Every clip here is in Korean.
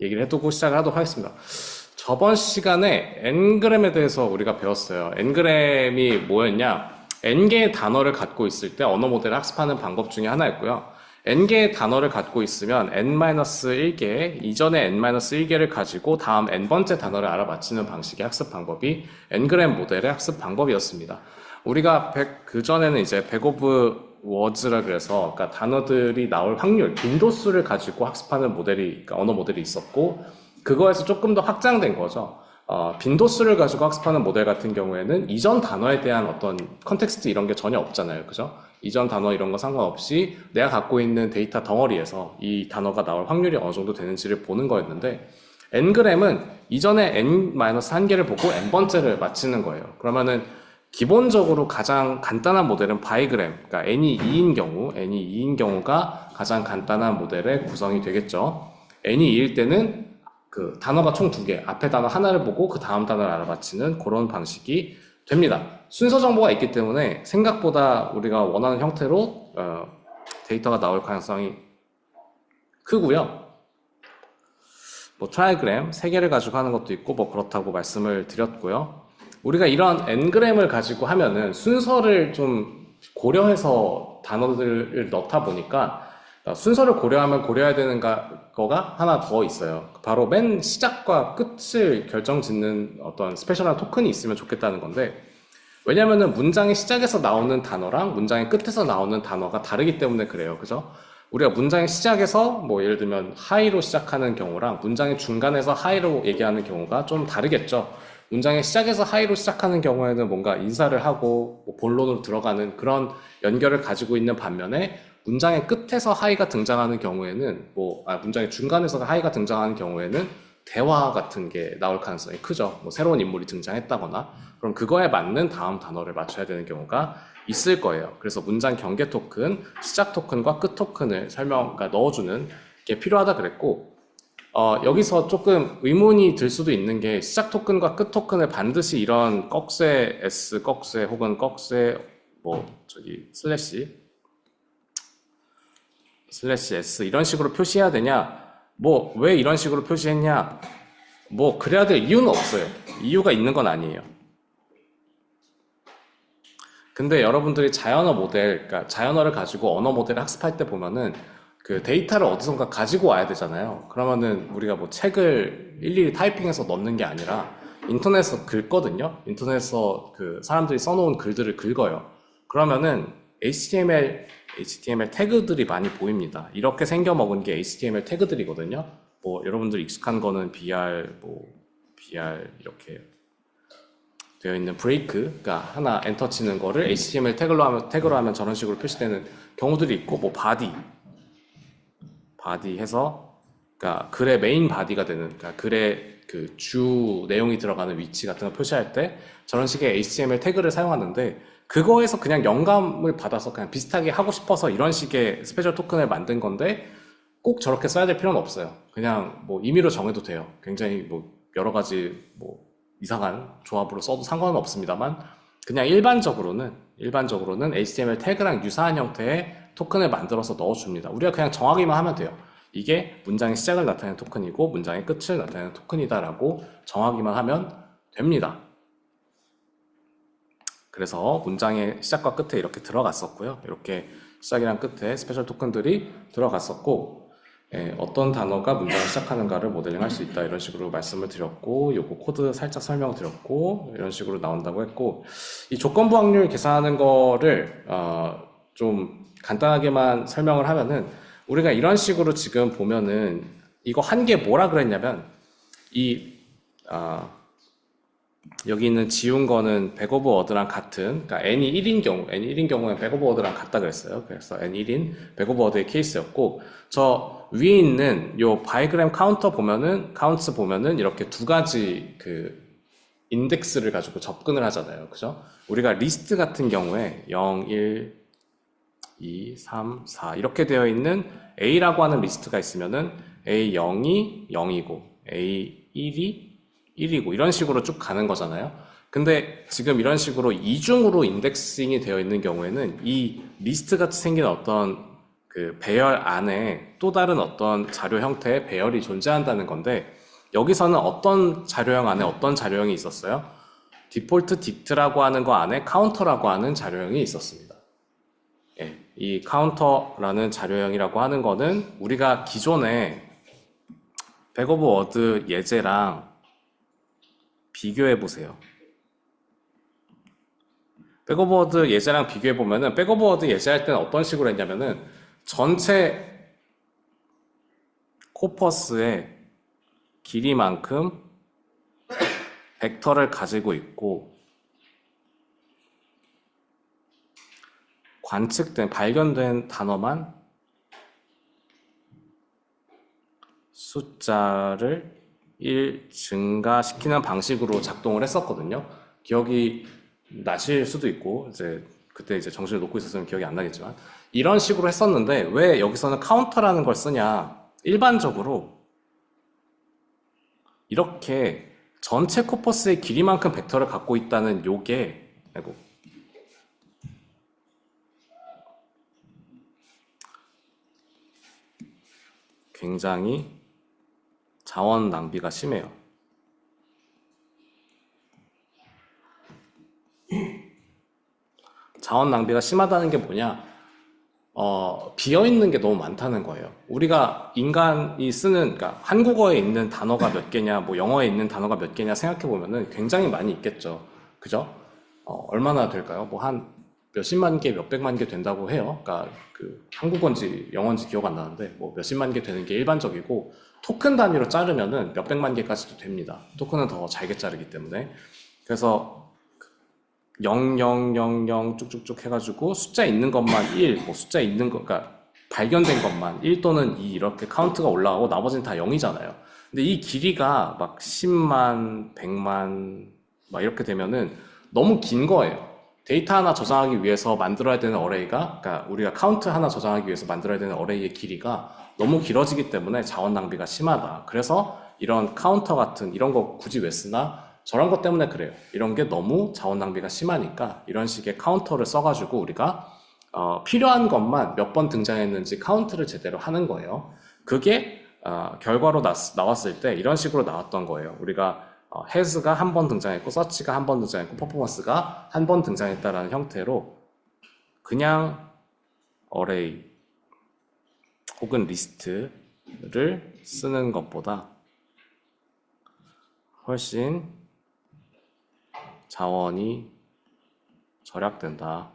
얘기를 해두고 시작을 하도록 하겠습니다. 저번 시간에 N그램에 대해서 우리가 배웠어요. N그램이 뭐였냐? N개의 단어를 갖고 있을 때 언어 모델을 학습하는 방법 중에 하나였고요. N개의 단어를 갖고 있으면 N-1개, 이전에 N-1개를 가지고 다음 N번째 단어를 알아맞히는 방식의 학습 방법이 N그램 모델의 학습 방법이었습니다. 우리가 그전에는 이제 백 오브 워즈라 그래서 그러니까 단어들이 나올 확률, 빈도수를 가지고 학습하는 모델이, 그러니까 언어 모델이 있었고, 그거에서 조금 더 확장된 거죠. 빈도수를 가지고 학습하는 모델 같은 경우에는 이전 단어에 대한 어떤 컨텍스트 이런 게 전혀 없잖아요. 그죠? 이전 단어 이런 거 상관없이 내가 갖고 있는 데이터 덩어리에서 이 단어가 나올 확률이 어느 정도 되는지를 보는 거였는데, N그램은 이전에 N-1개를 보고 N번째를 맞히는 거예요. 그러면은 기본적으로 가장 간단한 모델은 바이그램, 그러니까 n이 2인 경우, n이 2인 경우가 가장 간단한 모델의 구성이 되겠죠. n이 2일 때는 그 단어가 총 2개, 앞에 단어 하나를 보고 그 다음 단어를 알아맞히는 그런 방식이 됩니다. 순서 정보가 있기 때문에 생각보다 우리가 원하는 형태로 데이터가 나올 가능성이 크고요. 뭐 트라이그램 3개를 가지고 하는 것도 있고 뭐 그렇다고 말씀을 드렸고요. 우리가 이런 n그램을 가지고 하면은 순서를 좀 고려해서 단어들을 넣다 보니까 순서를 고려하면 고려해야 되는 거가 하나 더 있어요. 바로 맨 시작과 끝을 결정짓는 어떤 스페셜한 토큰이 있으면 좋겠다는 건데, 왜냐면은 문장의 시작에서 나오는 단어랑 문장의 끝에서 나오는 단어가 다르기 때문에 그래요. 그죠? 우리가 문장의 시작에서 뭐 예를 들면 하이로 시작하는 경우랑 문장의 중간에서 하이로 얘기하는 경우가 좀 다르겠죠. 문장의 시작에서 하이로 시작하는 경우에는 뭔가 인사를 하고 뭐 본론으로 들어가는 그런 연결을 가지고 있는 반면에 문장의 끝에서 하이가 등장하는 경우에는 문장의 중간에서 하이가 등장하는 경우에는 대화 같은 게 나올 가능성이 크죠. 뭐 새로운 인물이 등장했다거나 그럼 그거에 맞는 다음 단어를 맞춰야 되는 경우가 있을 거예요. 그래서 문장 경계 토큰, 시작 토큰과 끝 토큰을 그러니까 넣어주는 게 필요하다 그랬고, 여기서 조금 의문이 들 수도 있는 게 시작 토큰과 끝 토큰을 반드시 이런 꺽쇠 S, 꺽쇠 혹은 꺽쇠 슬래시 S 이런 식으로 표시해야 되냐? 왜 이런 식으로 표시했냐? 그래야 될 이유는 없어요. 이유가 있는 건 아니에요. 근데 여러분들이 그러니까 자연어를 가지고 언어 모델을 학습할 때 보면은 그 데이터를 어디선가 가지고 와야 되잖아요. 그러면은 우리가 뭐 책을 일일이 타이핑해서 넣는 게 아니라 인터넷에서 긁거든요. 인터넷에서 그 사람들이 써놓은 글들을 긁어요. 그러면은 HTML 태그들이 많이 보입니다. 이렇게 생겨먹은 게 HTML 태그들이거든요. 여러분들 익숙한 거는 BR 이렇게 되어 있는 브레이크가 하나 엔터 치는 거를 HTML 태그로 하면 저런 식으로 표시되는 경우들이 있고, 바디 해서, 그러니까 글의 메인 바디가 되는, 그러니까 글의 그 주 내용이 들어가는 위치 같은 거 표시할 때 저런 식의 HTML 태그를 사용하는데, 그거에서 그냥 영감을 받아서 그냥 비슷하게 하고 싶어서 이런 식의 스페셜 토큰을 만든 건데, 꼭 저렇게 써야 될 필요는 없어요. 그냥 임의로 정해도 돼요. 굉장히 여러 가지 이상한 조합으로 써도 상관은 없습니다만, 그냥 일반적으로는 HTML 태그랑 유사한 형태의 토큰을 만들어서 넣어줍니다. 우리가 그냥 정하기만 하면 돼요. 이게 문장의 시작을 나타내는 토큰이고 문장의 끝을 나타내는 토큰이다라고 정하기만 하면 됩니다. 그래서 문장의 시작과 끝에 이렇게 들어갔었고요. 이렇게 시작이랑 끝에 스페셜 토큰들이 들어갔었고, 어떤 단어가 문장을 시작하는가를 모델링 할 수 있다 이런 식으로 말씀을 드렸고, 요거 코드 살짝 설명드렸고 이런 식으로 나온다고 했고, 이 조건부 확률 계산하는 거를 좀 간단하게만 설명을 하면은, 우리가 이런 식으로 지금 보면은 이거 한 개 뭐라 그랬냐면, 여기 있는 지운 거는 백 오브 워드랑 같은, 그러니까 n이 1인 경우에 백 오브 워드랑 같다 그랬어요. 그래서 n 1인 백 오브 워드의 케이스였고, 저 위에 있는 요 바이그램 카운트 보면은 이렇게 두 가지 그 인덱스를 가지고 접근을 하잖아요. 그죠? 우리가 리스트 같은 경우에 0, 1, 2, 3, 4 이렇게 되어 있는 A라고 하는 리스트가 있으면은 A0이 0이고 A1이 1이고 이런 식으로 쭉 가는 거잖아요. 근데 지금 이런 식으로 이중으로 인덱싱이 되어 있는 경우에는 이 리스트 같이 생긴 어떤 그 배열 안에 또 다른 어떤 자료 형태의 배열이 존재한다는 건데, 여기서는 어떤 자료형 안에 어떤 자료형이 있었어요? 디폴트 딕트라고 하는 거 안에 카운터라고 하는 자료형이 있었습니다. 예, 이 카운터라는 자료형이라고 하는 거는 우리가 기존에 백 오브 워드 예제랑 비교해 보세요. 백 오브 워드 예제랑 비교해 보면은, 백 오브 워드 예제할 때는 어떤 식으로 했냐면은 전체 코퍼스의 길이만큼 벡터를 가지고 있고, 관측된, 발견된 단어만 숫자를 1 증가시키는 방식으로 작동을 했었거든요. 기억이 나실 수도 있고, 그때 정신을 놓고 있었으면 기억이 안 나겠지만, 이런 식으로 했었는데, 왜 여기서는 카운터라는 걸 쓰냐? 일반적으로 이렇게 전체 코퍼스의 길이만큼 벡터를 갖고 있다는 요게, 아이고, 굉장히 자원 낭비가 심해요. 자원 낭비가 심하다는 게 뭐냐? 비어있는 게 너무 많다는 거예요. 우리가 인간이 쓰는, 그러니까 한국어에 있는 단어가 몇 개냐, 뭐 영어에 있는 단어가 몇 개냐 생각해 보면은 굉장히 많이 있겠죠. 그죠? 얼마나 될까요? 뭐 한 몇십만 개, 몇백만 개 된다고 해요. 그러니까 그 한국어인지 영어인지 기억 안 나는데 뭐 몇십만 개 되는 게 일반적이고, 토큰 단위로 자르면은 몇백만 개까지도 됩니다. 토큰은 더 잘게 자르기 때문에. 그래서 0000 쭉쭉쭉 해가지고 숫자 있는 것만 1, 뭐 숫자 있는 거, 그러니까 발견된 것만 1 또는 2 이렇게 카운트가 올라가고 나머지는 다 0이잖아요. 근데 이 길이가 막 10만, 100만 막 이렇게 되면은 너무 긴 거예요. 데이터 하나 저장하기 위해서 만들어야 되는 어레이가, 그러니까 우리가 카운트 하나 저장하기 위해서 만들어야 되는 어레이의 길이가 너무 길어지기 때문에 자원 낭비가 심하다. 그래서 이런 카운터 같은 이런 거 굳이 왜 쓰나? 저런 것 때문에 그래요. 이런 게 너무 자원 낭비가 심하니까 이런 식의 카운터를 써가지고 우리가 필요한 것만 몇 번 등장했는지 카운트를 제대로 하는 거예요. 그게 결과로 나왔을 때 이런 식으로 나왔던 거예요. 우리가 has가 한 번 등장했고 search가 한 번 등장했고 performance가 한 번 등장했다라는 형태로 그냥 array 혹은 리스트를 쓰는 것보다 훨씬 자원이 절약된다.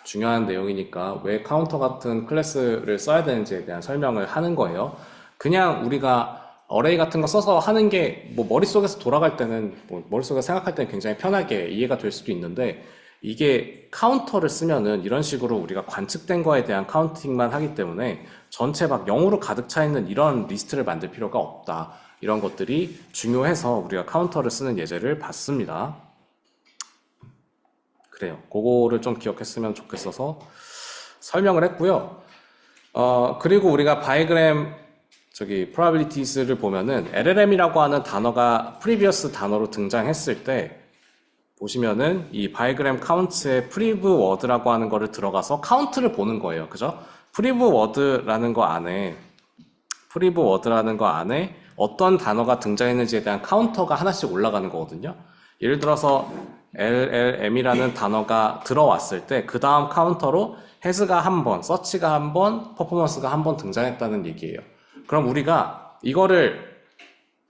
중요한 내용이니까 왜 카운터 같은 클래스를 써야 되는지에 대한 설명을 하는 거예요. 그냥 우리가 어레이 같은 거 써서 하는 게 뭐 머릿속에서 돌아갈 때는, 뭐 머릿속에서 생각할 때는 굉장히 편하게 이해가 될 수도 있는데, 이게 카운터를 쓰면은 이런 식으로 우리가 관측된 거에 대한 카운팅만 하기 때문에 전체 막 0으로 가득 차 있는 이런 리스트를 만들 필요가 없다. 이런 것들이 중요해서 우리가 카운터를 쓰는 예제를 봤습니다. 그래요. 그거를 좀 기억했으면 좋겠어서 설명을 했고요. 그리고 우리가 바이그램 probabilities를 보면은 LLM이라고 하는 단어가 previous 단어로 등장했을 때 보시면은 이 바이그램 카운트에 prev word라고 하는 거를 들어가서 카운트를 보는 거예요. 그죠? prev word라는 거 안에 어떤 단어가 등장했는지에 대한 카운터가 하나씩 올라가는 거거든요. 예를 들어서 LLM이라는 단어가 들어왔을 때 그 다음 카운터로 has가 한 번, search가 한 번, performance가 한 번 등장했다는 얘기예요. 그럼 우리가 이거를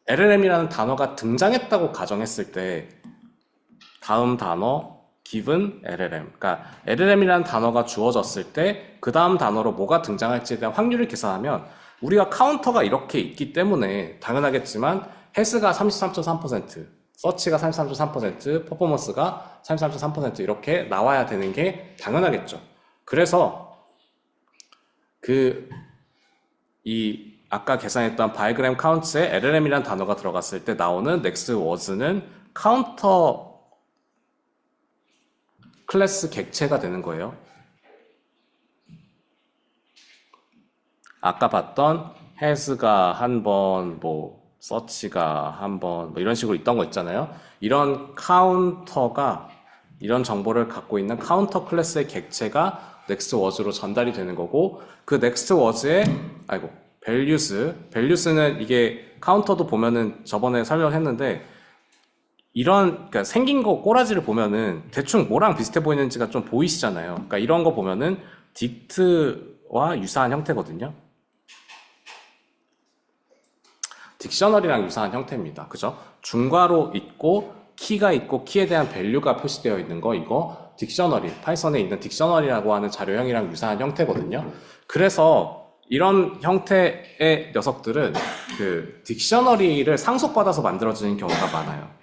LLM이라는 단어가 등장했다고 가정했을 때 다음 단어 given LLM, 그러니까 LLM이라는 단어가 주어졌을 때 그 다음 단어로 뭐가 등장할지에 대한 확률을 계산하면 우리가 카운터가 이렇게 있기 때문에 당연하겠지만 has가 33.3%, search가 33.3%, performance가 33.3% 이렇게 나와야 되는 게 당연하겠죠. 그래서 아까 계산했던 바이그램 카운트에 LLM이라는 단어가 들어갔을 때 나오는 next words는 카운터 클래스 객체가 되는 거예요. 아까 봤던 has가 한 번, 뭐 search가 한 번, 뭐 이런 식으로 있던 거 있잖아요. 이런 카운터가, 이런 정보를 갖고 있는 카운터 클래스의 객체가 next word로 전달이 되는 거고, 그 next word에 values는 이게 카운터도 보면은 저번에 설명했는데, 그러니까 생긴 거 꼬라지를 보면은 대충 뭐랑 비슷해 보이는지가 좀 보이시잖아요. 그러니까 이런 거 보면은 딕트와 유사한 형태거든요. 딕셔너리랑 유사한 형태입니다. 그죠? 중괄호 있고 키가 있고 키에 대한 밸류가 표시되어 있는 거, 이거 딕셔너리, 파이썬에 있는 딕셔너리라고 하는 자료형이랑 유사한 형태거든요. 그래서 이런 형태의 녀석들은 그 딕셔너리를 상속받아서 만들어지는 경우가 많아요.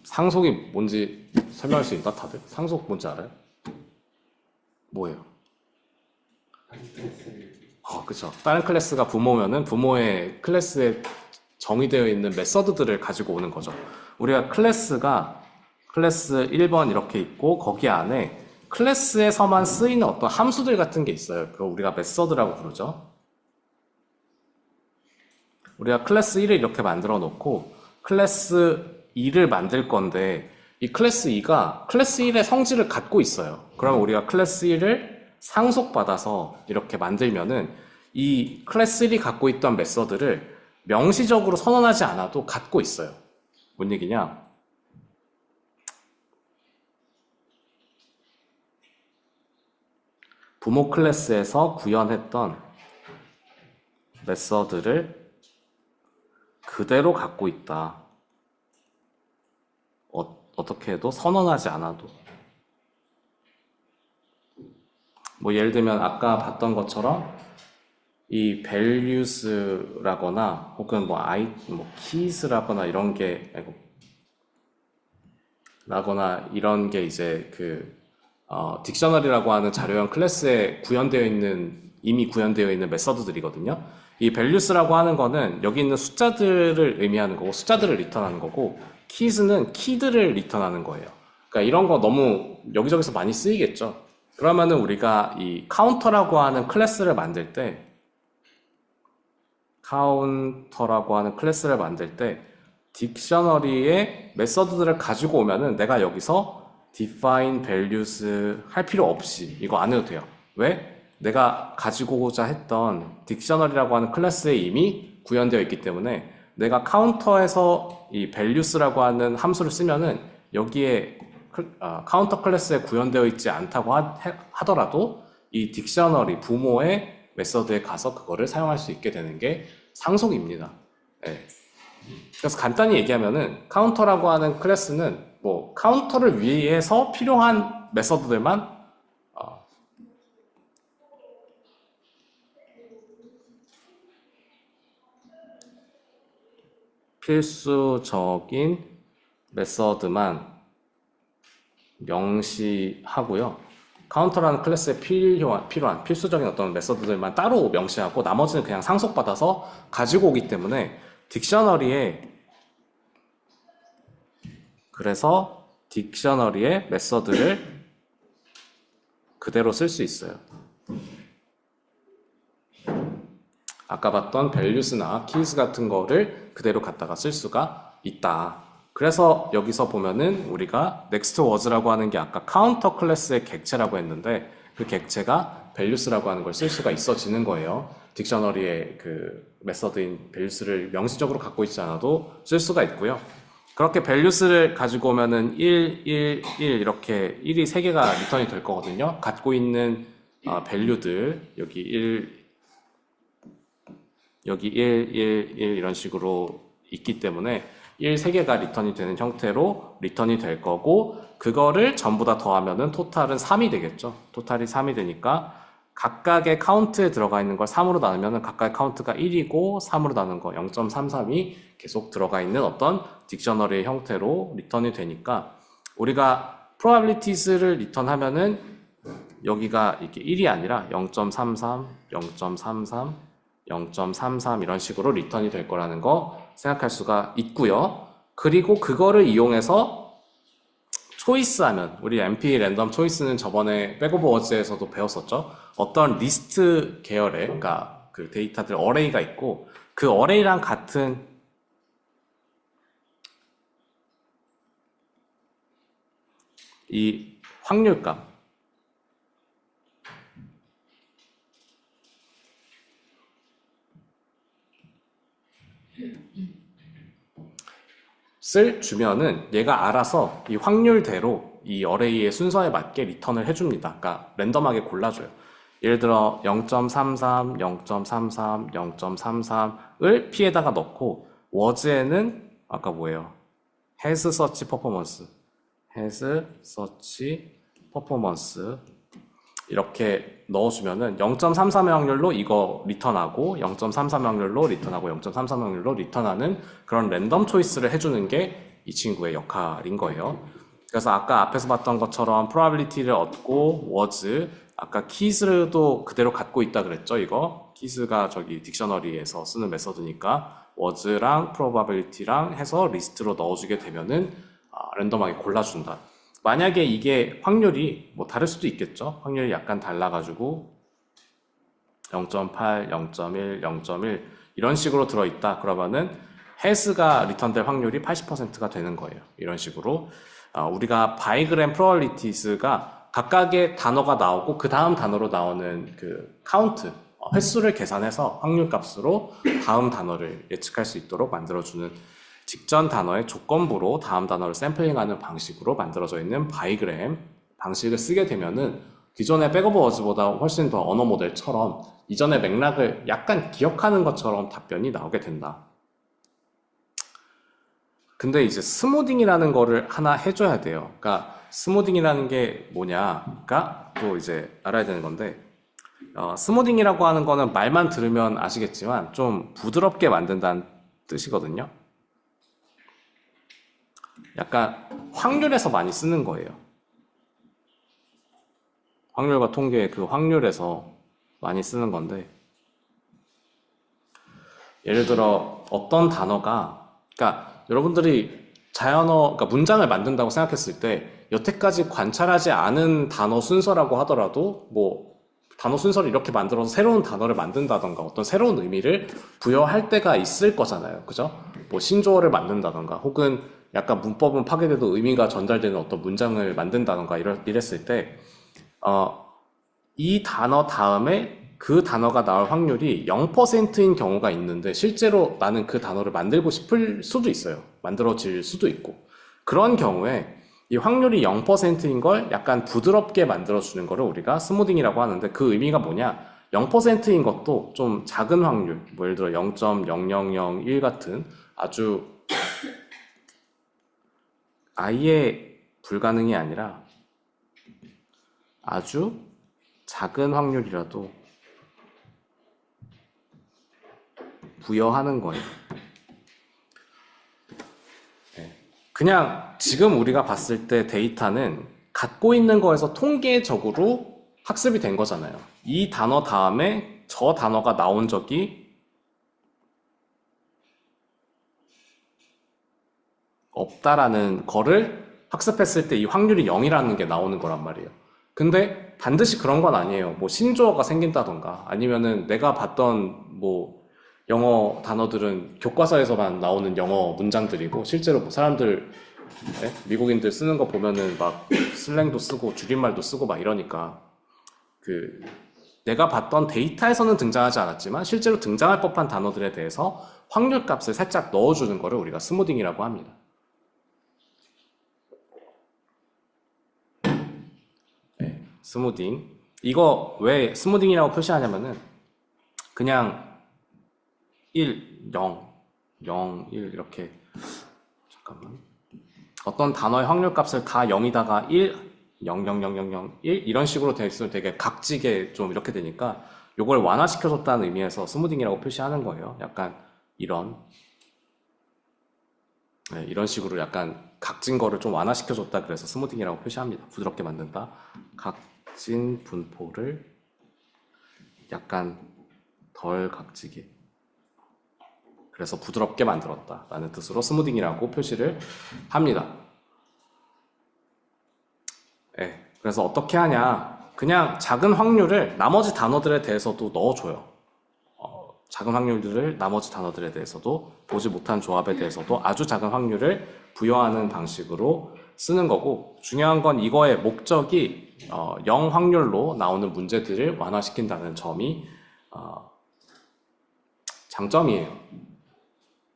상속이 뭔지 설명할 수 있나, 다들? 상속 뭔지 알아요? 뭐예요? 그쵸. 다른 클래스가 부모면은 부모의 클래스에 정의되어 있는 메서드들을 가지고 오는 거죠. 우리가 클래스가 클래스 1번 이렇게 있고, 거기 안에 클래스에서만 쓰이는 어떤 함수들 같은 게 있어요. 그거 우리가 메서드라고 부르죠. 우리가 클래스 1을 이렇게 만들어 놓고 클래스 2를 만들 건데, 이 클래스 2가 클래스 1의 성질을 갖고 있어요. 그러면 우리가 클래스 1을 상속받아서 이렇게 만들면은 이 클래스 1이 갖고 있던 메서드를 명시적으로 선언하지 않아도 갖고 있어요. 뭔 얘기냐? 부모 클래스에서 구현했던 메서드를 그대로 갖고 있다. 어떻게 해도 선언하지 않아도. 뭐 예를 들면 아까 봤던 것처럼 이 values라거나 혹은 keys라거나 이런 게 이제 딕셔너리라고 하는 자료형 클래스에 이미 구현되어 있는 메서드들이거든요. 이 values라고 하는 거는 여기 있는 숫자들을 의미하는 거고, 숫자들을 리턴하는 거고, keys는 키들을 리턴하는 거예요. 그러니까 이런 거 너무 여기저기서 많이 쓰이겠죠. 그러면은 우리가 이 카운터라고 하는 클래스를 만들 때 딕셔너리의 메서드들을 가지고 오면은 내가 여기서 define values 할 필요 없이 이거 안 해도 돼요. 왜? 내가 가지고 오고자 했던 딕셔너리라고 하는 클래스에 이미 구현되어 있기 때문에 내가 카운터에서 이 values라고 하는 함수를 쓰면은 여기에 카운터 클래스에 구현되어 있지 않다고 하더라도 이 딕셔너리 부모의 메서드에 가서 그거를 사용할 수 있게 되는 게 상속입니다. 네. 그래서 간단히 얘기하면은 카운터라고 하는 클래스는 뭐 카운터를 위해서 필요한 메서드들만 필수적인 메서드만 명시하고요. 카운터라는 클래스에 필요한 필수적인 어떤 메서드들만 따로 명시하고 나머지는 그냥 상속받아서 가지고 오기 때문에 그래서 딕셔너리의 메서드를 그대로 쓸 수 있어요. 아까 봤던 values나 keys 같은 거를 그대로 갖다가 쓸 수가 있다. 그래서 여기서 보면은 우리가 next words라고 하는 게 아까 카운터 클래스의 객체라고 했는데 그 객체가 values라고 하는 걸 쓸 수가 있어지는 거예요. 딕셔너리의 그 메서드인 values를 명시적으로 갖고 있지 않아도 쓸 수가 있고요. 그렇게 values를 가지고 오면은 1, 1, 1 이렇게 1이 3개가 리턴이 될 거거든요. 갖고 있는 value들 여기 1, 1, 1 이런 식으로 있기 때문에 1, 3개가 리턴이 되는 형태로 리턴이 될 거고, 그거를 전부 다 더하면은 토탈은 3이 되겠죠. 토탈이 3이 되니까 각각의 카운트에 들어가 있는 걸 3으로 나누면은 각각의 카운트가 1이고 3으로 나눈 거 0.33이 계속 들어가 있는 어떤 딕셔너리의 형태로 리턴이 되니까 우리가 probabilities를 리턴하면은 여기가 이렇게 1이 아니라 0.33, 0.33, 0.33 이런 식으로 리턴이 될 거라는 거 생각할 수가 있고요. 그리고 그거를 이용해서 초이스하면, 우리 NP 랜덤 초이스는 저번에 백오브 워즈에서도 배웠었죠. 어떤 리스트 계열의, 그러니까 그 데이터들 어레이가 있고 그 어레이랑 같은 이 확률값 을 주면은 얘가 알아서 이 확률대로 이 어레이의 순서에 맞게 리턴을 해줍니다. 그러니까 랜덤하게 골라줘요. 예를 들어 0.33, 0.33, 0.33을 P에다가 넣고 워즈에는 아까 뭐예요? has search performance, has search performance 이렇게 넣어주면은 0.33의 확률로 이거 리턴하고 0.33 확률로 리턴하고 0.33 확률로 리턴하는 그런 랜덤 초이스를 해주는 게 이 친구의 역할인 거예요. 그래서 아까 앞에서 봤던 것처럼 probability를 얻고 was 아까 keys도 그대로 갖고 있다 그랬죠. 이거 keys가 저기 딕셔너리에서 쓰는 메서드니까 was랑 probability랑 해서 리스트로 넣어주게 되면은 랜덤하게 골라준다. 만약에 이게 확률이 뭐 다를 수도 있겠죠. 확률이 약간 달라가지고 0.8, 0.1, 0.1 이런 식으로 들어있다. 그러면은 has가 리턴될 확률이 80%가 되는 거예요. 이런 식으로 우리가 바이그램 프로바빌리티스가 각각의 단어가 나오고 그 다음 단어로 나오는 그 카운트 횟수를 계산해서 확률 값으로 다음 단어를 예측할 수 있도록 만들어주는 직전 단어의 조건부로 다음 단어를 샘플링하는 방식으로 만들어져 있는 바이그램 방식을 쓰게 되면은 기존의 백오브 워즈보다 훨씬 더 언어 모델처럼 이전의 맥락을 약간 기억하는 것처럼 답변이 나오게 된다. 근데 이제 스무딩이라는 거를 하나 해줘야 돼요. 그러니까 스무딩이라는 게 뭐냐가 또 이제 알아야 되는 건데 스무딩이라고 하는 거는 말만 들으면 아시겠지만 좀 부드럽게 만든다는 뜻이거든요. 약간 확률에서 많이 쓰는 거예요. 확률과 통계 그 확률에서 많이 쓰는 건데 예를 들어 어떤 단어가 그러니까 여러분들이 자연어 그러니까 문장을 만든다고 생각했을 때 여태까지 관찰하지 않은 단어 순서라고 하더라도 뭐 단어 순서를 이렇게 만들어서 새로운 단어를 만든다던가 어떤 새로운 의미를 부여할 때가 있을 거잖아요. 그죠? 뭐 신조어를 만든다던가 혹은 약간 문법은 파괴돼도 의미가 전달되는 어떤 문장을 만든다던가 이랬을 때 이 단어 다음에 그 단어가 나올 확률이 0%인 경우가 있는데 실제로 나는 그 단어를 만들고 싶을 수도 있어요. 만들어질 수도 있고. 그런 경우에 이 확률이 0%인 걸 약간 부드럽게 만들어주는 거를 우리가 스무딩이라고 하는데 그 의미가 뭐냐? 0%인 것도 좀 작은 확률, 뭐 예를 들어 0.0001 같은 아주 아예 불가능이 아니라 아주 작은 확률이라도 부여하는 거예요. 그냥 지금 우리가 봤을 때 데이터는 갖고 있는 거에서 통계적으로 학습이 된 거잖아요. 이 단어 다음에 저 단어가 나온 적이 없다라는 거를 학습했을 때 이 확률이 0이라는 게 나오는 거란 말이에요. 근데 반드시 그런 건 아니에요. 뭐 신조어가 생긴다던가 아니면은 내가 봤던 뭐 영어 단어들은 교과서에서만 나오는 영어 문장들이고 실제로 뭐 사람들 미국인들 쓰는 거 보면은 막 슬랭도 쓰고 줄임말도 쓰고 막 이러니까 그 내가 봤던 데이터에서는 등장하지 않았지만 실제로 등장할 법한 단어들에 대해서 확률 값을 살짝 넣어주는 거를 우리가 스무딩이라고 합니다. 스무딩. 이거 왜 스무딩이라고 표시하냐면은 그냥 1, 0, 0, 1 이렇게 잠깐만 어떤 단어의 확률 값을 다 0이다가 1, 0, 0, 0, 0, 0, 1 이런 식으로 돼 있으면 되게 각지게 좀 이렇게 되니까 요걸 완화시켜줬다는 의미에서 스무딩이라고 표시하는 거예요. 약간 이런 이런 식으로 약간 각진 거를 좀 완화시켜줬다 그래서 스무딩이라고 표시합니다. 부드럽게 만든다. 각진 분포를 약간 덜 각지게 그래서 부드럽게 만들었다 라는 뜻으로 스무딩이라고 표시를 합니다. 그래서 어떻게 하냐 그냥 작은 확률을 나머지 단어들에 대해서도 넣어줘요. 작은 확률들을 나머지 단어들에 대해서도 보지 못한 조합에 대해서도 아주 작은 확률을 부여하는 방식으로 쓰는 거고, 중요한 건 이거의 목적이 0 확률로 나오는 문제들을 완화시킨다는 점이 장점이에요.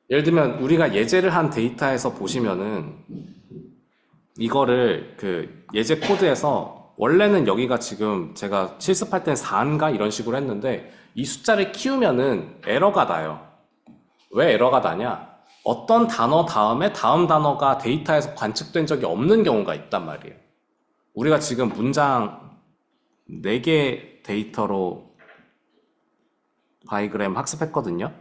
예를 들면 우리가 예제를 한 데이터에서 보시면은 이거를 그 예제 코드에서 원래는 여기가 지금 제가 실습할 땐 4인가 이런 식으로 했는데 이 숫자를 키우면은 에러가 나요. 왜 에러가 나냐? 어떤 단어 다음에 다음 단어가 데이터에서 관측된 적이 없는 경우가 있단 말이에요. 우리가 지금 문장 4개 데이터로 바이그램 학습했거든요.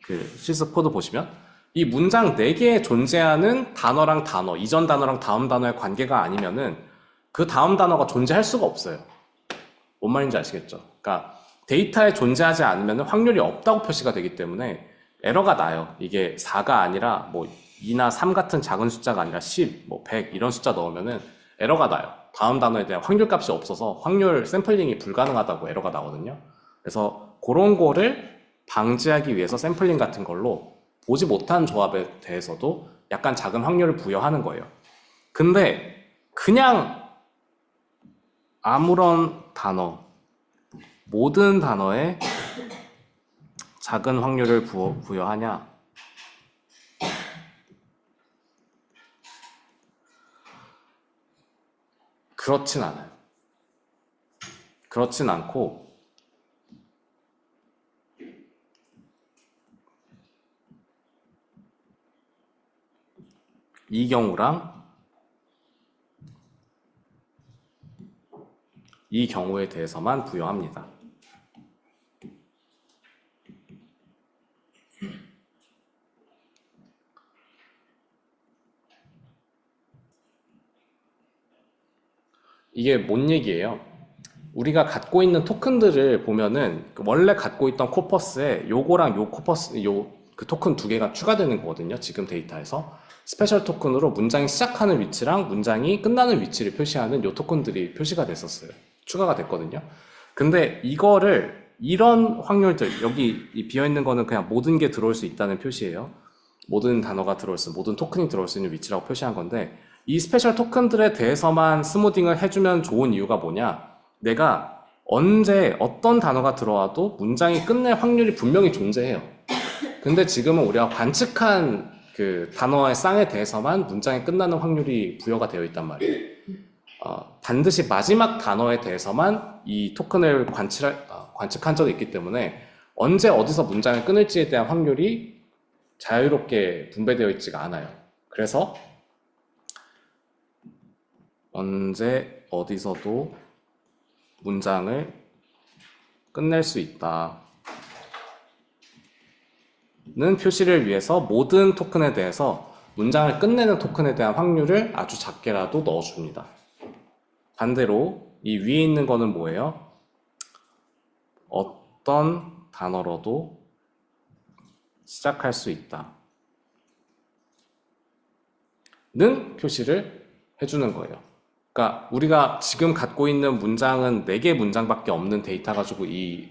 그 실습 코드 보시면 이 문장 4개에 존재하는 단어랑 단어, 이전 단어랑 다음 단어의 관계가 아니면은 그 다음 단어가 존재할 수가 없어요. 뭔 말인지 아시겠죠? 그러니까 데이터에 존재하지 않으면 확률이 없다고 표시가 되기 때문에 에러가 나요. 이게 4가 아니라 뭐 2나 3 같은 작은 숫자가 아니라 10, 뭐 100 이런 숫자 넣으면은 에러가 나요. 다음 단어에 대한 확률 값이 없어서 확률 샘플링이 불가능하다고 에러가 나거든요. 그래서 그런 거를 방지하기 위해서 샘플링 같은 걸로 보지 못한 조합에 대해서도 약간 작은 확률을 부여하는 거예요. 근데 그냥 아무런 단어, 모든 단어에 작은 확률을 부여하냐? 그렇진 않아요. 그렇진 않고 이 경우랑 이 경우에 대해서만 부여합니다. 이게 뭔 얘기예요? 우리가 갖고 있는 토큰들을 보면은 원래 갖고 있던 코퍼스에 요거랑 요 코퍼스 그 토큰 2개가 추가되는 거거든요. 지금 데이터에서 스페셜 토큰으로 문장이 시작하는 위치랑 문장이 끝나는 위치를 표시하는 요 토큰들이 표시가 됐었어요. 추가가 됐거든요. 근데 이거를 이런 확률들, 여기 이 비어있는 거는 그냥 모든 게 들어올 수 있다는 표시예요. 모든 단어가 들어올 수, 모든 토큰이 들어올 수 있는 위치라고 표시한 건데 이 스페셜 토큰들에 대해서만 스무딩을 해주면 좋은 이유가 뭐냐? 내가 언제 어떤 단어가 들어와도 문장이 끝낼 확률이 분명히 존재해요. 근데 지금은 우리가 관측한 그 단어의 쌍에 대해서만 문장이 끝나는 확률이 부여가 되어 있단 말이에요. 반드시 마지막 단어에 대해서만 이 토큰을 관측한 적이 있기 때문에 언제 어디서 문장을 끊을지에 대한 확률이 자유롭게 분배되어 있지가 않아요. 그래서 언제 어디서도 문장을 끝낼 수 있다는 표시를 위해서 모든 토큰에 대해서 문장을 끝내는 토큰에 대한 확률을 아주 작게라도 넣어줍니다. 반대로 이 위에 있는 거는 뭐예요? 어떤 단어로도 시작할 수 있다 는 표시를 해주는 거예요. 그러니까 우리가 지금 갖고 있는 문장은 4개 문장밖에 없는 데이터 가지고 이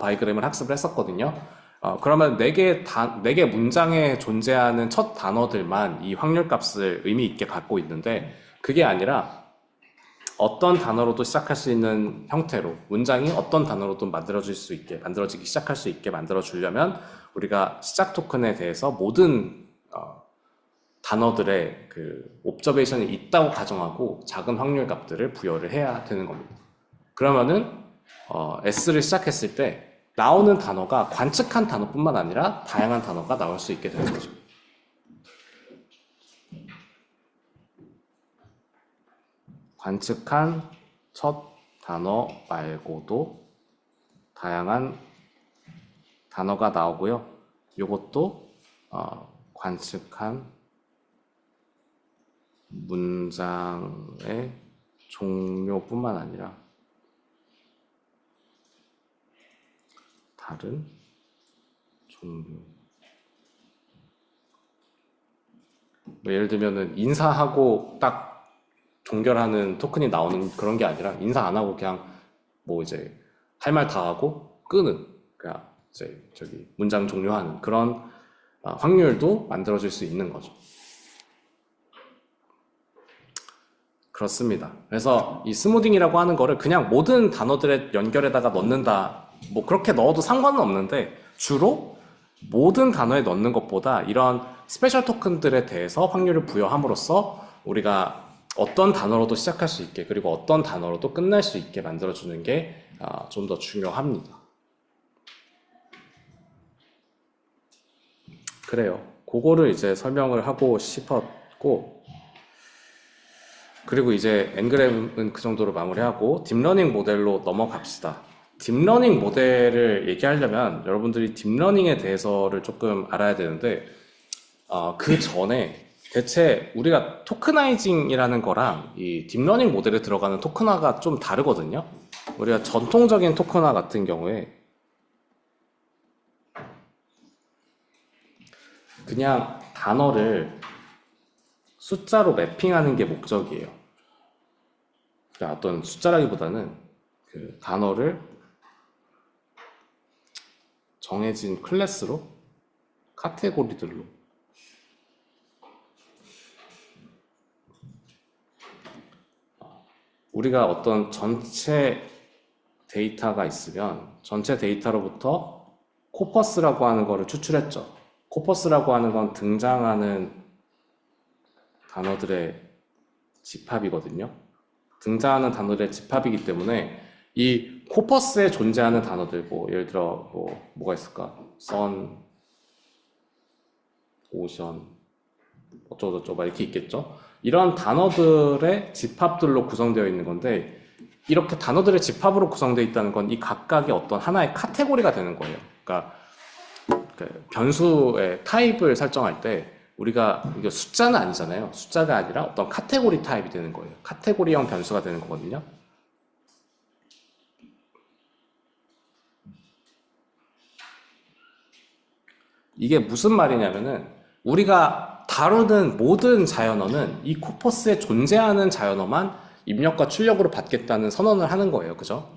바이그램을 학습을 했었거든요. 그러면 4개 문장에 존재하는 첫 단어들만 이 확률 값을 의미 있게 갖고 있는데 그게 아니라 어떤 단어로도 시작할 수 있는 형태로 문장이 어떤 단어로도 만들어지기 시작할 수 있게 만들어주려면 우리가 시작 토큰에 대해서 모든 단어들의 그 옵저베이션이 있다고 가정하고 작은 확률 값들을 부여를 해야 되는 겁니다. 그러면은 S를 시작했을 때 나오는 단어가 관측한 단어뿐만 아니라 다양한 단어가 나올 수 있게 되는 거죠. 관측한 첫 단어 말고도 다양한 단어가 나오고요. 이것도 관측한 문장의 종류뿐만 아니라 다른 종류. 뭐 예를 들면은 인사하고 딱 종결하는 토큰이 나오는 그런 게 아니라 인사 안 하고 그냥 뭐 이제 할 말 다 하고 끄는 그냥 이제 문장 종료하는 그런 확률도 만들어질 수 있는 거죠. 그렇습니다. 그래서 이 스무딩이라고 하는 거를 그냥 모든 단어들의 연결에다가 넣는다. 뭐 그렇게 넣어도 상관은 없는데 주로 모든 단어에 넣는 것보다 이런 스페셜 토큰들에 대해서 확률을 부여함으로써 우리가 어떤 단어로도 시작할 수 있게 그리고 어떤 단어로도 끝날 수 있게 만들어주는 게 좀 더 중요합니다. 그래요. 그거를 이제 설명을 하고 싶었고 그리고 이제 엔그램은 그 정도로 마무리하고 딥러닝 모델로 넘어갑시다. 딥러닝 모델을 얘기하려면 여러분들이 딥러닝에 대해서를 조금 알아야 되는데 그 전에 대체 우리가 토크나이징이라는 거랑 이 딥러닝 모델에 들어가는 토큰화가 좀 다르거든요. 우리가 전통적인 토큰화 같은 경우에 그냥 단어를 숫자로 매핑하는 게 목적이에요. 그러니까 어떤 숫자라기보다는 그 단어를 정해진 클래스로 카테고리들로 우리가 어떤 전체 데이터가 있으면 전체 데이터로부터 코퍼스라고 하는 거를 추출했죠. 코퍼스라고 하는 건 등장하는 단어들의 집합이거든요. 등장하는 단어들의 집합이기 때문에 이 코퍼스에 존재하는 단어들, 뭐 예를 들어 뭐가 있을까? 선, 오션, 어쩌고저쩌고 막 이렇게 있겠죠. 이런 단어들의 집합들로 구성되어 있는 건데 이렇게 단어들의 집합으로 구성되어 있다는 건 이 각각의 어떤 하나의 카테고리가 되는 거예요. 그러니까 그 변수의 타입을 설정할 때 우리가 이게 숫자는 아니잖아요. 숫자가 아니라 어떤 카테고리 타입이 되는 거예요. 카테고리형 변수가 되는 거거든요. 이게 무슨 말이냐면은 우리가 다루는 모든 자연어는 이 코퍼스에 존재하는 자연어만 입력과 출력으로 받겠다는 선언을 하는 거예요. 그죠?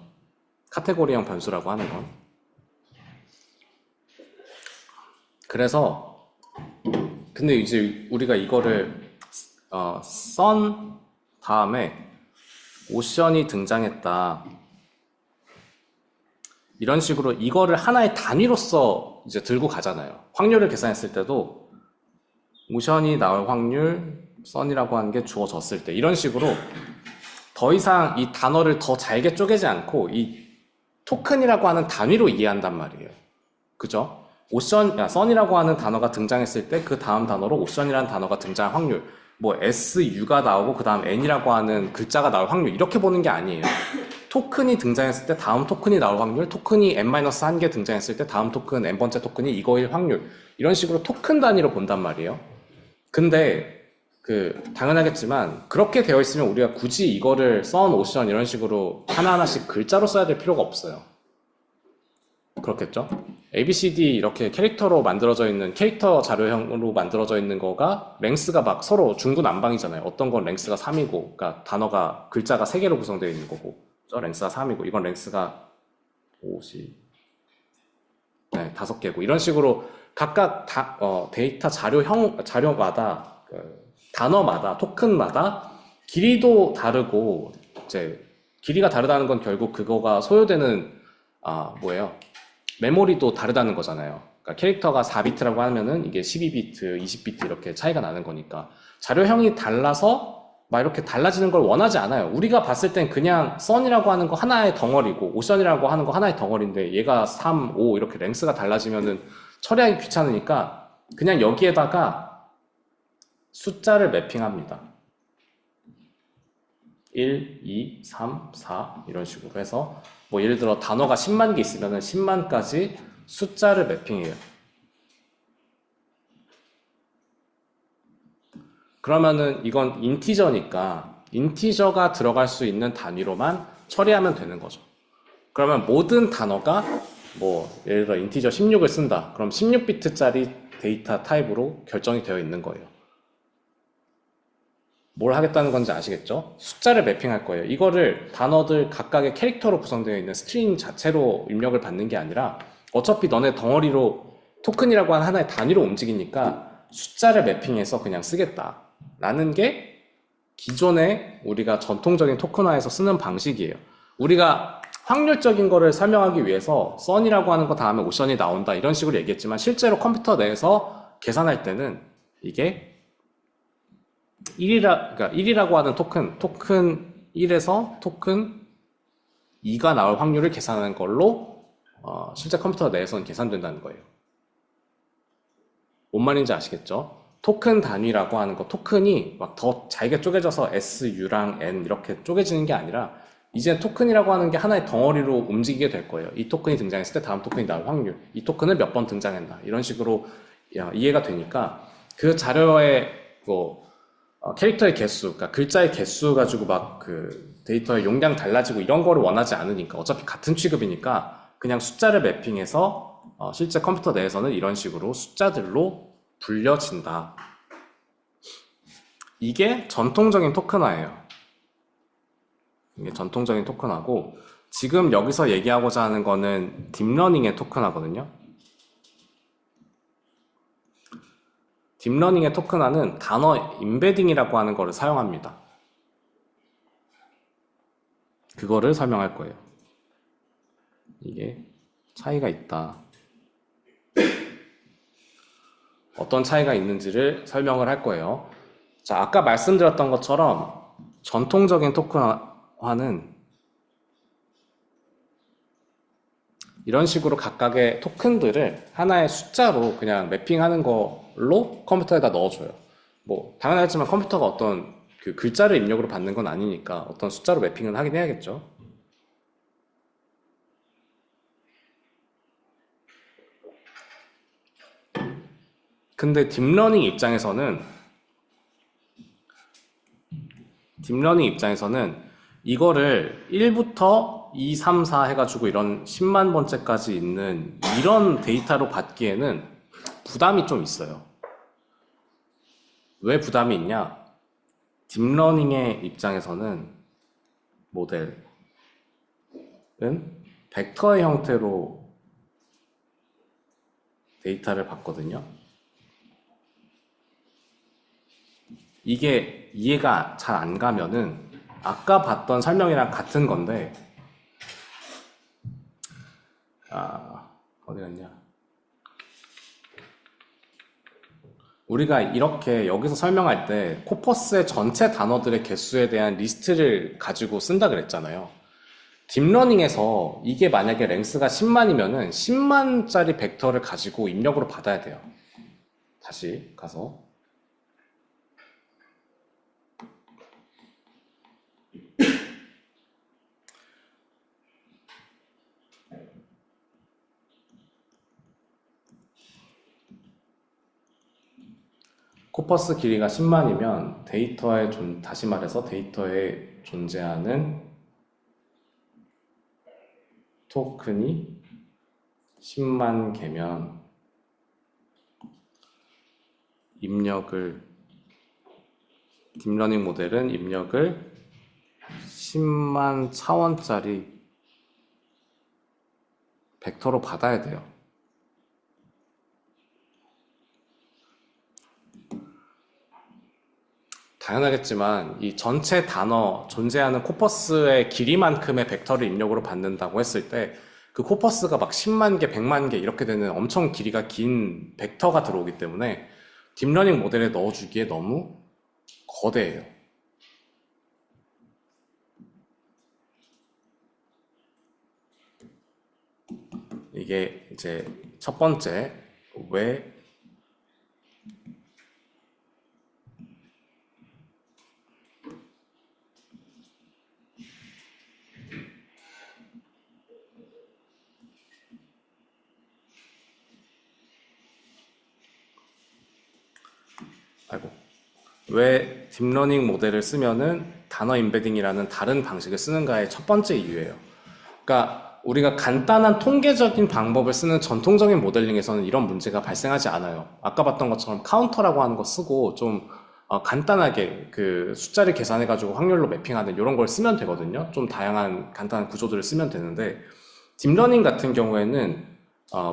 카테고리형 변수라고 하는 건. 그래서 근데 이제 우리가 이거를 선 다음에 오션이 등장했다. 이런 식으로 이거를 하나의 단위로서 이제 들고 가잖아요. 확률을 계산했을 때도 오션이 나올 확률, 선이라고 하는 게 주어졌을 때 이런 식으로 더 이상 이 단어를 더 잘게 쪼개지 않고 이 토큰이라고 하는 단위로 이해한단 말이에요. 그죠? 선이라고 하는 단어가 등장했을 때 그 다음 단어로 오션이라는 단어가 등장할 확률, 뭐 SU가 나오고 그 다음 N이라고 하는 글자가 나올 확률 이렇게 보는 게 아니에요. 토큰이 등장했을 때 다음 토큰이 나올 확률, 토큰이 N-1개 등장했을 때 다음 토큰, N번째 토큰이 이거일 확률 이런 식으로 토큰 단위로 본단 말이에요. 근데 당연하겠지만 그렇게 되어 있으면 우리가 굳이 이거를 선, 오션 이런 식으로 하나하나씩 글자로 써야 될 필요가 없어요. 그렇겠죠? ABCD 이렇게 캐릭터로 만들어져 있는 캐릭터 자료형으로 만들어져 있는 거가 랭스가 막 서로 중구난방이잖아요. 어떤 건 랭스가 3이고 그러니까 글자가 3개로 구성되어 있는 거고 저 랭스가 3이고 이건 랭스가 5개고 이런 식으로 각각 데이터 자료마다 단어마다 토큰마다 길이도 다르고 이제 길이가 다르다는 건 결국 그거가 소요되는 메모리도 다르다는 거잖아요. 그러니까 캐릭터가 4비트라고 하면은 이게 12비트, 20비트 이렇게 차이가 나는 거니까 자료형이 달라서 막 이렇게 달라지는 걸 원하지 않아요. 우리가 봤을 땐 그냥 선이라고 하는 거 하나의 덩어리고 오션이라고 하는 거 하나의 덩어리인데 얘가 3, 5 이렇게 랭스가 달라지면은 처리하기 귀찮으니까 그냥 여기에다가 숫자를 매핑합니다. 1, 2, 3, 4 이런 식으로 해서 뭐 예를 들어 단어가 10만 개 있으면 10만까지 숫자를 매핑해요. 그러면은 이건 인티저니까 인티저가 들어갈 수 있는 단위로만 처리하면 되는 거죠. 그러면 모든 단어가 뭐 예를 들어 인티저 16을 쓴다. 그럼 16비트짜리 데이터 타입으로 결정이 되어 있는 거예요. 뭘 하겠다는 건지 아시겠죠? 숫자를 매핑할 거예요. 이거를 단어들 각각의 캐릭터로 구성되어 있는 스트링 자체로 입력을 받는 게 아니라 어차피 너네 덩어리로 토큰이라고 하는 하나의 단위로 움직이니까 숫자를 매핑해서 그냥 쓰겠다 라는 게 기존에 우리가 전통적인 토큰화에서 쓰는 방식이에요. 우리가 확률적인 거를 설명하기 위해서 선이라고 하는 거 다음에 오션이 나온다 이런 식으로 얘기했지만 실제로 컴퓨터 내에서 계산할 때는 이게 1이라, 그러니까 1이라고 하는 토큰 1에서 토큰 2가 나올 확률을 계산하는 걸로 실제 컴퓨터 내에서는 계산된다는 거예요. 뭔 말인지 아시겠죠? 토큰 단위라고 하는 거, 토큰이 막 더 잘게 쪼개져서 S, U랑 N 이렇게 쪼개지는 게 아니라 이제 토큰이라고 하는 게 하나의 덩어리로 움직이게 될 거예요. 이 토큰이 등장했을 때 다음 토큰이 나올 확률, 이 토큰은 몇 번 등장했나 이런 식으로 이해가 되니까 그 자료의 캐릭터의 개수, 그러니까 글자의 개수 가지고 막 그 데이터의 용량 달라지고 이런 거를 원하지 않으니까 어차피 같은 취급이니까 그냥 숫자를 매핑해서 실제 컴퓨터 내에서는 이런 식으로 숫자들로 불려진다. 이게 전통적인 토큰화예요. 이게 전통적인 토큰화고 지금 여기서 얘기하고자 하는 거는 딥러닝의 토큰화거든요. 딥러닝의 토큰화는 단어 임베딩이라고 하는 거를 사용합니다. 그거를 설명할 거예요. 이게 차이가 있다. 어떤 차이가 있는지를 설명을 할 거예요. 자, 아까 말씀드렸던 것처럼 전통적인 토큰화는 이런 식으로 각각의 토큰들을 하나의 숫자로 그냥 매핑하는 걸로 컴퓨터에다 넣어줘요. 뭐 당연하지만 컴퓨터가 어떤 그 글자를 입력으로 받는 건 아니니까 어떤 숫자로 매핑은 하긴 해야겠죠. 근데 딥러닝 입장에서는 이거를 1부터 2, 3, 4 해가지고 이런 10만 번째까지 있는 이런 데이터로 받기에는 부담이 좀 있어요. 왜 부담이 있냐? 딥러닝의 입장에서는 모델은 벡터의 형태로 데이터를 받거든요. 이게 이해가 잘 안 가면은 아까 봤던 설명이랑 같은 건데 어디 갔냐? 우리가 이렇게 여기서 설명할 때 코퍼스의 전체 단어들의 개수에 대한 리스트를 가지고 쓴다 그랬잖아요. 딥러닝에서 이게 만약에 랭스가 10만이면은 10만짜리 벡터를 가지고 입력으로 받아야 돼요. 다시 가서 코퍼스 길이가 10만이면 다시 말해서 데이터에 존재하는 토큰이 10만 개면 딥러닝 모델은 입력을 10만 차원짜리 벡터로 받아야 돼요. 당연하겠지만 이 전체 단어 존재하는 코퍼스의 길이만큼의 벡터를 입력으로 받는다고 했을 때 그 코퍼스가 막 10만 개, 100만 개 이렇게 되는 엄청 길이가 긴 벡터가 들어오기 때문에 딥러닝 모델에 넣어주기에 너무 거대해요. 이게 이제 첫 번째, 왜 딥러닝 모델을 쓰면은 단어 임베딩이라는 다른 방식을 쓰는가의 첫 번째 이유예요. 그러니까 우리가 간단한 통계적인 방법을 쓰는 전통적인 모델링에서는 이런 문제가 발생하지 않아요. 아까 봤던 것처럼 카운터라고 하는 거 쓰고 좀 간단하게 그 숫자를 계산해가지고 확률로 매핑하는 이런 걸 쓰면 되거든요. 좀 다양한 간단한 구조들을 쓰면 되는데 딥러닝 같은 경우에는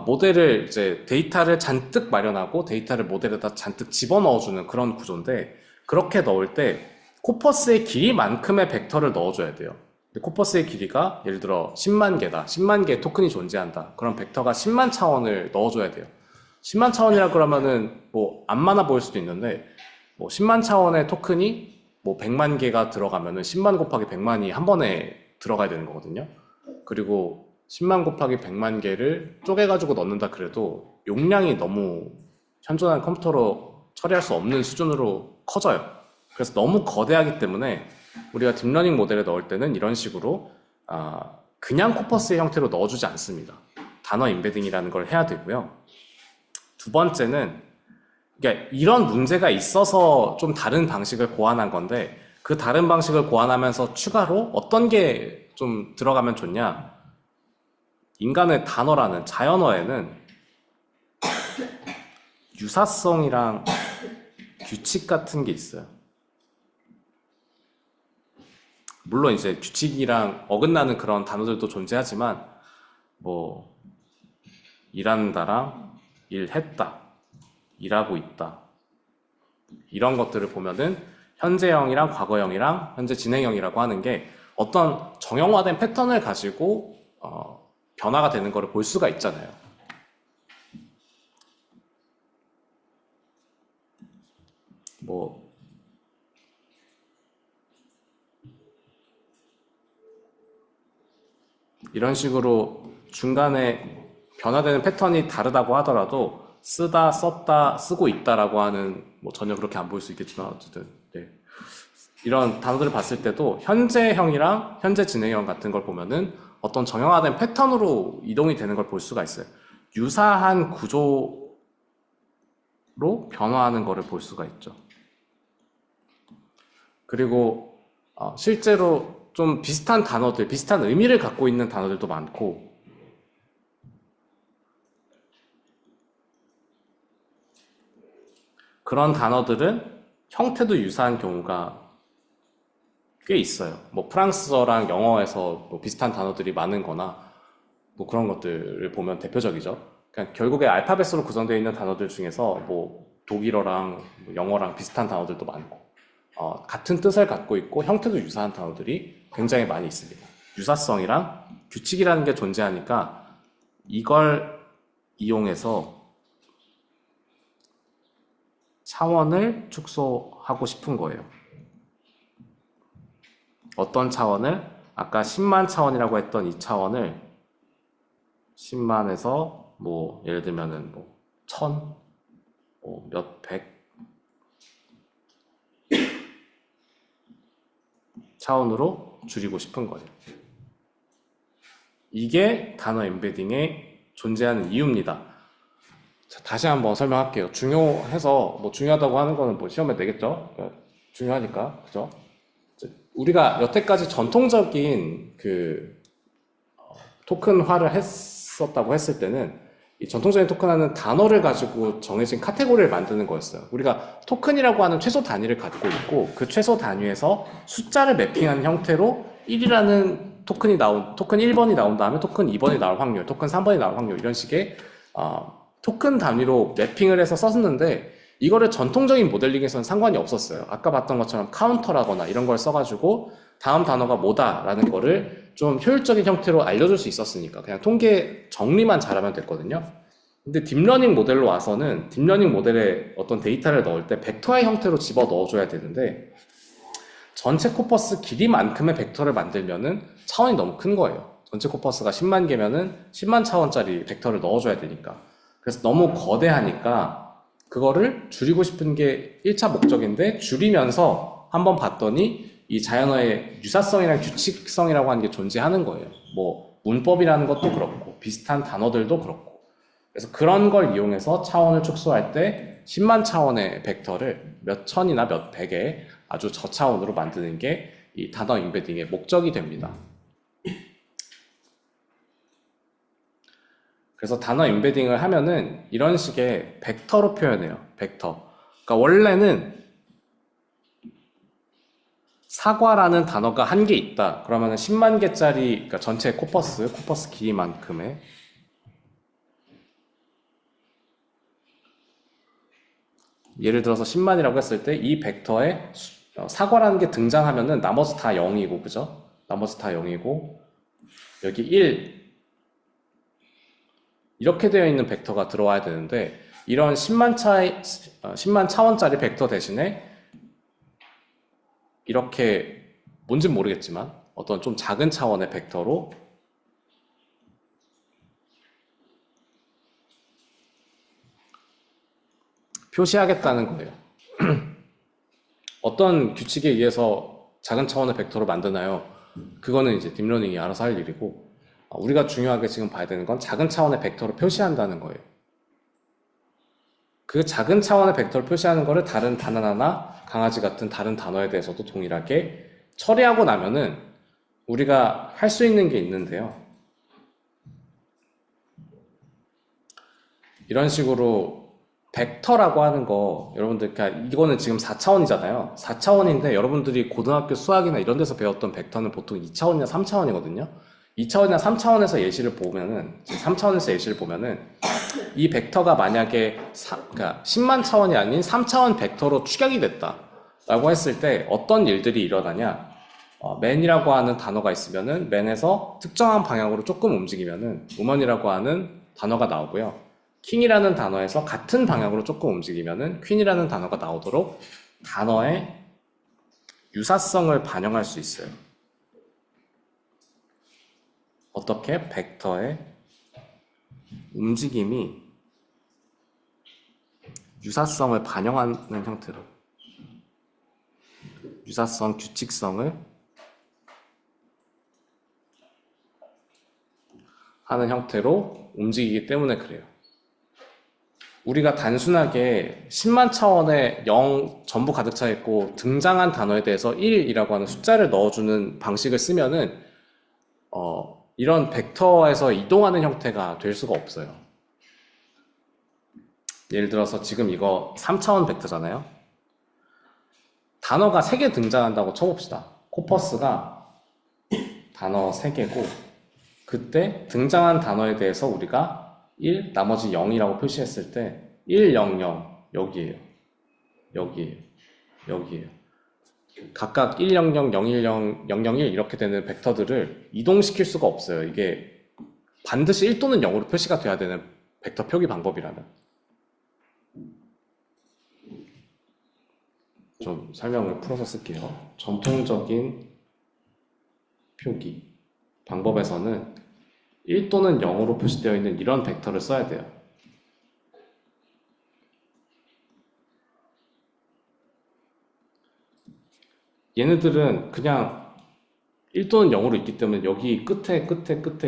모델을 이제 데이터를 잔뜩 마련하고 데이터를 모델에다 잔뜩 집어넣어주는 그런 구조인데 그렇게 넣을 때 코퍼스의 길이만큼의 벡터를 넣어줘야 돼요. 근데 코퍼스의 길이가 예를 들어 10만 개다. 10만 개의 토큰이 존재한다. 그럼 벡터가 10만 차원을 넣어줘야 돼요. 10만 차원이라 그러면은 뭐 안 많아 보일 수도 있는데 뭐 10만 차원의 토큰이 뭐 100만 개가 들어가면은 10만 곱하기 100만이 한 번에 들어가야 되는 거거든요. 그리고 10만 곱하기 100만 개를 쪼개가지고 넣는다 그래도 용량이 너무 현존하는 컴퓨터로 처리할 수 없는 수준으로 커져요. 그래서 너무 거대하기 때문에 우리가 딥러닝 모델에 넣을 때는 이런 식으로 그냥 코퍼스의 형태로 넣어주지 않습니다. 단어 임베딩이라는 걸 해야 되고요. 두 번째는 그러니까 이런 문제가 있어서 좀 다른 방식을 고안한 건데 그 다른 방식을 고안하면서 추가로 어떤 게 좀 들어가면 좋냐? 인간의 단어라는 자연어에는 유사성이랑 규칙 같은 게 있어요. 물론 이제 규칙이랑 어긋나는 그런 단어들도 존재하지만 뭐 일한다랑 일했다, 일하고 있다 이런 것들을 보면은 현재형이랑 과거형이랑 현재 진행형이라고 하는 게 어떤 정형화된 패턴을 가지고 변화가 되는 것을 볼 수가 있잖아요. 뭐 이런 식으로 중간에 변화되는 패턴이 다르다고 하더라도 쓰다, 썼다, 쓰고 있다라고 하는 뭐 전혀 그렇게 안 보일 수 있겠지만 어쨌든 네. 이런 단어들을 봤을 때도 현재형이랑 현재 진행형 같은 걸 보면은 어떤 정형화된 패턴으로 이동이 되는 걸 볼 수가 있어요. 유사한 구조로 변화하는 거를 볼 수가 있죠. 그리고 실제로 좀 비슷한 단어들, 비슷한 의미를 갖고 있는 단어들도 많고 그런 단어들은 형태도 유사한 경우가 꽤 있어요. 뭐 프랑스어랑 영어에서 뭐 비슷한 단어들이 많은 거나 뭐 그런 것들을 보면 대표적이죠. 그러니까 결국에 알파벳으로 구성되어 있는 단어들 중에서 뭐 독일어랑 뭐 영어랑 비슷한 단어들도 많고 같은 뜻을 갖고 있고 형태도 유사한 단어들이 굉장히 많이 있습니다. 유사성이랑 규칙이라는 게 존재하니까 이걸 이용해서 차원을 축소하고 싶은 거예요. 어떤 차원을? 아까 10만 차원이라고 했던 이 차원을 10만에서 뭐 예를 들면은 뭐 1000, 뭐 몇백 차원으로 줄이고 싶은 거예요. 이게 단어 엠베딩에 존재하는 이유입니다. 자, 다시 한번 설명할게요. 중요해서 뭐 중요하다고 하는 거는 뭐 시험에 내겠죠? 그러니까 중요하니까 그죠? 우리가 여태까지 전통적인 그 토큰화를 했었다고 했을 때는 이 전통적인 토큰화는 단어를 가지고 정해진 카테고리를 만드는 거였어요. 우리가 토큰이라고 하는 최소 단위를 갖고 있고 그 최소 단위에서 숫자를 매핑하는 형태로 1이라는 토큰 1번이 나온 다음에 토큰 2번이 나올 확률, 토큰 3번이 나올 확률 이런 식의 토큰 단위로 매핑을 해서 썼는데 이거를 전통적인 모델링에서는 상관이 없었어요. 아까 봤던 것처럼 카운터라거나 이런 걸 써가지고 다음 단어가 뭐다라는 거를 좀 효율적인 형태로 알려줄 수 있었으니까 그냥 통계 정리만 잘하면 됐거든요. 근데 딥러닝 모델로 와서는 딥러닝 모델에 어떤 데이터를 넣을 때 벡터의 형태로 집어 넣어줘야 되는데 전체 코퍼스 길이만큼의 벡터를 만들면은 차원이 너무 큰 거예요. 전체 코퍼스가 10만 개면은 10만 차원짜리 벡터를 넣어줘야 되니까. 그래서 너무 거대하니까 그거를 줄이고 싶은 게 1차 목적인데 줄이면서 한번 봤더니 이 자연어의 유사성이랑 규칙성이라고 하는 게 존재하는 거예요. 뭐 문법이라는 것도 그렇고 비슷한 단어들도 그렇고 그래서 그런 걸 이용해서 차원을 축소할 때 10만 차원의 벡터를 몇 천이나 몇 백의 아주 저차원으로 만드는 게 이 단어 임베딩의 목적이 됩니다. 그래서 단어 임베딩을 하면은 이런 식의 벡터로 표현해요. 벡터. 그러니까 원래는 사과라는 단어가 한 개 있다. 그러면은 10만 개짜리, 그러니까 전체 코퍼스 길이만큼의 예를 들어서 10만이라고 했을 때 이 벡터의 사과라는 게 등장하면은 나머지 다 0이고, 그죠? 나머지 다 0이고, 여기 1, 이렇게 되어 있는 벡터가 들어와야 되는데, 이런 10만 차원짜리 벡터 대신에, 이렇게, 뭔진 모르겠지만, 어떤 좀 작은 차원의 벡터로 표시하겠다는 거예요. 어떤 규칙에 의해서 작은 차원의 벡터로 만드나요? 그거는 이제 딥러닝이 알아서 할 일이고, 우리가 중요하게 지금 봐야 되는 건 작은 차원의 벡터로 표시한다는 거예요. 그 작은 차원의 벡터를 표시하는 거를 다른 바나나나 강아지 같은 다른 단어에 대해서도 동일하게 처리하고 나면은 우리가 할 수 있는 게 있는데요. 이런 식으로 벡터라고 하는 거, 여러분들, 그러니까 이거는 지금 4차원이잖아요. 4차원인데 여러분들이 고등학교 수학이나 이런 데서 배웠던 벡터는 보통 2차원이나 3차원이거든요. 2차원이나 3차원에서 예시를 보면은, 3차원에서 예시를 보면은, 이 벡터가 만약에 그러니까 10만 차원이 아닌 3차원 벡터로 축약이 됐다 라고 했을 때 어떤 일들이 일어나냐. man이라고 하는 단어가 있으면은 man에서 특정한 방향으로 조금 움직이면은 woman이라고 하는 단어가 나오고요. king이라는 단어에서 같은 방향으로 조금 움직이면은 queen이라는 단어가 나오도록 단어의 유사성을 반영할 수 있어요. 어떻게? 벡터의 움직임이 유사성을 반영하는 형태로, 유사성, 규칙성을 하는 형태로 움직이기 때문에 그래요. 우리가 단순하게 10만 차원의 0 전부 가득 차 있고 등장한 단어에 대해서 1이라고 하는 숫자를 넣어주는 방식을 쓰면은 이런 벡터에서 이동하는 형태가 될 수가 없어요. 예를 들어서 지금 이거 3차원 벡터잖아요. 단어가 3개 등장한다고 쳐봅시다. 코퍼스가 단어 3개고 그때 등장한 단어에 대해서 우리가 1, 나머지 0이라고 표시했을 때 1, 0, 0 여기에요. 여기에요. 여기에요. 각각 1, 0, 0, 0, 1, 0, 0, 0, 1 이렇게 되는 벡터들을 이동시킬 수가 없어요. 이게 반드시 1 또는 0으로 표시가 돼야 되는 벡터 표기 방법이라면. 좀 설명을 풀어서 쓸게요. 전통적인 표기 방법에서는 1 또는 0으로 표시되어 있는 이런 벡터를 써야 돼요. 얘네들은 그냥 1 또는 0으로 있기 때문에 여기 끝에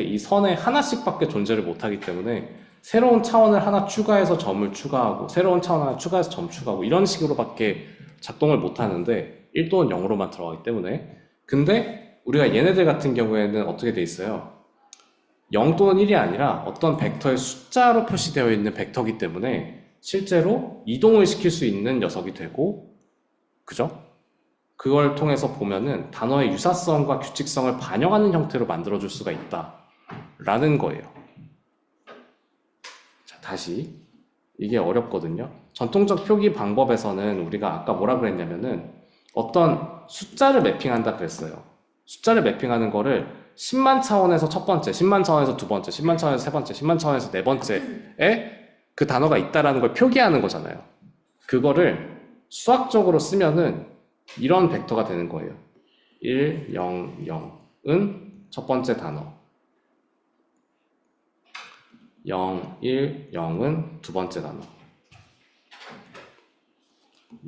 이 선에 하나씩밖에 존재를 못하기 때문에 새로운 차원을 하나 추가해서 점을 추가하고 새로운 차원 하나 추가해서 점 추가하고 이런 식으로밖에 작동을 못하는데 1 또는 0으로만 들어가기 때문에. 근데 우리가 얘네들 같은 경우에는 어떻게 돼 있어요? 0 또는 1이 아니라 어떤 벡터의 숫자로 표시되어 있는 벡터이기 때문에 실제로 이동을 시킬 수 있는 녀석이 되고, 그죠? 그걸 통해서 보면은 단어의 유사성과 규칙성을 반영하는 형태로 만들어줄 수가 있다 라는 거예요. 자, 다시 이게 어렵거든요. 전통적 표기 방법에서는 우리가 아까 뭐라 그랬냐면은 어떤 숫자를 매핑한다 그랬어요. 숫자를 매핑하는 거를 10만 차원에서 첫 번째, 10만 차원에서 두 번째, 10만 차원에서 세 번째, 10만 차원에서 네 번째에 그 단어가 있다라는 걸 표기하는 거잖아요. 그거를 수학적으로 쓰면은 이런 벡터가 되는 거예요. 1, 0, 0은 첫 번째 단어. 0, 1, 0은 두 번째 단어.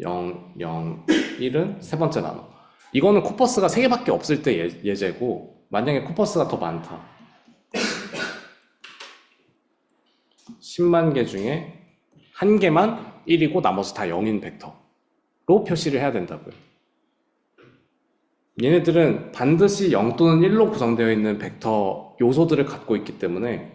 0, 0, 1은 세 번째 단어. 이거는 코퍼스가 3개밖에 없을 때 예제고, 만약에 코퍼스가 더 많다. 10만 개 중에 한 개만 1이고 나머지 다 0인 벡터로 표시를 해야 된다고요. 얘네들은 반드시 0 또는 1로 구성되어 있는 벡터 요소들을 갖고 있기 때문에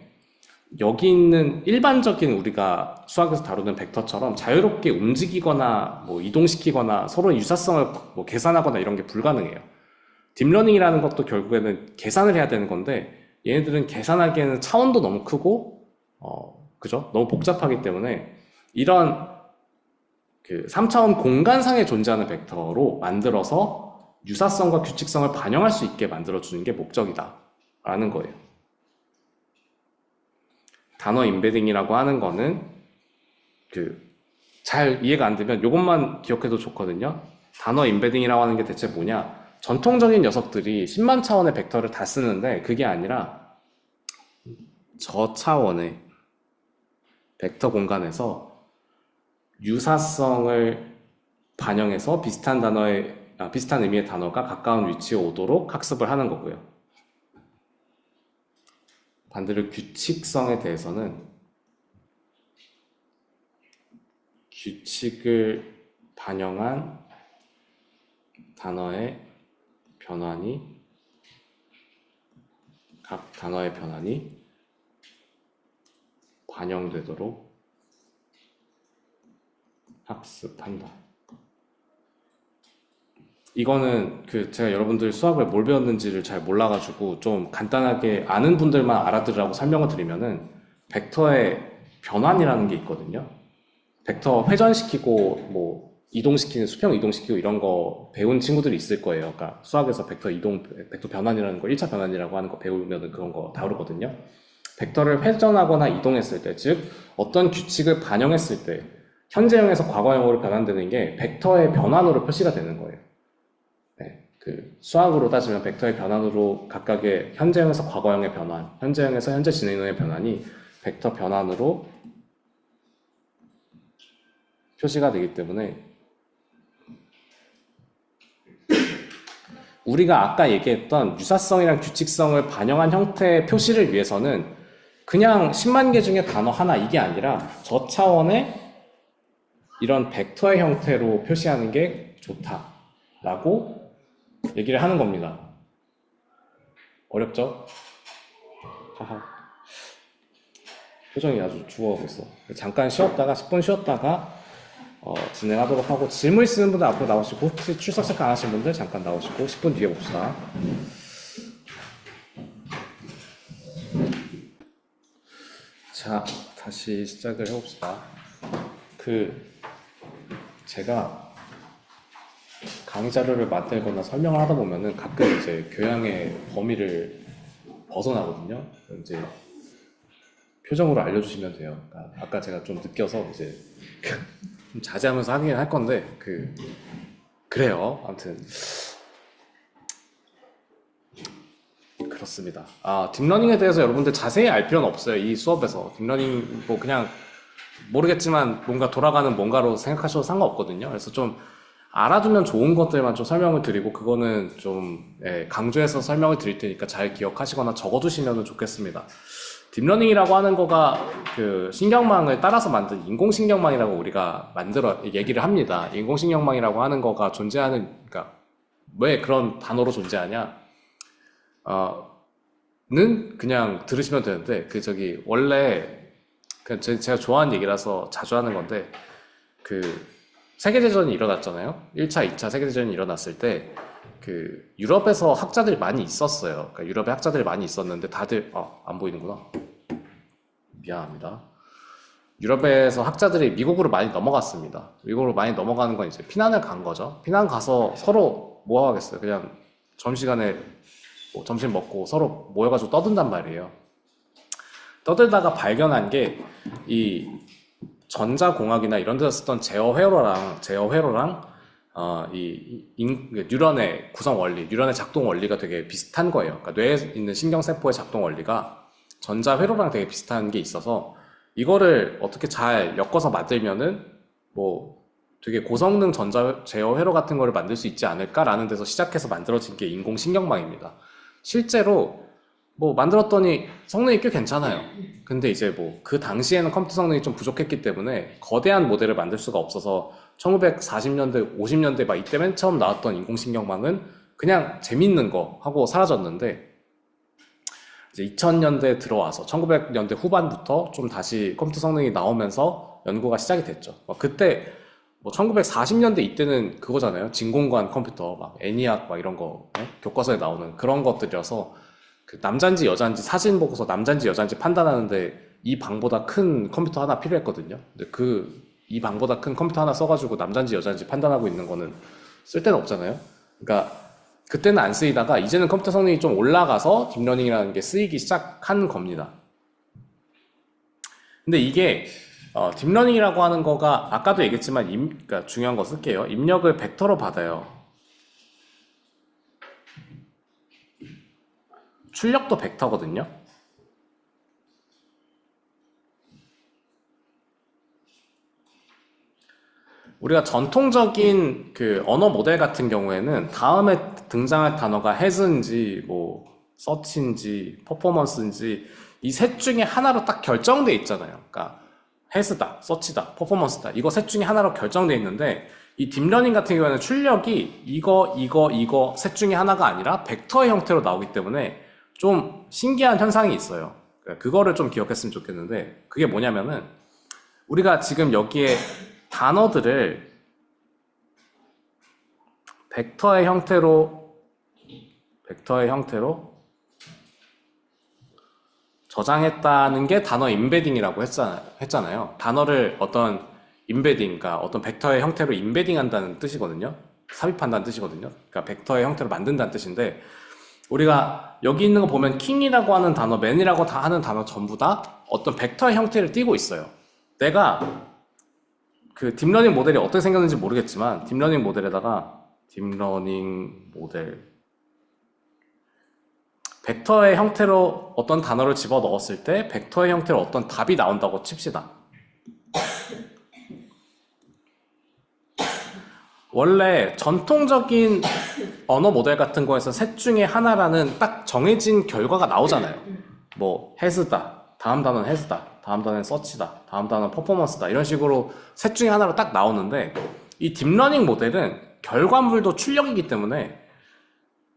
여기 있는 일반적인 우리가 수학에서 다루는 벡터처럼 자유롭게 움직이거나 뭐 이동시키거나 서로 유사성을 뭐 계산하거나 이런 게 불가능해요. 딥러닝이라는 것도 결국에는 계산을 해야 되는 건데 얘네들은 계산하기에는 차원도 너무 크고 그죠? 너무 복잡하기 때문에 이런 그 3차원 공간상에 존재하는 벡터로 만들어서 유사성과 규칙성을 반영할 수 있게 만들어주는 게 목적이다 라는 거예요. 단어 임베딩이라고 하는 거는 잘 이해가 안 되면 이것만 기억해도 좋거든요. 단어 임베딩이라고 하는 게 대체 뭐냐? 전통적인 녀석들이 10만 차원의 벡터를 다 쓰는데 그게 아니라 저차원의 벡터 공간에서 유사성을 반영해서 비슷한 의미의 단어가 가까운 위치에 오도록 학습을 하는 거고요. 반대로 규칙성에 대해서는 규칙을 반영한 각 단어의 변환이 반영되도록 학습한다. 이거는 제가 여러분들 수학을 뭘 배웠는지를 잘 몰라가지고 좀 간단하게 아는 분들만 알아들으라고 설명을 드리면은 벡터의 변환이라는 게 있거든요. 벡터 회전시키고 뭐 이동시키는 수평 이동시키고 이런 거 배운 친구들이 있을 거예요. 그러니까 수학에서 벡터 변환이라는 거 1차 변환이라고 하는 거 배우면은 그런 거 다루거든요. 벡터를 회전하거나 이동했을 때, 즉 어떤 규칙을 반영했을 때 현재형에서 과거형으로 변환되는 게 벡터의 변환으로 표시가 되는 거예요. 네, 수학으로 따지면 벡터의 변환으로 각각의 현재형에서 과거형의 변환, 현재형에서 현재 진행형의 변환이 벡터 변환으로 표시가 되기 때문에 우리가 아까 얘기했던 유사성이랑 규칙성을 반영한 형태의 표시를 위해서는 그냥 10만 개 중에 단어 하나 이게 아니라 저차원의 이런 벡터의 형태로 표시하는 게 좋다라고 얘기를 하는 겁니다. 어렵죠? 하하. 표정이 아주 죽어가고 있어. 잠깐 쉬었다가 10분 쉬었다가 진행하도록 하고, 질문 있으신 분들 앞으로 나오시고, 혹시 출석 체크 안 하신 분들 잠깐 나오시고 10분 뒤에 봅시다. 자, 다시 시작을 해봅시다. 제가 강의 자료를 만들거나 설명을 하다 보면은 가끔 이제 교양의 범위를 벗어나거든요. 이제 표정으로 알려주시면 돼요. 그러니까 아까 제가 좀 느껴서 이제 좀 자제하면서 하긴 할 건데 그래요. 아무튼 그렇습니다. 딥러닝에 대해서 여러분들 자세히 알 필요는 없어요. 이 수업에서 딥러닝 뭐 그냥 모르겠지만 뭔가 돌아가는 뭔가로 생각하셔도 상관없거든요. 그래서 좀 알아두면 좋은 것들만 좀 설명을 드리고, 그거는 좀 강조해서 설명을 드릴 테니까 잘 기억하시거나 적어두시면 좋겠습니다. 딥러닝이라고 하는 거가 신경망을 따라서 만든 인공신경망이라고 우리가 얘기를 합니다. 인공신경망이라고 하는 거가 그러니까 왜 그런 단어로 존재하냐? 는 그냥 들으시면 되는데, 원래 제가 좋아하는 얘기라서 자주 하는 건데, 세계대전이 일어났잖아요. 1차, 2차 세계대전이 일어났을 때, 유럽에서 학자들이 많이 있었어요. 그러니까 유럽에 학자들이 많이 있었는데, 다들, 안 보이는구나. 미안합니다. 유럽에서 학자들이 미국으로 많이 넘어갔습니다. 미국으로 많이 넘어가는 건 이제 피난을 간 거죠. 피난 가서 서로 뭐 하겠어요. 그냥 점심시간에 점심 먹고 서로 모여가지고 떠든단 말이에요. 떠들다가 발견한 게 이 전자공학이나 이런 데서 쓰던 제어 회로랑 뉴런의 구성 원리, 뉴런의 작동 원리가 되게 비슷한 거예요. 그러니까 뇌에 있는 신경세포의 작동 원리가 전자회로랑 되게 비슷한 게 있어서 이거를 어떻게 잘 엮어서 만들면은 뭐 되게 고성능 제어회로 같은 거를 만들 수 있지 않을까라는 데서 시작해서 만들어진 게 인공신경망입니다. 실제로 뭐 만들었더니 성능이 꽤 괜찮아요. 근데 이제 뭐 그 당시에는 컴퓨터 성능이 좀 부족했기 때문에 거대한 모델을 만들 수가 없어서 1940년대, 50년대 막 이때 맨 처음 나왔던 인공신경망은 그냥 재밌는 거 하고 사라졌는데, 이제 2000년대 들어와서 1900년대 후반부터 좀 다시 컴퓨터 성능이 나오면서 연구가 시작이 됐죠. 그때 뭐 1940년대 이때는 그거잖아요. 진공관 컴퓨터, 막 애니악 막 이런 거 교과서에 나오는 그런 것들이어서 남자인지 여자인지 사진 보고서 남자인지 여자인지 판단하는데 이 방보다 큰 컴퓨터 하나 필요했거든요. 근데 이 방보다 큰 컴퓨터 하나 써가지고 남자인지 여자인지 판단하고 있는 거는 쓸 데는 없잖아요. 그러니까 그때는 안 쓰이다가 이제는 컴퓨터 성능이 좀 올라가서 딥러닝이라는 게 쓰이기 시작한 겁니다. 근데 이게 딥러닝이라고 하는 거가 아까도 얘기했지만 그러니까 중요한 거 쓸게요. 입력을 벡터로 받아요. 출력도 벡터거든요. 우리가 전통적인 그 언어 모델 같은 경우에는 다음에 등장할 단어가 has인지 뭐 search인지 performance인지 이 셋 중에 하나로 딱 결정돼 있잖아요. 그러니까 has다, search다, performance다 이거 셋 중에 하나로 결정돼 있는데 이 딥러닝 같은 경우에는 출력이 이거 셋 중에 하나가 아니라 벡터의 형태로 나오기 때문에 좀 신기한 현상이 있어요. 그거를 좀 기억했으면 좋겠는데 그게 뭐냐면은 우리가 지금 여기에 단어들을 벡터의 형태로 저장했다는 게 단어 임베딩이라고 했잖아요. 단어를 어떤 임베딩, 그러니까 어떤 벡터의 형태로 임베딩한다는 뜻이거든요. 삽입한다는 뜻이거든요. 그러니까 벡터의 형태로 만든다는 뜻인데 우리가 여기 있는 거 보면 킹이라고 하는 단어, man이라고 다 하는 단어 전부 다 어떤 벡터의 형태를 띠고 있어요. 내가 그 딥러닝 모델이 어떻게 생겼는지 모르겠지만 딥러닝 모델에다가 딥러닝 모델 벡터의 형태로 어떤 단어를 집어 넣었을 때 벡터의 형태로 어떤 답이 나온다고 칩시다. 원래 전통적인 언어 모델 같은 거에서 셋 중에 하나라는 딱 정해진 결과가 나오잖아요. 뭐 has다, 다음 단어는 has다, 다음 단어는 search다, 다음 단어는 performance다 이런 식으로 셋 중에 하나로 딱 나오는데 이 딥러닝 모델은 결과물도 출력이기 때문에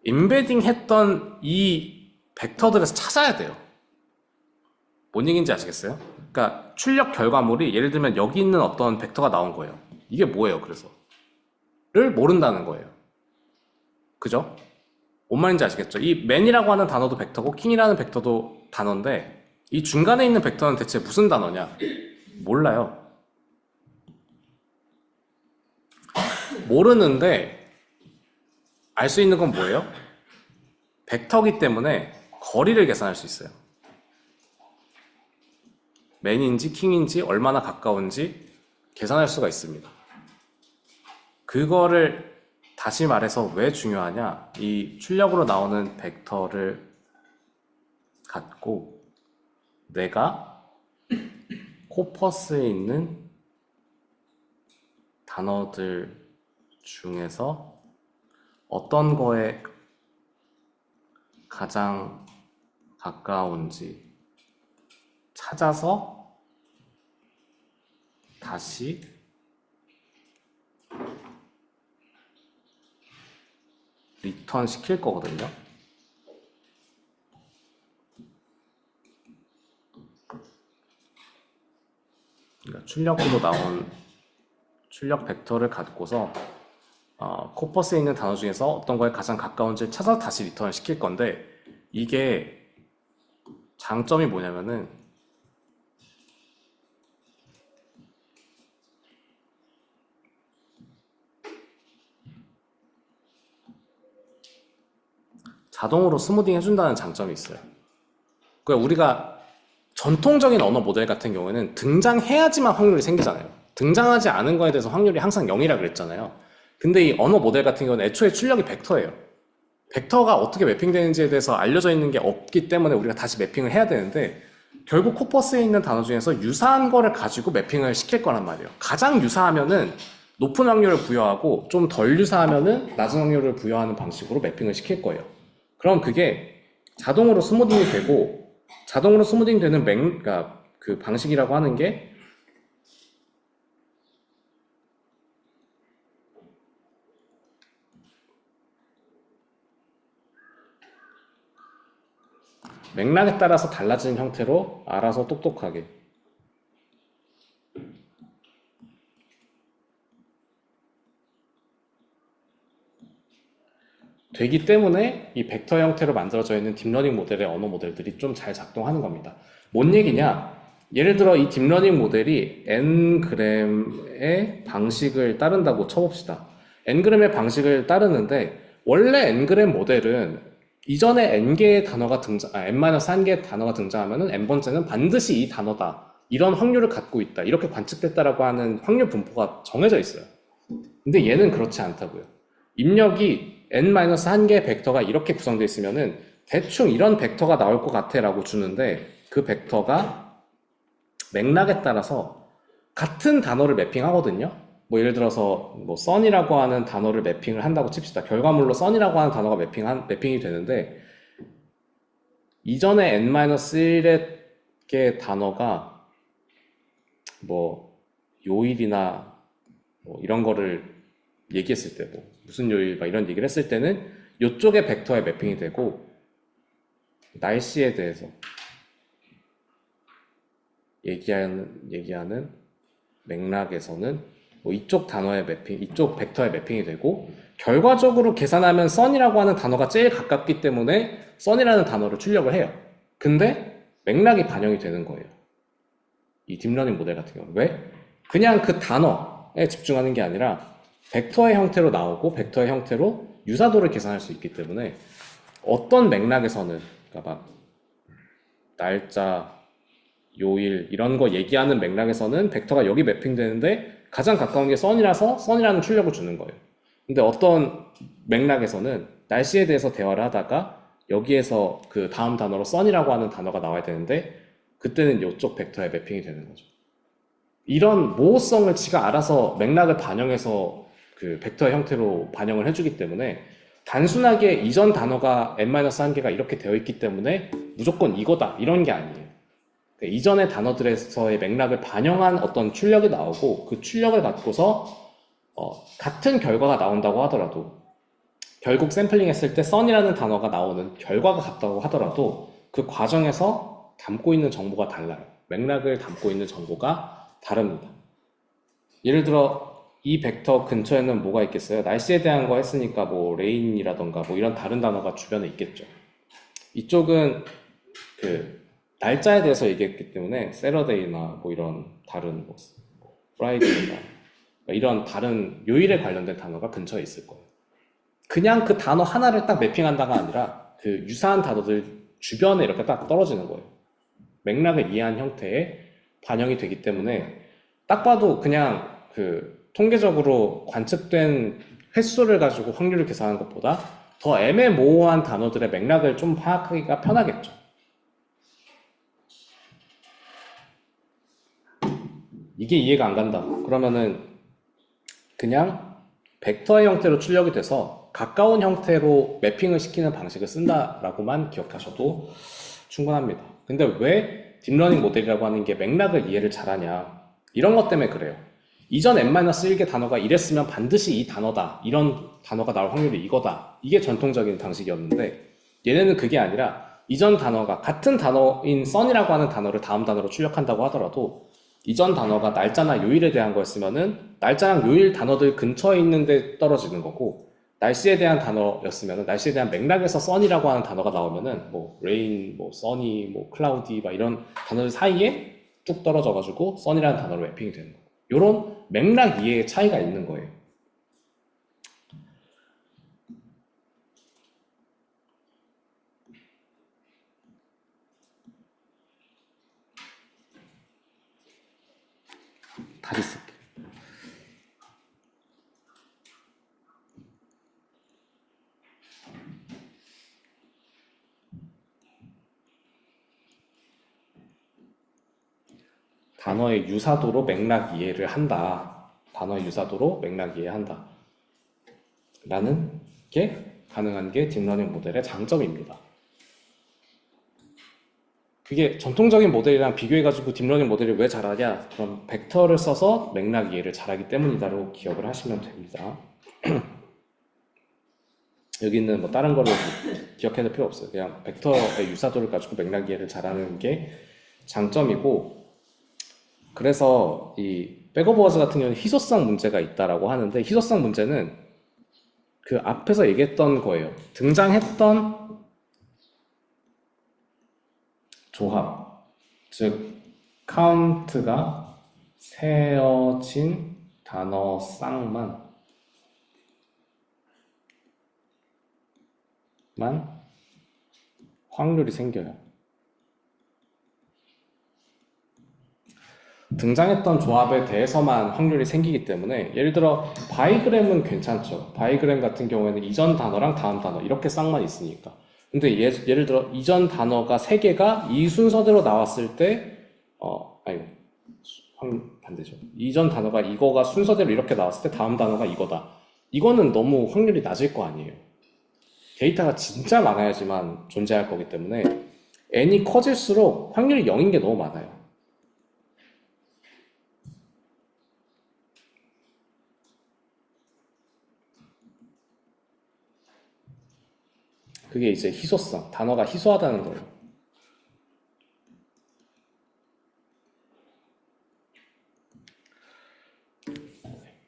임베딩 했던 이 벡터들에서 찾아야 돼요. 뭔 얘기인지 아시겠어요? 그러니까 출력 결과물이 예를 들면 여기 있는 어떤 벡터가 나온 거예요. 이게 뭐예요? 그래서 를 모른다는 거예요. 그죠? 뭔 말인지 아시겠죠? 이 man이라고 하는 단어도 벡터고 king이라는 벡터도 단어인데 이 중간에 있는 벡터는 대체 무슨 단어냐? 몰라요. 모르는데 알 수 있는 건 뭐예요? 벡터기 때문에 거리를 계산할 수 있어요. man인지 king인지 얼마나 가까운지 계산할 수가 있습니다. 그거를 다시 말해서 왜 중요하냐? 이 출력으로 나오는 벡터를 갖고 내가 코퍼스에 있는 단어들 중에서 어떤 거에 가장 가까운지 찾아서 다시 리턴 시킬 거거든요. 그러니까 출력으로 나온 출력 벡터를 갖고서 코퍼스에 있는 단어 중에서 어떤 거에 가장 가까운지 찾아서 다시 리턴을 시킬 건데 이게 장점이 뭐냐면은 자동으로 스무딩 해준다는 장점이 있어요. 그러니까 우리가 전통적인 언어 모델 같은 경우에는 등장해야지만 확률이 생기잖아요. 등장하지 않은 거에 대해서 확률이 항상 0이라 그랬잖아요. 근데 이 언어 모델 같은 경우는 애초에 출력이 벡터예요. 벡터가 어떻게 매핑되는지에 대해서 알려져 있는 게 없기 때문에 우리가 다시 매핑을 해야 되는데 결국 코퍼스에 있는 단어 중에서 유사한 거를 가지고 매핑을 시킬 거란 말이에요. 가장 유사하면은 높은 확률을 부여하고 좀 덜 유사하면은 낮은 확률을 부여하는 방식으로 매핑을 시킬 거예요. 그럼 그게 자동으로 스무딩이 되고 자동으로 스무딩 되는 그러니까 그 방식이라고 하는 게 맥락에 따라서 달라지는 형태로 알아서 똑똑하게 되기 때문에 이 벡터 형태로 만들어져 있는 딥러닝 모델의 언어 모델들이 좀 잘 작동하는 겁니다. 뭔 얘기냐? 예를 들어 이 딥러닝 모델이 ng의 방식을 따른다고 쳐봅시다. ng의 방식을 따르는데 원래 ng 모델은 이전에 n개의 단어가 n-1개의 단어가 등장하면은 n번째는 반드시 이 단어다. 이런 확률을 갖고 있다. 이렇게 관측됐다라고 하는 확률 분포가 정해져 있어요. 근데 얘는 그렇지 않다고요. 입력이 n-1개의 벡터가 이렇게 구성되어 있으면은 대충 이런 벡터가 나올 것 같아 라고 주는데 그 벡터가 맥락에 따라서 같은 단어를 매핑하거든요. 뭐 예를 들어서 뭐 sun이라고 하는 단어를 매핑을 한다고 칩시다. 결과물로 sun이라고 하는 단어가 매핑이 되는데 이전에 n-1의 단어가 뭐 요일이나 뭐 이런 거를 얘기했을 때 뭐 무슨 요일 막 이런 얘기를 했을 때는 이쪽의 벡터에 매핑이 되고 날씨에 대해서 얘기하는 맥락에서는 뭐 이쪽 단어의 매핑, 이쪽 벡터의 매핑이 되고 결과적으로 계산하면 sun이라고 하는 단어가 제일 가깝기 때문에 sun이라는 단어를 출력을 해요. 근데 맥락이 반영이 되는 거예요. 이 딥러닝 모델 같은 경우. 왜? 그냥 그 단어에 집중하는 게 아니라 벡터의 형태로 나오고 벡터의 형태로 유사도를 계산할 수 있기 때문에 어떤 맥락에서는 그러니까 막 날짜, 요일 이런 거 얘기하는 맥락에서는 벡터가 여기 매핑되는데 가장 가까운 게 sun이라서 sun이라는 출력을 주는 거예요. 근데 어떤 맥락에서는 날씨에 대해서 대화를 하다가 여기에서 그 다음 단어로 sun이라고 하는 단어가 나와야 되는데 그때는 이쪽 벡터에 매핑이 되는 거죠. 이런 모호성을 지가 알아서 맥락을 반영해서 그 벡터의 형태로 반영을 해주기 때문에 단순하게 이전 단어가 n-1개가 이렇게 되어 있기 때문에 무조건 이거다 이런 게 아니에요. 이전의 단어들에서의 맥락을 반영한 어떤 출력이 나오고 그 출력을 갖고서 같은 결과가 나온다고 하더라도 결국 샘플링 했을 때 sun이라는 단어가 나오는 결과가 같다고 하더라도 그 과정에서 담고 있는 정보가 달라요. 맥락을 담고 있는 정보가 다릅니다. 예를 들어 이 벡터 근처에는 뭐가 있겠어요? 날씨에 대한 거 했으니까 뭐 rain이라던가 뭐 이런 다른 단어가 주변에 있겠죠. 이쪽은 그 날짜에 대해서 얘기했기 때문에 Saturday나 뭐 이런 다른 뭐 Friday나 이런 다른 요일에 관련된 단어가 근처에 있을 거예요. 그냥 그 단어 하나를 딱 매핑한다가 아니라 그 유사한 단어들 주변에 이렇게 딱 떨어지는 거예요. 맥락을 이해한 형태에 반영이 되기 때문에 딱 봐도 그냥 그 통계적으로 관측된 횟수를 가지고 확률을 계산하는 것보다 더 애매모호한 단어들의 맥락을 좀 파악하기가 편하겠죠. 이게 이해가 안 간다. 그러면은 그냥 벡터의 형태로 출력이 돼서 가까운 형태로 매핑을 시키는 방식을 쓴다라고만 기억하셔도 충분합니다. 근데 왜 딥러닝 모델이라고 하는 게 맥락을 이해를 잘하냐? 이런 것 때문에 그래요. 이전 n-1개 단어가 이랬으면 반드시 이 단어다. 이런 단어가 나올 확률이 이거다. 이게 전통적인 방식이었는데 얘네는 그게 아니라 이전 단어가 같은 단어인 sun이라고 하는 단어를 다음 단어로 출력한다고 하더라도 이전 단어가 날짜나 요일에 대한 거였으면은 날짜랑 요일 단어들 근처에 있는데 떨어지는 거고 날씨에 대한 단어였으면은 날씨에 대한 맥락에서 sun이라고 하는 단어가 나오면은 뭐 rain, 뭐 sunny, 뭐 cloudy 막 이런 단어들 사이에 뚝 떨어져가지고 sun이라는 단어로 매핑이 되는 거예요. 이런 맥락 이해의 차이가 있는 거예요. 다시 쓸게. 단어의 유사도로 맥락 이해를 한다. 단어의 유사도로 맥락 이해한다. 라는 게 가능한 게 딥러닝 모델의 장점입니다. 그게 전통적인 모델이랑 비교해가지고 딥러닝 모델이 왜 잘하냐? 그럼 벡터를 써서 맥락 이해를 잘하기 때문이다로 기억을 하시면 됩니다. 여기 있는 뭐 다른 거를 기억해야 될 필요 없어요. 그냥 벡터의 유사도를 가지고 맥락 이해를 잘하는 게 장점이고, 그래서 이 백오버워즈 같은 경우는 희소성 문제가 있다라고 하는데, 희소성 문제는 그 앞에서 얘기했던 거예요. 등장했던 조합, 즉 카운트가 세어진 단어 쌍만 확률이 생겨요. 등장했던 조합에 대해서만 확률이 생기기 때문에, 예를 들어 바이그램은 괜찮죠. 바이그램 같은 경우에는 이전 단어랑 다음 단어 이렇게 쌍만 있으니까. 근데 예를 들어 이전 단어가 3개가 이 순서대로 나왔을 때 반대죠. 이전 단어가 이거가 순서대로 이렇게 나왔을 때 다음 단어가 이거다. 이거는 너무 확률이 낮을 거 아니에요. 데이터가 진짜 많아야지만 존재할 거기 때문에 n이 커질수록 확률이 0인 게 너무 많아요. 그게 이제 희소성, 단어가 희소하다는 거예요.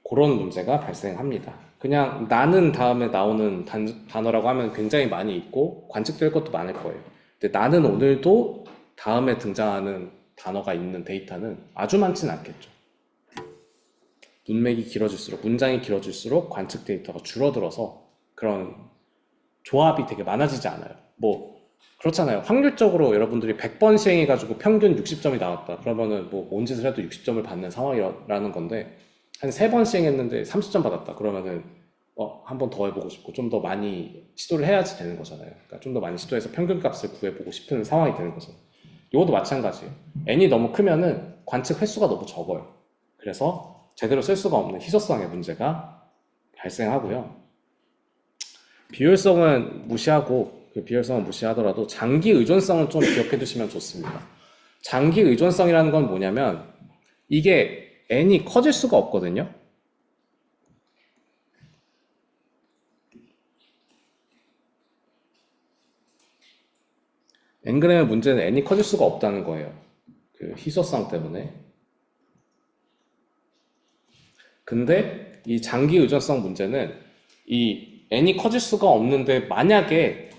그런 문제가 발생합니다. 그냥 나는 다음에 나오는 단어라고 하면 굉장히 많이 있고 관측될 것도 많을 거예요. 근데 나는 오늘도 다음에 등장하는 단어가 있는 데이터는 아주 많지는 않겠죠. 문맥이 길어질수록, 문장이 길어질수록 관측 데이터가 줄어들어서 그런 조합이 되게 많아지지 않아요. 뭐 그렇잖아요. 확률적으로 여러분들이 100번 시행해가지고 평균 60점이 나왔다. 그러면은 뭐 뭔 짓을 해도 60점을 받는 상황이라는 건데, 한 3번 시행했는데 30점 받았다. 그러면은 한 번 더 해보고 싶고 좀 더 많이 시도를 해야지 되는 거잖아요. 그러니까 좀 더 많이 시도해서 평균값을 구해보고 싶은 상황이 되는 거죠. 이것도 마찬가지예요. n이 너무 크면은 관측 횟수가 너무 적어요. 그래서 제대로 쓸 수가 없는 희소성의 문제가 발생하고요. 비효율성은 무시하고, 그 비효율성은 무시하더라도 장기 의존성은 좀 기억해 두시면 좋습니다. 장기 의존성이라는 건 뭐냐면 이게 n이 커질 수가 없거든요. n그램의 문제는 n이 커질 수가 없다는 거예요. 그 희소성 때문에. 근데 이 장기 의존성 문제는 이 n이 커질 수가 없는데, 만약에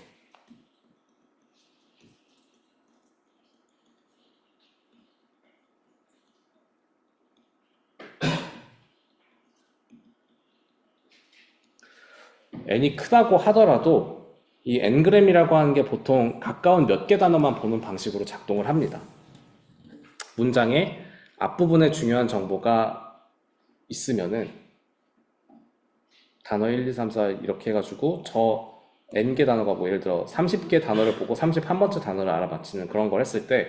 n이 크다고 하더라도 이 n그램이라고 하는 게 보통 가까운 몇 개 단어만 보는 방식으로 작동을 합니다. 문장의 앞부분에 중요한 정보가 있으면은 단어 1, 2, 3, 4 이렇게 해가지고 저 n개 단어가 뭐 예를 들어 30개 단어를 보고 31번째 단어를 알아맞히는 그런 걸 했을 때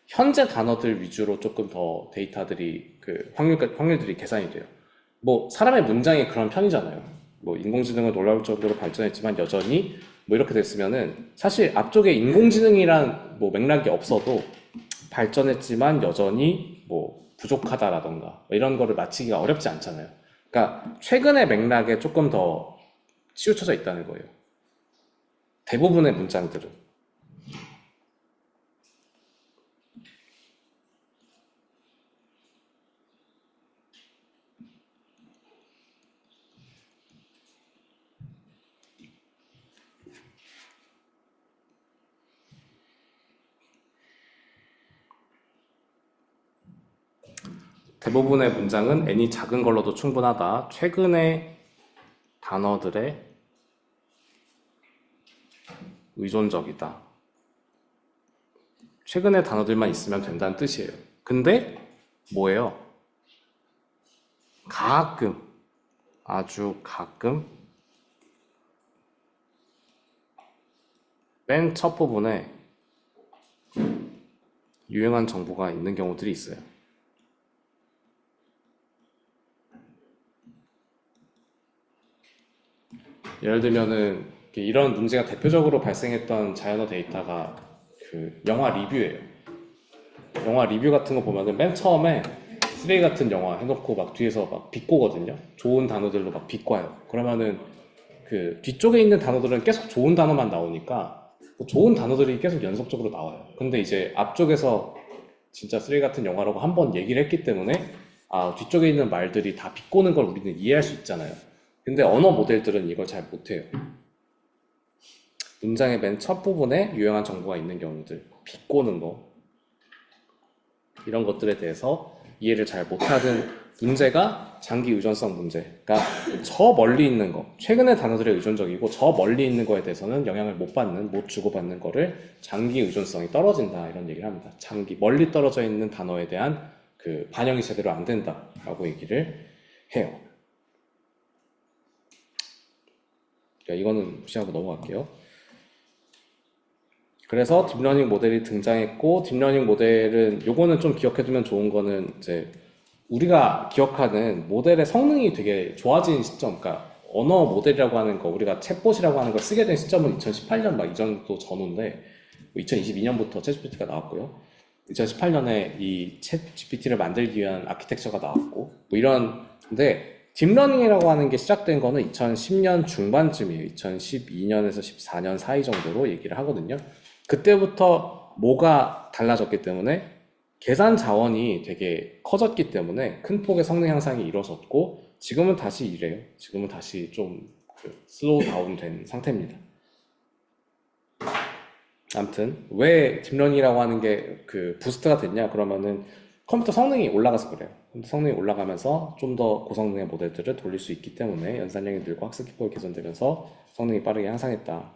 현재 단어들 위주로 조금 더 데이터들이 그 확률들이 계산이 돼요. 뭐 사람의 문장이 그런 편이잖아요. 뭐 인공지능은 놀라울 정도로 발전했지만 여전히 뭐 이렇게 됐으면은 사실 앞쪽에 인공지능이란 뭐 맥락이 없어도 발전했지만 여전히 뭐 부족하다라던가 뭐 이런 거를 맞히기가 어렵지 않잖아요. 그러니까 최근의 맥락에 조금 더 치우쳐져 있다는 거예요. 대부분의 문장들은. 대부분의 문장은 n이 작은 걸로도 충분하다. 최근의 단어들의 의존적이다. 최근의 단어들만 있으면 된다는 뜻이에요. 근데 뭐예요? 가끔, 아주 가끔 맨 첫 부분에 유용한 정보가 있는 경우들이 있어요. 예를 들면은 이런 문제가 대표적으로 발생했던 자연어 데이터가 그 영화 리뷰예요. 영화 리뷰 같은 거 보면은 맨 처음에 쓰레기 같은 영화 해놓고 막 뒤에서 막 비꼬거든요. 좋은 단어들로 막 비꼬아요. 그러면은 그 뒤쪽에 있는 단어들은 계속 좋은 단어만 나오니까 뭐 좋은 단어들이 계속 연속적으로 나와요. 근데 이제 앞쪽에서 진짜 쓰레기 같은 영화라고 한번 얘기를 했기 때문에 뒤쪽에 있는 말들이 다 비꼬는 걸 우리는 이해할 수 있잖아요. 근데 언어 모델들은 이걸 잘 못해요. 문장의 맨 첫 부분에 유용한 정보가 있는 경우들, 비꼬는 거. 이런 것들에 대해서 이해를 잘 못하는 문제가 장기 의존성 문제. 그러니까 저 멀리 있는 거, 최근의 단어들에 의존적이고 저 멀리 있는 거에 대해서는 영향을 못 받는, 못 주고받는 거를 장기 의존성이 떨어진다 이런 얘기를 합니다. 장기 멀리 떨어져 있는 단어에 대한 그 반영이 제대로 안 된다라고 얘기를 해요. 그러니까 이거는 무시하고 넘어갈게요. 그래서 딥러닝 모델이 등장했고, 딥러닝 모델은 요거는 좀 기억해두면 좋은 거는 이제 우리가 기억하는 모델의 성능이 되게 좋아진 시점, 그러니까 언어 모델이라고 하는 거, 우리가 챗봇이라고 하는 걸 쓰게 된 시점은 2018년 막 이 정도 전후인데, 2022년부터 챗GPT가 나왔고요. 2018년에 이 챗GPT를 만들기 위한 아키텍처가 나왔고, 뭐 이런, 근데 딥러닝이라고 하는 게 시작된 거는 2010년 중반쯤이에요. 2012년에서 14년 사이 정도로 얘기를 하거든요. 그때부터 뭐가 달라졌기 때문에 계산 자원이 되게 커졌기 때문에 큰 폭의 성능 향상이 이루어졌고 지금은 다시 이래요. 지금은 다시 좀 슬로우 다운 된 상태입니다. 아무튼 왜 딥러닝이라고 하는 게 그 부스트가 됐냐 그러면은 컴퓨터 성능이 올라가서 그래요. 컴퓨터 성능이 올라가면서 좀 더 고성능의 모델들을 돌릴 수 있기 때문에 연산량이 늘고 학습 기법이 개선되면서 성능이 빠르게 향상했다.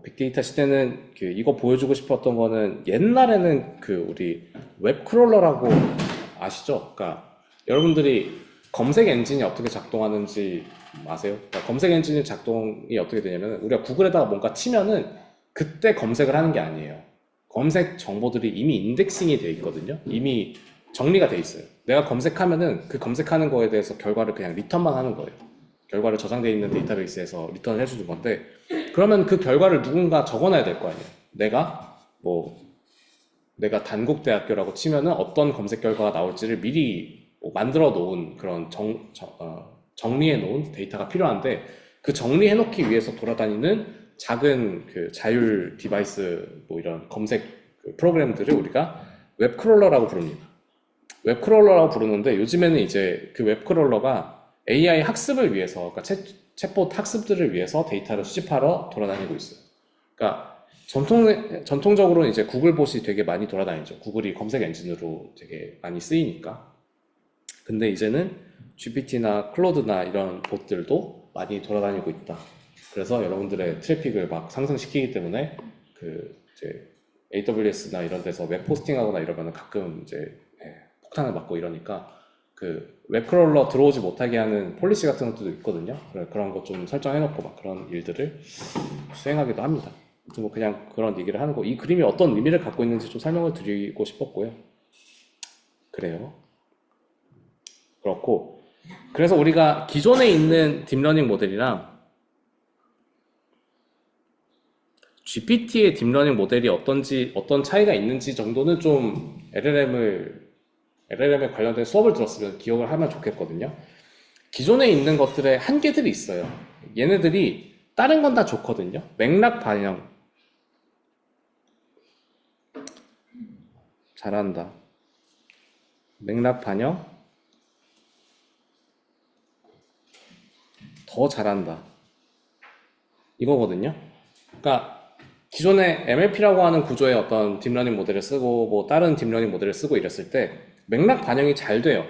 빅데이터 시대는 이거 보여주고 싶었던 거는 옛날에는 우리 웹크롤러라고 아시죠? 그러니까 여러분들이 검색 엔진이 어떻게 작동하는지 아세요? 그러니까 검색 엔진이 작동이 어떻게 되냐면 우리가 구글에다가 뭔가 치면은 그때 검색을 하는 게 아니에요. 검색 정보들이 이미 인덱싱이 돼 있거든요. 이미 정리가 돼 있어요. 내가 검색하면은 그 검색하는 거에 대해서 결과를 그냥 리턴만 하는 거예요. 결과를 저장되어 있는 데이터베이스에서 리턴을 해주는 건데 그러면 그 결과를 누군가 적어놔야 될 거 아니에요. 내가 단국대학교라고 치면은 어떤 검색 결과가 나올지를 미리 만들어 놓은 그런 정리해 놓은 데이터가 필요한데 그 정리해 놓기 위해서 돌아다니는 작은 자율 디바이스 이런 검색 프로그램들을 우리가 웹크롤러라고 부릅니다. 웹크롤러라고 부르는데 요즘에는 이제 그 웹크롤러가 AI 학습을 위해서, 그러니까 챗봇 학습들을 위해서 데이터를 수집하러 돌아다니고 있어요. 그러니까 전통적으로는 이제 구글봇이 되게 많이 돌아다니죠. 구글이 검색 엔진으로 되게 많이 쓰이니까. 근데 이제는 GPT나 클로드나 이런 봇들도 많이 돌아다니고 있다. 그래서 여러분들의 트래픽을 막 상승시키기 때문에 이제 AWS나 이런 데서 웹 포스팅하거나 이러면 가끔 이제 폭탄을 맞고 이러니까 웹크롤러 들어오지 못하게 하는 폴리시 같은 것도 있거든요. 그런 거 좀 설정해놓고 막 그런 일들을 수행하기도 합니다. 그냥 그런 얘기를 하는 거. 이 그림이 어떤 의미를 갖고 있는지 좀 설명을 드리고 싶었고요. 그래요. 그렇고 그래서 우리가 기존에 있는 딥러닝 모델이랑 GPT의 딥러닝 모델이 어떤 차이가 있는지 정도는 좀 LLM에 관련된 수업을 들었으면 기억을 하면 좋겠거든요. 기존에 있는 것들의 한계들이 있어요. 얘네들이 다른 건 다 좋거든요. 맥락 반영. 잘한다. 맥락 반영. 더 잘한다. 이거거든요. 그러니까 기존에 MLP라고 하는 구조의 어떤 딥러닝 모델을 쓰고 다른 딥러닝 모델을 쓰고 이랬을 때 맥락 반영이 잘 돼요.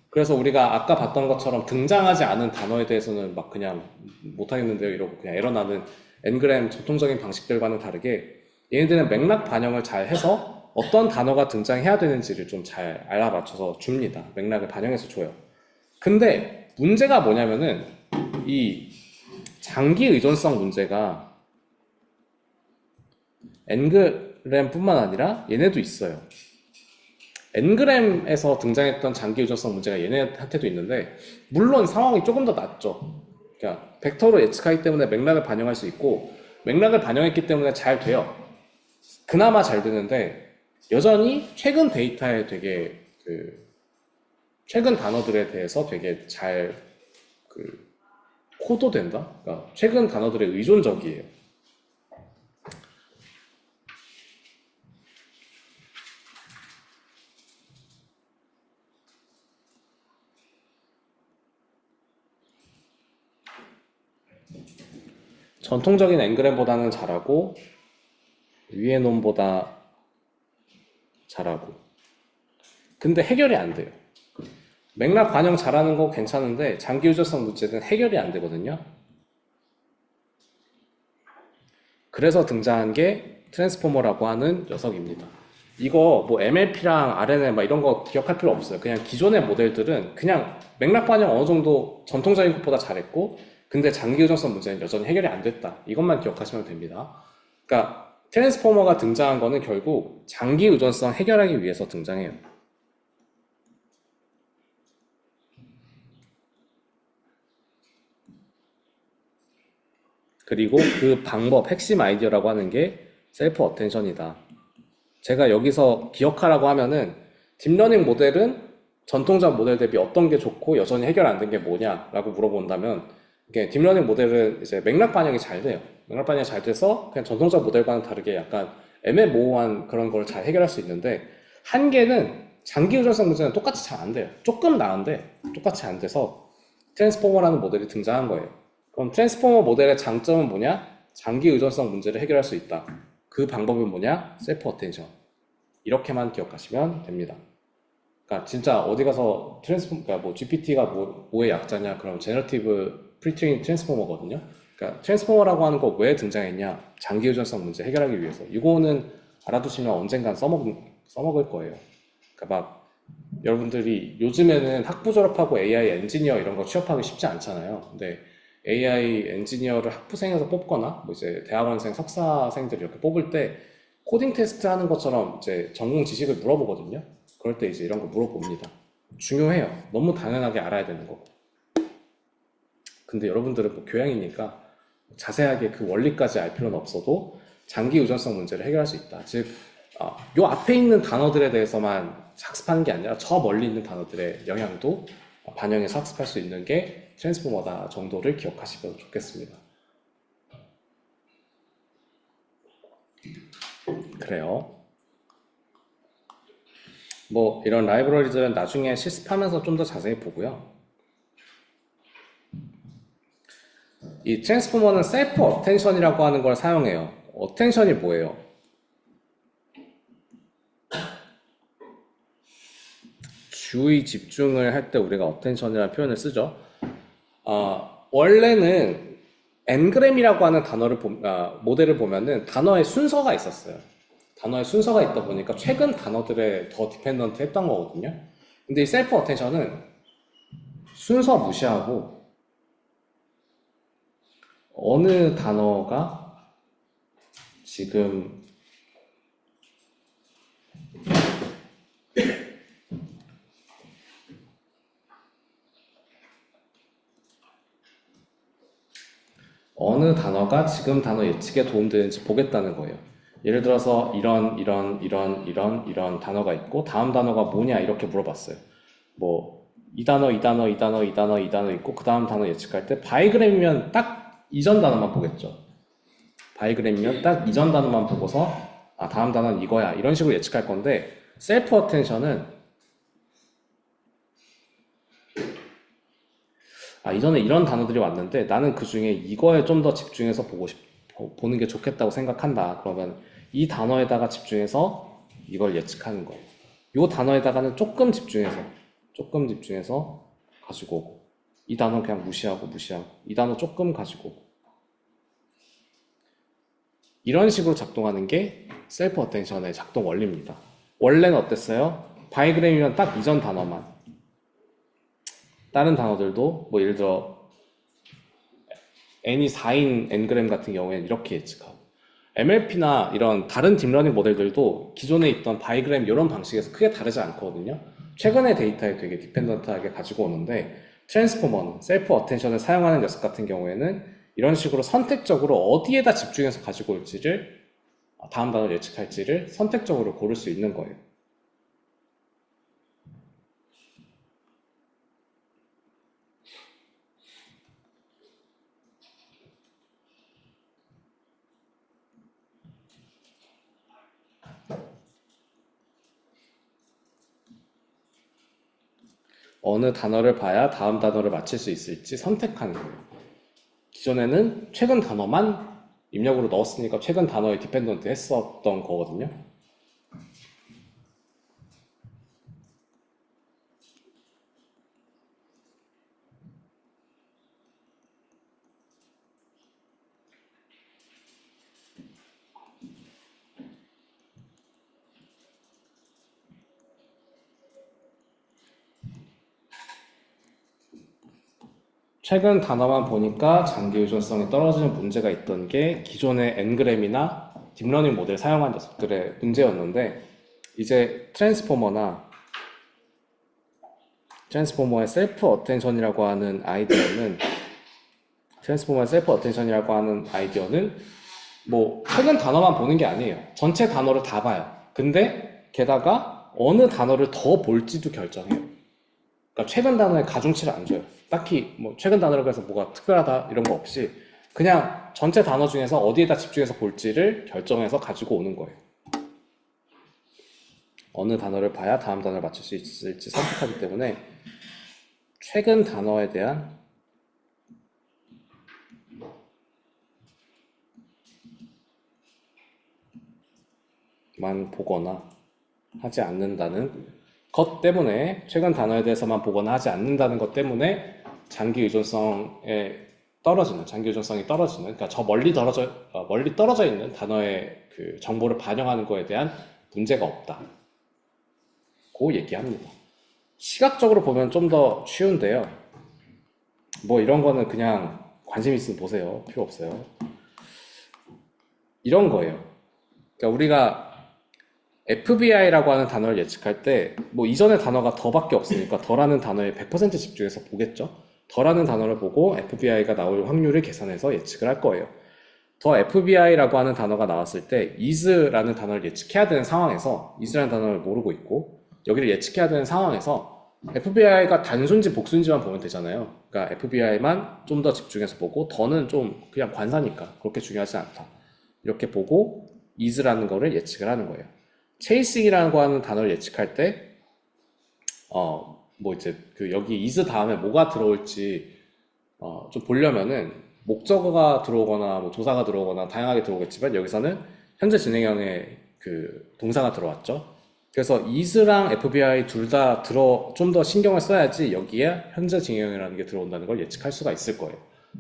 그래서 우리가 아까 봤던 것처럼 등장하지 않은 단어에 대해서는 막 그냥 못하겠는데요 이러고 그냥 에러 나는 N그램 전통적인 방식들과는 다르게 얘네들은 맥락 반영을 잘 해서 어떤 단어가 등장해야 되는지를 좀 잘 알아맞혀서 줍니다. 맥락을 반영해서 줘요. 근데 문제가 뭐냐면은 이 장기 의존성 문제가 N그램뿐만 아니라 얘네도 있어요. N그램에서 등장했던 장기 의존성 문제가 얘네한테도 있는데 물론 상황이 조금 더 낫죠. 그러니까 벡터로 예측하기 때문에 맥락을 반영할 수 있고 맥락을 반영했기 때문에 잘 돼요. 그나마 잘 되는데 여전히 최근 데이터에 되게 최근 단어들에 대해서 되게 잘 코도된다? 그러니까 최근 단어들에 의존적이에요. 전통적인 N그램보다는 잘하고 위에 놈보다 잘하고 근데 해결이 안 돼요. 맥락 반영 잘하는 거 괜찮은데 장기 유전성 문제는 해결이 안 되거든요. 그래서 등장한 게 트랜스포머라고 하는 녀석입니다. 이거 뭐 MLP랑 RNN 막 이런 거 기억할 필요 없어요. 그냥 기존의 모델들은 그냥 맥락 반영 어느 정도 전통적인 것보다 잘했고, 근데 장기 유전성 문제는 여전히 해결이 안 됐다. 이것만 기억하시면 됩니다. 그러니까 트랜스포머가 등장한 거는 결국 장기 유전성 해결하기 위해서 등장해요. 그리고 그 방법, 핵심 아이디어라고 하는 게 셀프 어텐션이다. 제가 여기서 기억하라고 하면은 딥러닝 모델은 전통적 모델 대비 어떤 게 좋고 여전히 해결 안 된 게 뭐냐라고 물어본다면, 이게 딥러닝 모델은 이제 맥락 반영이 잘 돼요. 맥락 반영이 잘 돼서 그냥 전통적 모델과는 다르게 약간 애매모호한 그런 걸 잘 해결할 수 있는데, 한계는 장기 유전성 문제는 똑같이 잘 안 돼요. 조금 나은데 똑같이 안 돼서 트랜스포머라는 모델이 등장한 거예요. 그럼 트랜스포머 모델의 장점은 뭐냐? 장기 의존성 문제를 해결할 수 있다. 그 방법은 뭐냐? 셀프 어텐션. 이렇게만 기억하시면 됩니다. 그러니까 진짜 어디 가서 그러니까 뭐 GPT가 뭐의 약자냐? 그럼 제너티브 프리트레인 트랜스포머거든요. 그러니까 트랜스포머라고 하는 거 왜 등장했냐? 장기 의존성 문제 해결하기 위해서. 이거는 알아두시면 언젠간 써먹을 거예요. 그러니까 막 여러분들이 요즘에는 학부 졸업하고 AI 엔지니어 이런 거 취업하기 쉽지 않잖아요. 근데 AI 엔지니어를 학부생에서 뽑거나 뭐 이제 대학원생, 석사생들 이렇게 뽑을 때 코딩 테스트 하는 것처럼 이제 전공 지식을 물어보거든요. 그럴 때 이제 이런 거 물어봅니다. 중요해요. 너무 당연하게 알아야 되는 거. 근데 여러분들은 뭐 교양이니까 자세하게 그 원리까지 알 필요는 없어도 장기 유전성 문제를 해결할 수 있다. 즉, 요 앞에 있는 단어들에 대해서만 학습하는 게 아니라 저 멀리 있는 단어들의 영향도 반영해서 학습할 수 있는 게 트랜스포머다 정도를 기억하시면 좋겠습니다. 그래요. 뭐 이런 라이브러리들은 나중에 실습하면서 좀 더 자세히 보고요. 이 트랜스포머는 셀프 어텐션이라고 하는 걸 사용해요. 어텐션이 뭐예요? 주의 집중을 할 때 우리가 어텐션이라는 표현을 쓰죠. 원래는 엔그램이라고 하는 모델을 보면은 단어의 순서가 있었어요. 단어의 순서가 있다 보니까 최근 단어들에 더 디펜던트 했던 거거든요. 근데 이 셀프 어텐션은 순서 무시하고 어느 단어가 지금 어느 단어가 지금 단어 예측에 도움되는지 보겠다는 거예요. 예를 들어서 이런 단어가 있고 다음 단어가 뭐냐 이렇게 물어봤어요. 뭐 이 단어 있고 그 다음 단어 예측할 때 바이그램이면 딱 이전 단어만 보겠죠. 바이그램이면 딱 이전 단어만 보고서 다음 단어는 이거야 이런 식으로 예측할 건데, 셀프 어텐션은 이전에 이런 단어들이 왔는데 나는 그 중에 이거에 좀 더 집중해서 보는 게 좋겠다고 생각한다. 그러면 이 단어에다가 집중해서 이걸 예측하는 거예요. 이 단어에다가는 조금 집중해서 가지고 오고, 이 단어 그냥 무시하고 이 단어 조금 가지고 오고, 이런 식으로 작동하는 게 셀프 어텐션의 작동 원리입니다. 원래는 어땠어요? 바이그램이면 딱 이전 단어만, 다른 단어들도 뭐 예를 들어 n이 4인 n그램 같은 경우에는 이렇게 예측하고, MLP나 이런 다른 딥러닝 모델들도 기존에 있던 바이그램 이런 방식에서 크게 다르지 않거든요. 최근의 데이터에 되게 디펜던트하게 가지고 오는데, 트랜스포머는 셀프 어텐션을 사용하는 녀석 같은 경우에는 이런 식으로 선택적으로 어디에다 집중해서 가지고 올지를, 다음 단어를 예측할지를 선택적으로 고를 수 있는 거예요. 어느 단어를 봐야 다음 단어를 맞힐 수 있을지 선택하는 거예요. 기존에는 최근 단어만 입력으로 넣었으니까 최근 단어에 디펜던트 했었던 거거든요. 최근 단어만 보니까 장기 의존성이 떨어지는 문제가 있던 게 기존의 N그램이나 딥러닝 모델 사용한 녀석들의 문제였는데, 이제 트랜스포머의 셀프 어텐션이라고 하는 아이디어는 뭐 최근 단어만 보는 게 아니에요. 전체 단어를 다 봐요. 근데 게다가 어느 단어를 더 볼지도 결정해요. 그러니까 최근 단어에 가중치를 안 줘요. 딱히 뭐 최근 단어라고 해서 뭐가 특별하다 이런 거 없이 그냥 전체 단어 중에서 어디에다 집중해서 볼지를 결정해서 가지고 오는 거예요. 어느 단어를 봐야 다음 단어를 맞출 수 있을지 선택하기 때문에 최근 단어에 대한 만 보거나 하지 않는다는 것 때문에, 최근 단어에 대해서만 보거나 하지 않는다는 것 때문에 장기 의존성이 떨어지는, 그러니까 저 멀리 떨어져 있는 단어의 그 정보를 반영하는 거에 대한 문제가 없다고 얘기합니다. 시각적으로 보면 좀 더 쉬운데요. 뭐 이런 거는 그냥 관심 있으면 보세요. 필요 없어요. 이런 거예요. 그러니까 우리가 FBI라고 하는 단어를 예측할 때 뭐 이전의 단어가 더밖에 없으니까 더라는 단어에 100% 집중해서 보겠죠. 더라는 단어를 보고 FBI가 나올 확률을 계산해서 예측을 할 거예요. 더 FBI라고 하는 단어가 나왔을 때 is라는 단어를 예측해야 되는 상황에서, is라는 단어를 모르고 있고 여기를 예측해야 되는 상황에서 FBI가 단순지 복순지만 보면 되잖아요. 그러니까 FBI만 좀 더 집중해서 보고 더는 좀 그냥 관사니까 그렇게 중요하지 않다, 이렇게 보고 is라는 거를 예측을 하는 거예요. 체이싱이라고 하는 단어를 예측할 때, 뭐 이제 그 여기 is 다음에 뭐가 들어올지, 좀 보려면은 목적어가 들어오거나 뭐 조사가 들어오거나 다양하게 들어오겠지만 여기서는 현재 진행형의 그 동사가 들어왔죠. 그래서 is랑 FBI 둘 다 좀 더 신경을 써야지 여기에 현재 진행형이라는 게 들어온다는 걸 예측할 수가 있을 거예요.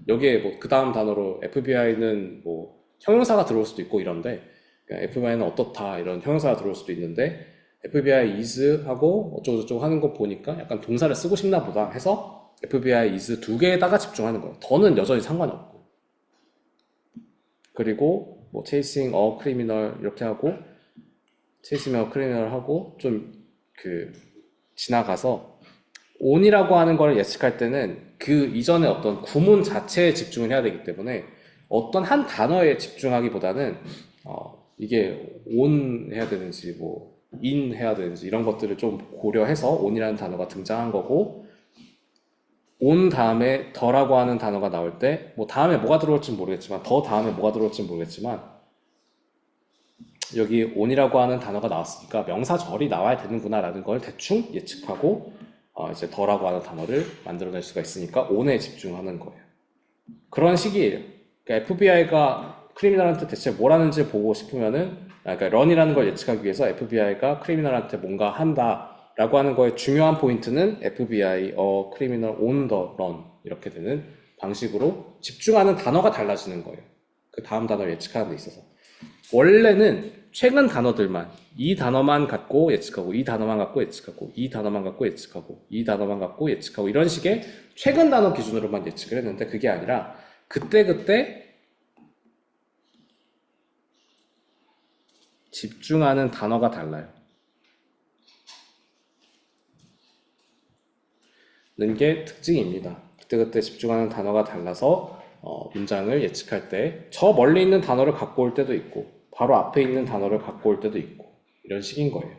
여기에 뭐 그 다음 단어로 FBI는 뭐 형용사가 들어올 수도 있고 이런데, FBI는 어떻다 이런 형용사가 들어올 수도 있는데 FBI is 하고 어쩌고저쩌고 하는 거 보니까 약간 동사를 쓰고 싶나 보다 해서 FBI is 두 개에다가 집중하는 거예요. 더는 여전히 상관없고, 그리고 뭐 chasing a criminal 이렇게 하고 chasing a criminal 하고 좀 그 지나가서 on이라고 하는 걸 예측할 때는 그 이전에 어떤 구문 자체에 집중을 해야 되기 때문에 어떤 한 단어에 집중하기보다는 이게 on 해야 되는지 뭐 in 해야 되는지 이런 것들을 좀 고려해서 on이라는 단어가 등장한 거고, on 다음에 더라고 하는 단어가 나올 때 뭐 다음에 뭐가 들어올지 모르겠지만, 더 다음에 뭐가 들어올지 모르겠지만 여기 on이라고 하는 단어가 나왔으니까 명사절이 나와야 되는구나 라는 걸 대충 예측하고 이제 더라고 하는 단어를 만들어낼 수가 있으니까 on에 집중하는 거예요. 그런 식이에요. 그러니까 FBI가 크리미널한테 대체 뭘 하는지 보고 싶으면은, 그러니까 런이라는 걸 예측하기 위해서 FBI가 크리미널한테 뭔가 한다 라고 하는 거의 중요한 포인트는 FBI, criminal on the run 이렇게 되는 방식으로 집중하는 단어가 달라지는 거예요. 그 다음 단어를 예측하는 데 있어서 원래는 최근 단어들만, 이 단어만 갖고 예측하고 이 단어만 갖고 예측하고 이 단어만 갖고 예측하고 이 단어만 갖고 예측하고 이런 식의 최근 단어 기준으로만 예측을 했는데, 그게 아니라 그때그때 집중하는 단어가 달라요. 는 게 특징입니다. 그때그때 집중하는 단어가 달라서 문장을 예측할 때 저 멀리 있는 단어를 갖고 올 때도 있고 바로 앞에 있는 단어를 갖고 올 때도 있고 이런 식인 거예요.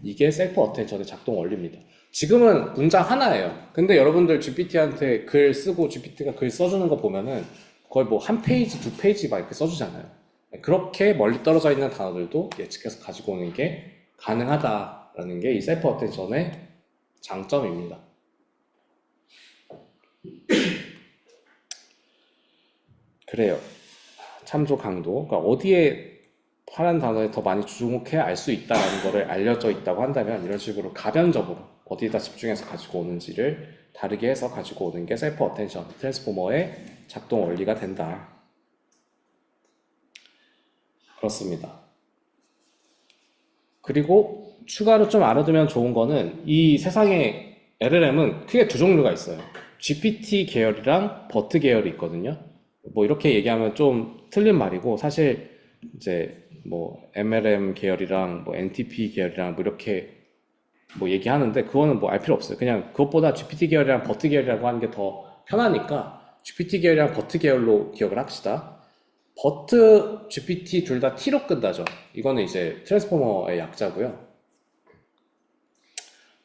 이게 셀프 어텐션의 작동 원리입니다. 지금은 문장 하나예요. 근데 여러분들 GPT한테 글 쓰고 GPT가 글 써주는 거 보면은 거의 뭐 한 페이지, 두 페이지 막 이렇게 써주잖아요. 그렇게 멀리 떨어져 있는 단어들도 예측해서 가지고 오는 게 가능하다라는 게 이 셀프 어텐션의 장점입니다. 그래요. 참조 강도. 그러니까 어디에 파란 단어에 더 많이 주목해야 알 수 있다는 거를 알려져 있다고 한다면 이런 식으로 가변적으로 어디에다 집중해서 가지고 오는지를 다르게 해서 가지고 오는 게 셀프 어텐션, 트랜스포머의 작동 원리가 된다. 그렇습니다. 그리고 추가로 좀 알아두면 좋은 거는 이 세상에 LLM은 크게 두 종류가 있어요. GPT 계열이랑 버트 계열이 있거든요. 뭐 이렇게 얘기하면 좀 틀린 말이고 사실 이제 뭐 MLM 계열이랑 뭐 NTP 계열이랑 뭐 이렇게 뭐 얘기하는데 그거는 뭐 알 필요 없어요. 그냥 그것보다 GPT 계열이랑 버트 계열이라고 하는 게 더 편하니까 GPT 계열이랑 버트 계열로 기억을 합시다. 버트, GPT 둘 다 T로 끝나죠. 이거는 이제 트랜스포머의 약자고요.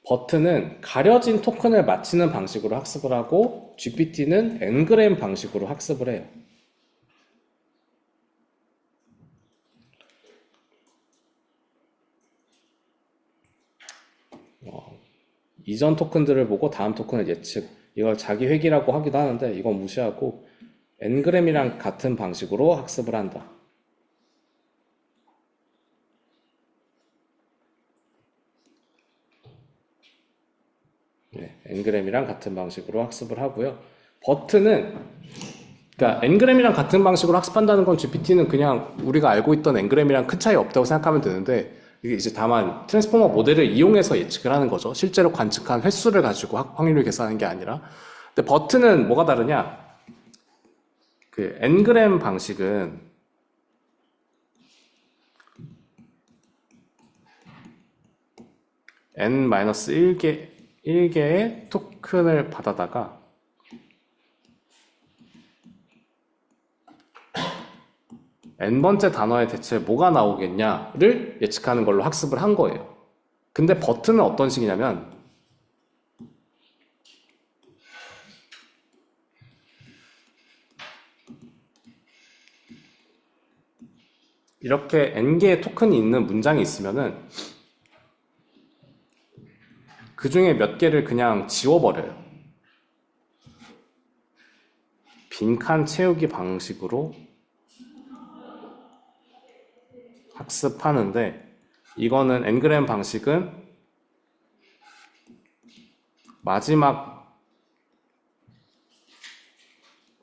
버트는 가려진 토큰을 맞히는 방식으로 학습을 하고 GPT는 엔그램 방식으로 학습을 해요. 이전 토큰들을 보고 다음 토큰을 예측. 이걸 자기 회귀라고 하기도 하는데 이건 무시하고 엔그램이랑 같은 방식으로 학습을 한다. 네, 엔그램이랑 같은 방식으로 학습을 하고요. 버트는 그러니까 엔그램이랑 같은 방식으로 학습한다는 건 GPT는 그냥 우리가 알고 있던 엔그램이랑 큰 차이 없다고 생각하면 되는데 이게 이제 다만 트랜스포머 모델을 이용해서 예측을 하는 거죠. 실제로 관측한 횟수를 가지고 확률을 계산하는 게 아니라. 근데 버트는 뭐가 다르냐? 그 엔그램 방식은 n-1개의 토큰을 받아다가 n번째 단어에 대체 뭐가 나오겠냐를 예측하는 걸로 학습을 한 거예요. 근데 버트는 어떤 식이냐면 이렇게 n개의 토큰이 있는 문장이 있으면은 그 중에 몇 개를 그냥 지워버려요. 빈칸 채우기 방식으로 학습하는데 이거는 엔그램 방식은 마지막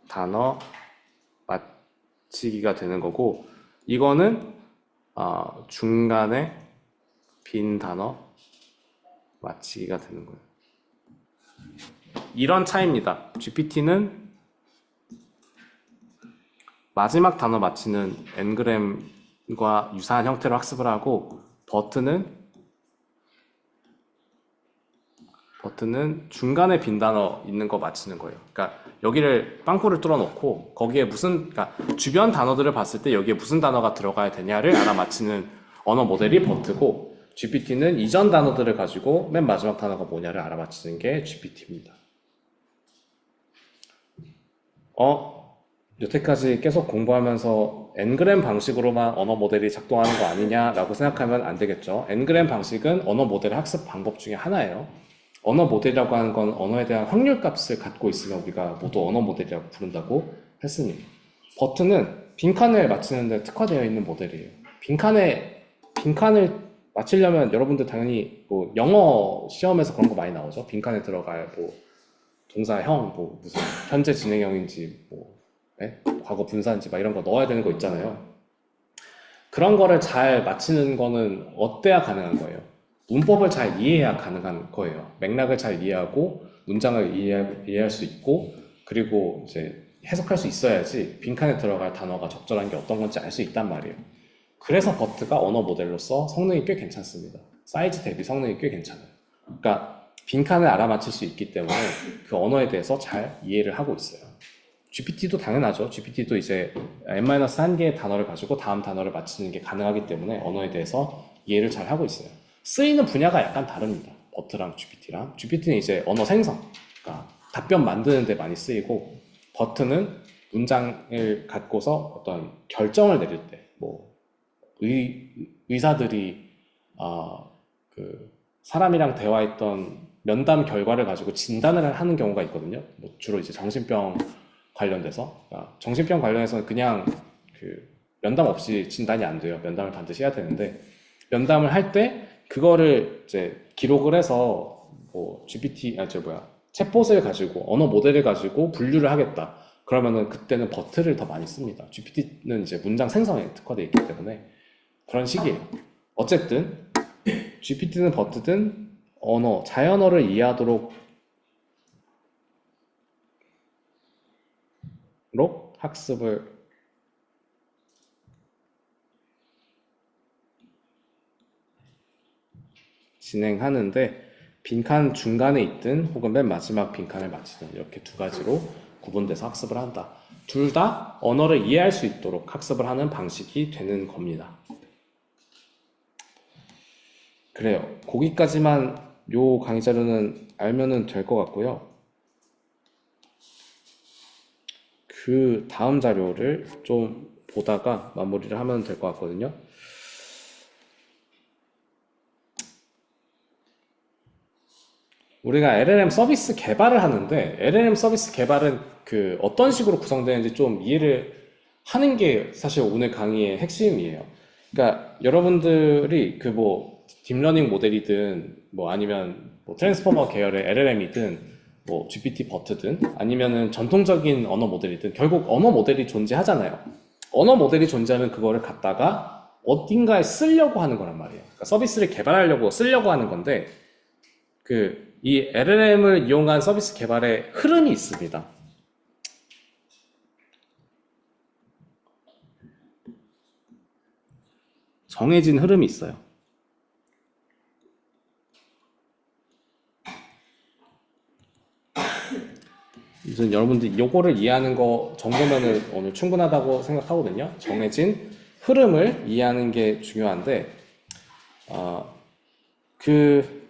단어 맞히기가 되는 거고 이거는 중간에 빈 단어 맞히기가 되는 거예요. 이런 차이입니다. GPT는 마지막 단어 맞히는 엔그램과 유사한 형태로 학습을 하고 버트는 중간에 빈 단어 있는 거 맞히는 거예요. 그러니까 여기를 빵꾸를 뚫어 놓고 거기에 그러니까 주변 단어들을 봤을 때 여기에 무슨 단어가 들어가야 되냐를 알아맞히는 언어 모델이 버트고 GPT는 이전 단어들을 가지고 맨 마지막 단어가 뭐냐를 알아맞히는 게 GPT입니다. 여태까지 계속 공부하면서 엔그램 방식으로만 언어 모델이 작동하는 거 아니냐라고 생각하면 안 되겠죠. 엔그램 방식은 언어 모델 학습 방법 중에 하나예요. 언어 모델이라고 하는 건 언어에 대한 확률 값을 갖고 있으면 우리가 모두 언어 모델이라고 부른다고 했습니다. 버트는 빈칸을 맞히는데 특화되어 있는 모델이에요. 빈칸을 맞히려면 여러분들 당연히 뭐 영어 시험에서 그런 거 많이 나오죠. 빈칸에 들어갈 뭐 동사형, 뭐 무슨 현재 진행형인지 뭐 과거 분사인지 막 이런 거 넣어야 되는 거 있잖아요. 그런 거를 잘 맞히는 거는 어때야 가능한 거예요? 문법을 잘 이해해야 가능한 거예요. 맥락을 잘 이해하고 문장을 이해할 수 있고 그리고 이제 해석할 수 있어야지 빈칸에 들어갈 단어가 적절한 게 어떤 건지 알 수 있단 말이에요. 그래서 버트가 언어 모델로서 성능이 꽤 괜찮습니다. 사이즈 대비 성능이 꽤 괜찮아요. 그러니까 빈칸을 알아맞힐 수 있기 때문에 그 언어에 대해서 잘 이해를 하고 있어요. GPT도 당연하죠. GPT도 이제 n-1개의 단어를 가지고 다음 단어를 맞히는 게 가능하기 때문에 언어에 대해서 이해를 잘 하고 있어요. 쓰이는 분야가 약간 다릅니다. 버트랑 GPT랑. GPT는 이제 언어 생성, 그러니까 답변 만드는 데 많이 쓰이고 버트는 문장을 갖고서 어떤 결정을 내릴 때, 뭐 의사들이 그 사람이랑 대화했던 면담 결과를 가지고 진단을 하는 경우가 있거든요. 뭐 주로 이제 정신병 관련돼서 정신병 관련해서는 그냥 그 면담 없이 진단이 안 돼요. 면담을 반드시 해야 되는데 면담을 할 때 그거를 이제 기록을 해서 뭐 챗봇을 가지고 언어 모델을 가지고 분류를 하겠다. 그러면은 그때는 버트를 더 많이 씁니다. GPT는 이제 문장 생성에 특화되어 있기 때문에 그런 식이에요. 어쨌든 GPT는 버트든 자연어를 이해하도록 학습을 진행하는데 빈칸 중간에 있든 혹은 맨 마지막 빈칸을 마치든 이렇게 두 가지로 구분돼서 학습을 한다. 둘 다 언어를 이해할 수 있도록 학습을 하는 방식이 되는 겁니다. 그래요. 거기까지만 요 강의 자료는 알면은 될 것 같고요. 그 다음 자료를 좀 보다가 마무리를 하면 될 것 같거든요. 우리가 LLM 서비스 개발을 하는데 LLM 서비스 개발은 그 어떤 식으로 구성되는지 좀 이해를 하는 게 사실 오늘 강의의 핵심이에요. 그러니까 여러분들이 그 뭐 딥러닝 모델이든 뭐 아니면 뭐 트랜스포머 계열의 LLM이든 뭐 GPT 버트든 아니면은 전통적인 언어 모델이든 결국 언어 모델이 존재하잖아요. 언어 모델이 존재하면 그거를 갖다가 어딘가에 쓰려고 하는 거란 말이에요. 그러니까 서비스를 개발하려고 쓰려고 하는 건데 이 LLM을 이용한 서비스 개발의 흐름이 있습니다. 정해진 흐름이 있어요. 우선 여러분들 요거를 이해하는 거 정도면은 오늘 충분하다고 생각하거든요. 정해진 흐름을 이해하는 게 중요한데, 그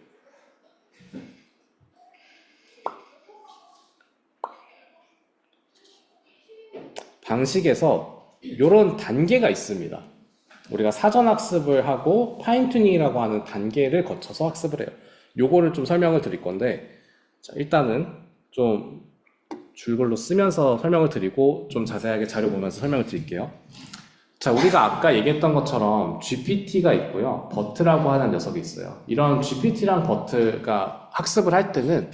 방식에서 이런 단계가 있습니다. 우리가 사전 학습을 하고 파인튜닝이라고 하는 단계를 거쳐서 학습을 해요. 요거를 좀 설명을 드릴 건데, 자, 일단은 좀 줄글로 쓰면서 설명을 드리고 좀 자세하게 자료 보면서 설명을 드릴게요. 자, 우리가 아까 얘기했던 것처럼 GPT가 있고요. 버트라고 하는 녀석이 있어요. 이런 GPT랑 버트가 학습을 할 때는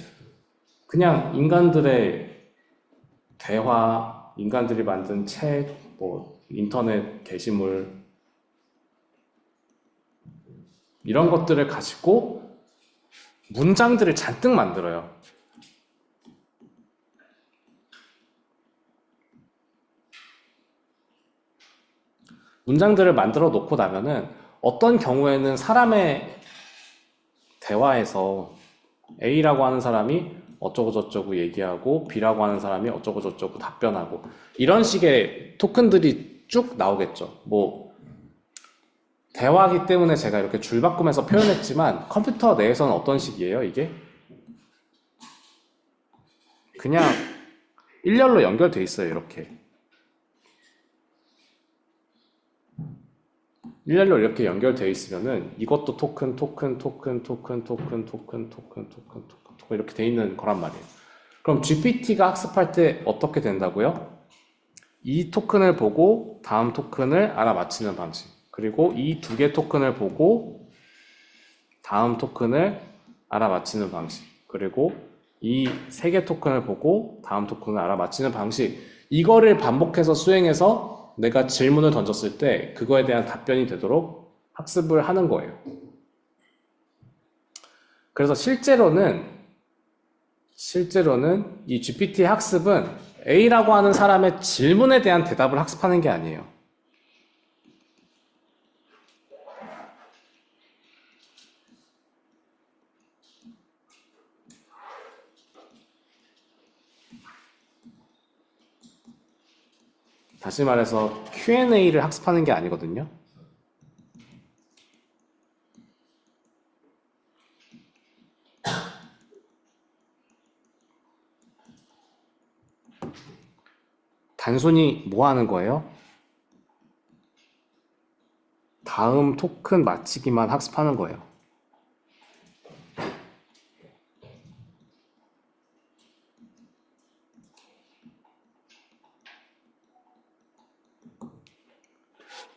그냥 인간들의 대화, 인간들이 만든 책, 뭐 인터넷 게시물 이런 것들을 가지고 문장들을 잔뜩 만들어요. 문장들을 만들어 놓고 나면은 어떤 경우에는 사람의 대화에서 A라고 하는 사람이 어쩌고저쩌고 얘기하고 B라고 하는 사람이 어쩌고저쩌고 답변하고 이런 식의 토큰들이 쭉 나오겠죠. 뭐 대화하기 때문에 제가 이렇게 줄 바꾸면서 표현했지만 컴퓨터 내에서는 어떤 식이에요, 이게? 그냥 일렬로 연결돼 있어요, 이렇게. 일렬로 이렇게 연결되어 있으면은 이것도 토큰 이렇게 돼 있는 거란 말이에요. 그럼 GPT가 학습할 때 어떻게 된다고요? 이 토큰을 보고 다음 토큰을 알아맞히는 방식. 그리고 이 두 개 토큰을 보고 다음 토큰을 알아맞히는 방식. 그리고 이 세 개 토큰을 보고 다음 토큰을 알아맞히는 방식. 이거를 반복해서 수행해서 내가 질문을 던졌을 때 그거에 대한 답변이 되도록 학습을 하는 거예요. 그래서 실제로는 이 GPT 학습은 A라고 하는 사람의 질문에 대한 대답을 학습하는 게 아니에요. 다시 말해서 Q&A를 학습하는 게 아니거든요. 단순히 뭐 하는 거예요? 다음 토큰 맞히기만 학습하는 거예요.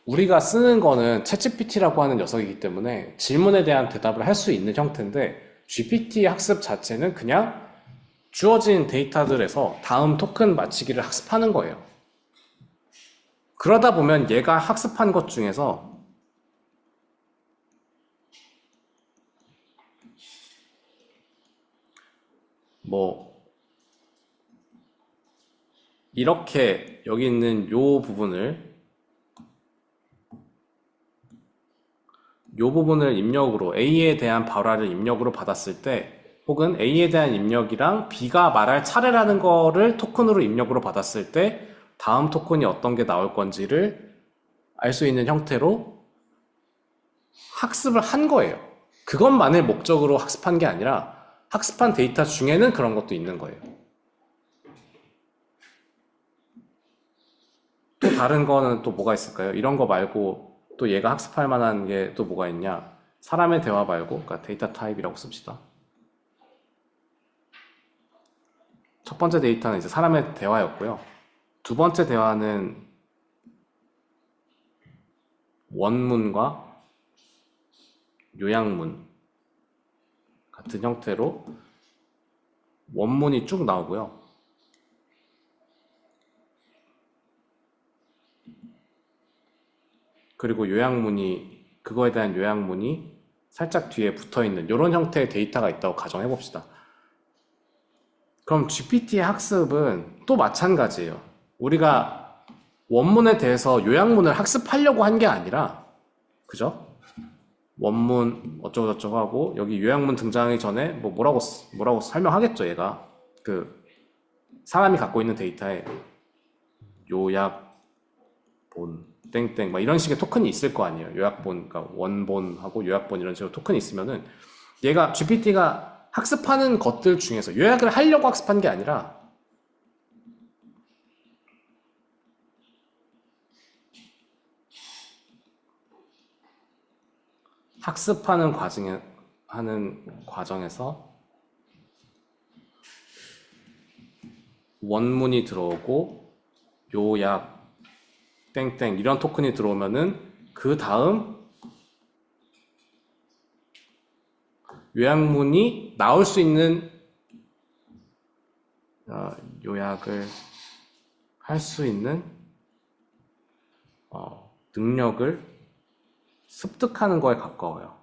우리가 쓰는 거는 챗GPT라고 하는 녀석이기 때문에 질문에 대한 대답을 할 수 있는 형태인데 GPT 학습 자체는 그냥 주어진 데이터들에서 다음 토큰 맞히기를 학습하는 거예요. 그러다 보면 얘가 학습한 것 중에서 뭐 이렇게 여기 있는 요 부분을 입력으로 A에 대한 발화를 입력으로 받았을 때 혹은 A에 대한 입력이랑 B가 말할 차례라는 거를 토큰으로 입력으로 받았을 때 다음 토큰이 어떤 게 나올 건지를 알 수 있는 형태로 학습을 한 거예요. 그것만을 목적으로 학습한 게 아니라 학습한 데이터 중에는 그런 것도 있는 거예요. 또 다른 거는 또 뭐가 있을까요? 이런 거 말고 또 얘가 학습할 만한 게 또 뭐가 있냐? 사람의 대화 말고, 그러니까 데이터 타입이라고 씁시다. 첫 번째 데이터는 이제 사람의 대화였고요. 두 번째 대화는 원문과 요약문 같은 형태로 원문이 쭉 나오고요. 그리고 그거에 대한 요약문이 살짝 뒤에 붙어 있는 이런 형태의 데이터가 있다고 가정해 봅시다. 그럼 GPT의 학습은 또 마찬가지예요. 우리가 원문에 대해서 요약문을 학습하려고 한 게 아니라, 그죠? 원문 어쩌고저쩌고 하고 여기 요약문 등장하기 전에 뭐라고 설명하겠죠. 얘가 그 사람이 갖고 있는 데이터에 요약본 땡땡 막 이런 식의 토큰이 있을 거 아니에요. 요약본, 그러니까 원본하고 요약본 이런 식으로 토큰이 있으면은 얘가 GPT가 학습하는 것들 중에서 요약을 하려고 학습한 게 아니라 학습하는 과정에서 원문이 들어오고 요약 땡땡 이런 토큰이 들어오면은 그 다음 요약문이 나올 수 있는 요약을 할 수 있는 능력을 습득하는 거에 가까워요.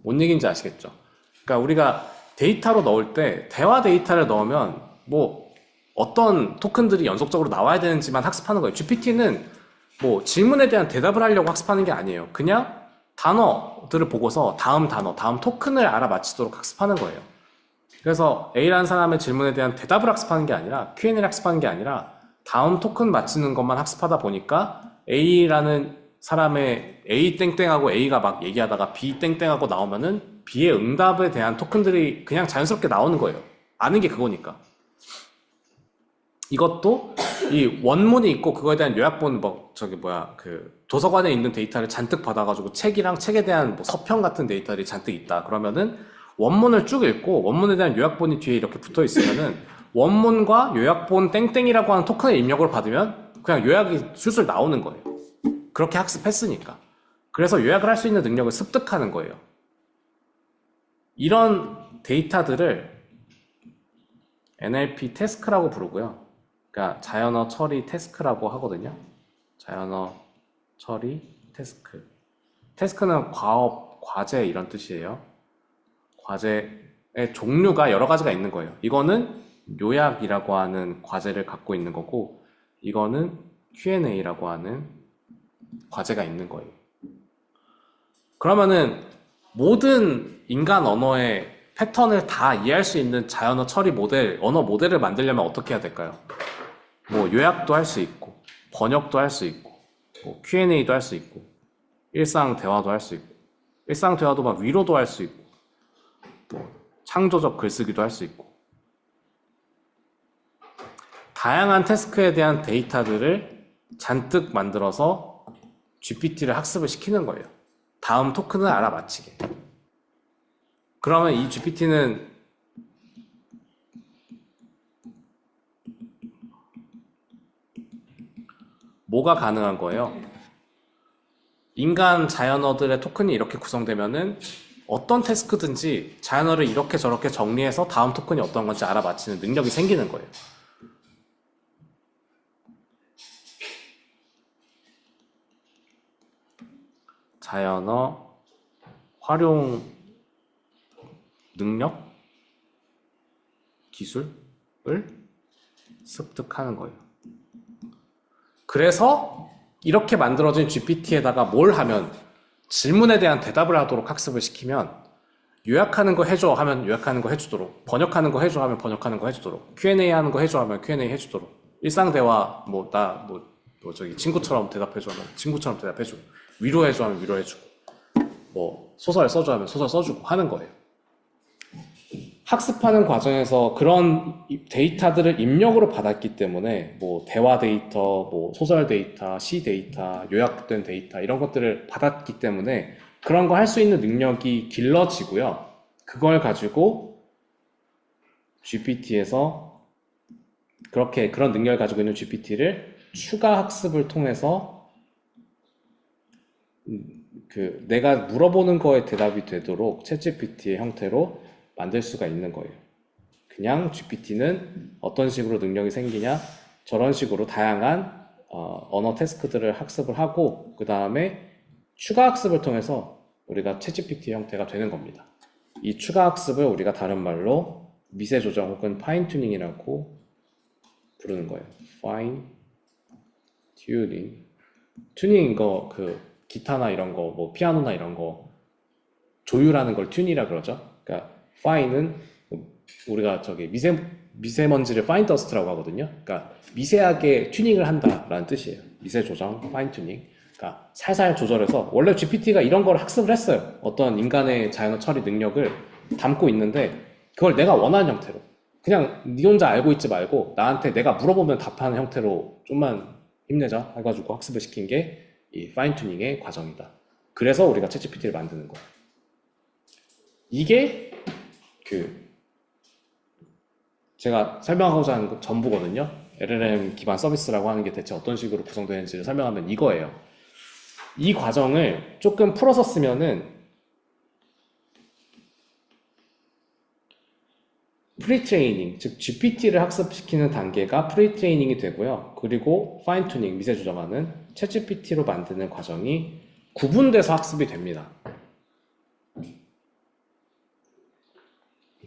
뭔 얘기인지 아시겠죠? 그러니까 우리가 데이터로 넣을 때 대화 데이터를 넣으면 뭐 어떤 토큰들이 연속적으로 나와야 되는지만 학습하는 거예요. GPT는 뭐 질문에 대한 대답을 하려고 학습하는 게 아니에요. 그냥 단어들을 보고서 다음 단어, 다음 토큰을 알아맞히도록 학습하는 거예요. 그래서 A라는 사람의 질문에 대한 대답을 학습하는 게 아니라 Q&A를 학습하는 게 아니라 다음 토큰 맞히는 것만 학습하다 보니까 A라는 사람의 A 땡땡하고 A가 막 얘기하다가 B 땡땡하고 나오면은 B의 응답에 대한 토큰들이 그냥 자연스럽게 나오는 거예요. 아는 게 그거니까. 이것도 이 원문이 있고 그거에 대한 요약본 그 도서관에 있는 데이터를 잔뜩 받아가지고 책이랑 책에 대한 뭐 서평 같은 데이터들이 잔뜩 있다. 그러면은 원문을 쭉 읽고 원문에 대한 요약본이 뒤에 이렇게 붙어 있으면은 원문과 요약본 땡땡이라고 하는 토큰의 입력을 받으면 그냥 요약이 술술 나오는 거예요. 그렇게 학습했으니까. 그래서 요약을 할 수 있는 능력을 습득하는 거예요. 이런 데이터들을 NLP 태스크라고 부르고요. 그러니까 자연어 처리 태스크라고 하거든요. 자연어 처리 태스크. 태스크는 과업, 과제 이런 뜻이에요. 과제의 종류가 여러 가지가 있는 거예요. 이거는 요약이라고 하는 과제를 갖고 있는 거고, 이거는 Q&A라고 하는 과제가 있는 거예요. 그러면은 모든 인간 언어의 패턴을 다 이해할 수 있는 자연어 처리 모델, 언어 모델을 만들려면 어떻게 해야 될까요? 뭐 요약도 할 수 있고, 번역도 할 수 있고, 뭐 Q&A도 할 수 있고, 일상 대화도 할 수 있고, 일상 대화도 막 위로도 할 수 있고, 뭐 창조적 글쓰기도 할 수 있고, 다양한 태스크에 대한 데이터들을 잔뜩 만들어서 GPT를 학습을 시키는 거예요. 다음 토큰을 알아맞히게. 그러면 이 GPT는 뭐가 가능한 거예요? 인간 자연어들의 토큰이 이렇게 구성되면은 어떤 태스크든지 자연어를 이렇게 저렇게 정리해서 다음 토큰이 어떤 건지 알아맞히는 능력이 생기는 거예요. 자연어 활용 능력? 기술? 습득하는 거예요. 그래서 이렇게 만들어진 GPT에다가 뭘 하면 질문에 대한 대답을 하도록 학습을 시키면 요약하는 거 해줘 하면 요약하는 거 해주도록, 번역하는 거 해줘 하면 번역하는 거 해주도록, Q&A 하는 거 해줘 하면 Q&A 해주도록, 일상 대화 저기 친구처럼 대답해줘 하면 친구처럼 대답해주고, 위로해줘 하면 위로해주고, 뭐 소설 써줘 하면 소설 써주고 하는 거예요. 학습하는 과정에서 그런 데이터들을 입력으로 받았기 때문에 뭐 대화 데이터, 뭐 소설 데이터, 시 데이터, 요약된 데이터 이런 것들을 받았기 때문에 그런 거 할 수 있는 능력이 길러지고요. 그걸 가지고 GPT에서 그런 능력을 가지고 있는 GPT를 추가 학습을 통해서 내가 물어보는 거에 대답이 되도록 챗GPT의 형태로 만들 수가 있는 거예요. 그냥 GPT는 어떤 식으로 능력이 생기냐, 저런 식으로 다양한 언어 태스크들을 학습을 하고 그 다음에 추가 학습을 통해서 우리가 챗GPT 형태가 되는 겁니다. 이 추가 학습을 우리가 다른 말로 미세 조정 혹은 파인 튜닝이라고 부르는 거예요. 파인 튜닝. 튜닝 기타나 이런 거, 뭐 피아노나 이런 거 조율하는 걸 튠이라 그러죠. 그러니까 파인은 우리가 미세먼지를 파인 더스트라고 하거든요. 그러니까 미세하게 튜닝을 한다라는 뜻이에요. 미세 조정, 파인 튜닝. 그러니까 살살 조절해서 원래 GPT가 이런 걸 학습을 했어요. 어떤 인간의 자연어 처리 능력을 담고 있는데 그걸 내가 원하는 형태로 그냥 네 혼자 알고 있지 말고 나한테 내가 물어보면 답하는 형태로 좀만 힘내자 해가지고 학습을 시킨 게 이 파인 튜닝의 과정이다. 그래서 우리가 챗GPT를 만드는 거예요. 이게 제가 설명하고자 하는 그 전부거든요. LLM 기반 서비스라고 하는 게 대체 어떤 식으로 구성되는지를 설명하면 이거예요. 이 과정을 조금 풀어서 쓰면은 프리트레이닝, 즉 GPT를 학습시키는 단계가 프리트레이닝이 되고요. 그리고 파인 튜닝, 미세 조정하는 챗GPT로 만드는 과정이 구분돼서 학습이 됩니다.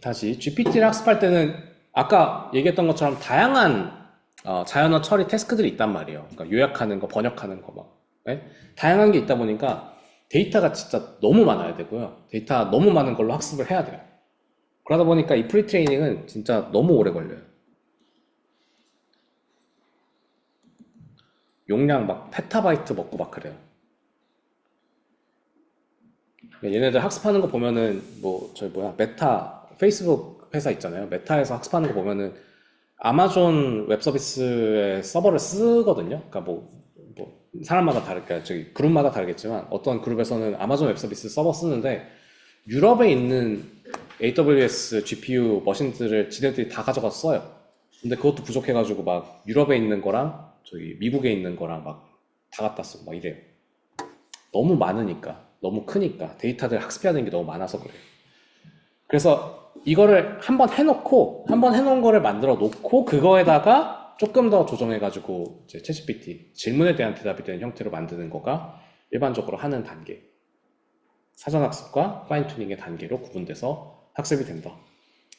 다시 GPT를 학습할 때는 아까 얘기했던 것처럼 다양한 자연어 처리 태스크들이 있단 말이에요. 그러니까 요약하는 거, 번역하는 거 막. 네? 다양한 게 있다 보니까 데이터가 진짜 너무 많아야 되고요. 데이터 너무 많은 걸로 학습을 해야 돼요. 그러다 보니까 이 프리트레이닝은 진짜 너무 오래 걸려요. 용량 막 페타바이트 먹고 막 그래요. 얘네들 학습하는 거 보면은 메타 페이스북 회사 있잖아요. 메타에서 학습하는 거 보면은 아마존 웹 서비스의 서버를 쓰거든요. 그러니까 사람마다 그룹마다 다르겠지만 어떤 그룹에서는 아마존 웹 서비스 서버 쓰는데 유럽에 있는 AWS GPU 머신들을 지네들이 다 가져가서 써요. 근데 그것도 부족해가지고 막 유럽에 있는 거랑 미국에 있는 거랑 막 다 갖다 쓰고 막 이래요. 너무 많으니까, 너무 크니까 데이터들 학습해야 되는 게 너무 많아서 그래요. 그래서 이거를 한번 해놓은 거를 만들어 놓고 그거에다가 조금 더 조정해가지고 이제 챗GPT 질문에 대한 대답이 되는 형태로 만드는 거가 일반적으로 하는 단계. 사전학습과 파인튜닝의 단계로 구분돼서 학습이 된다.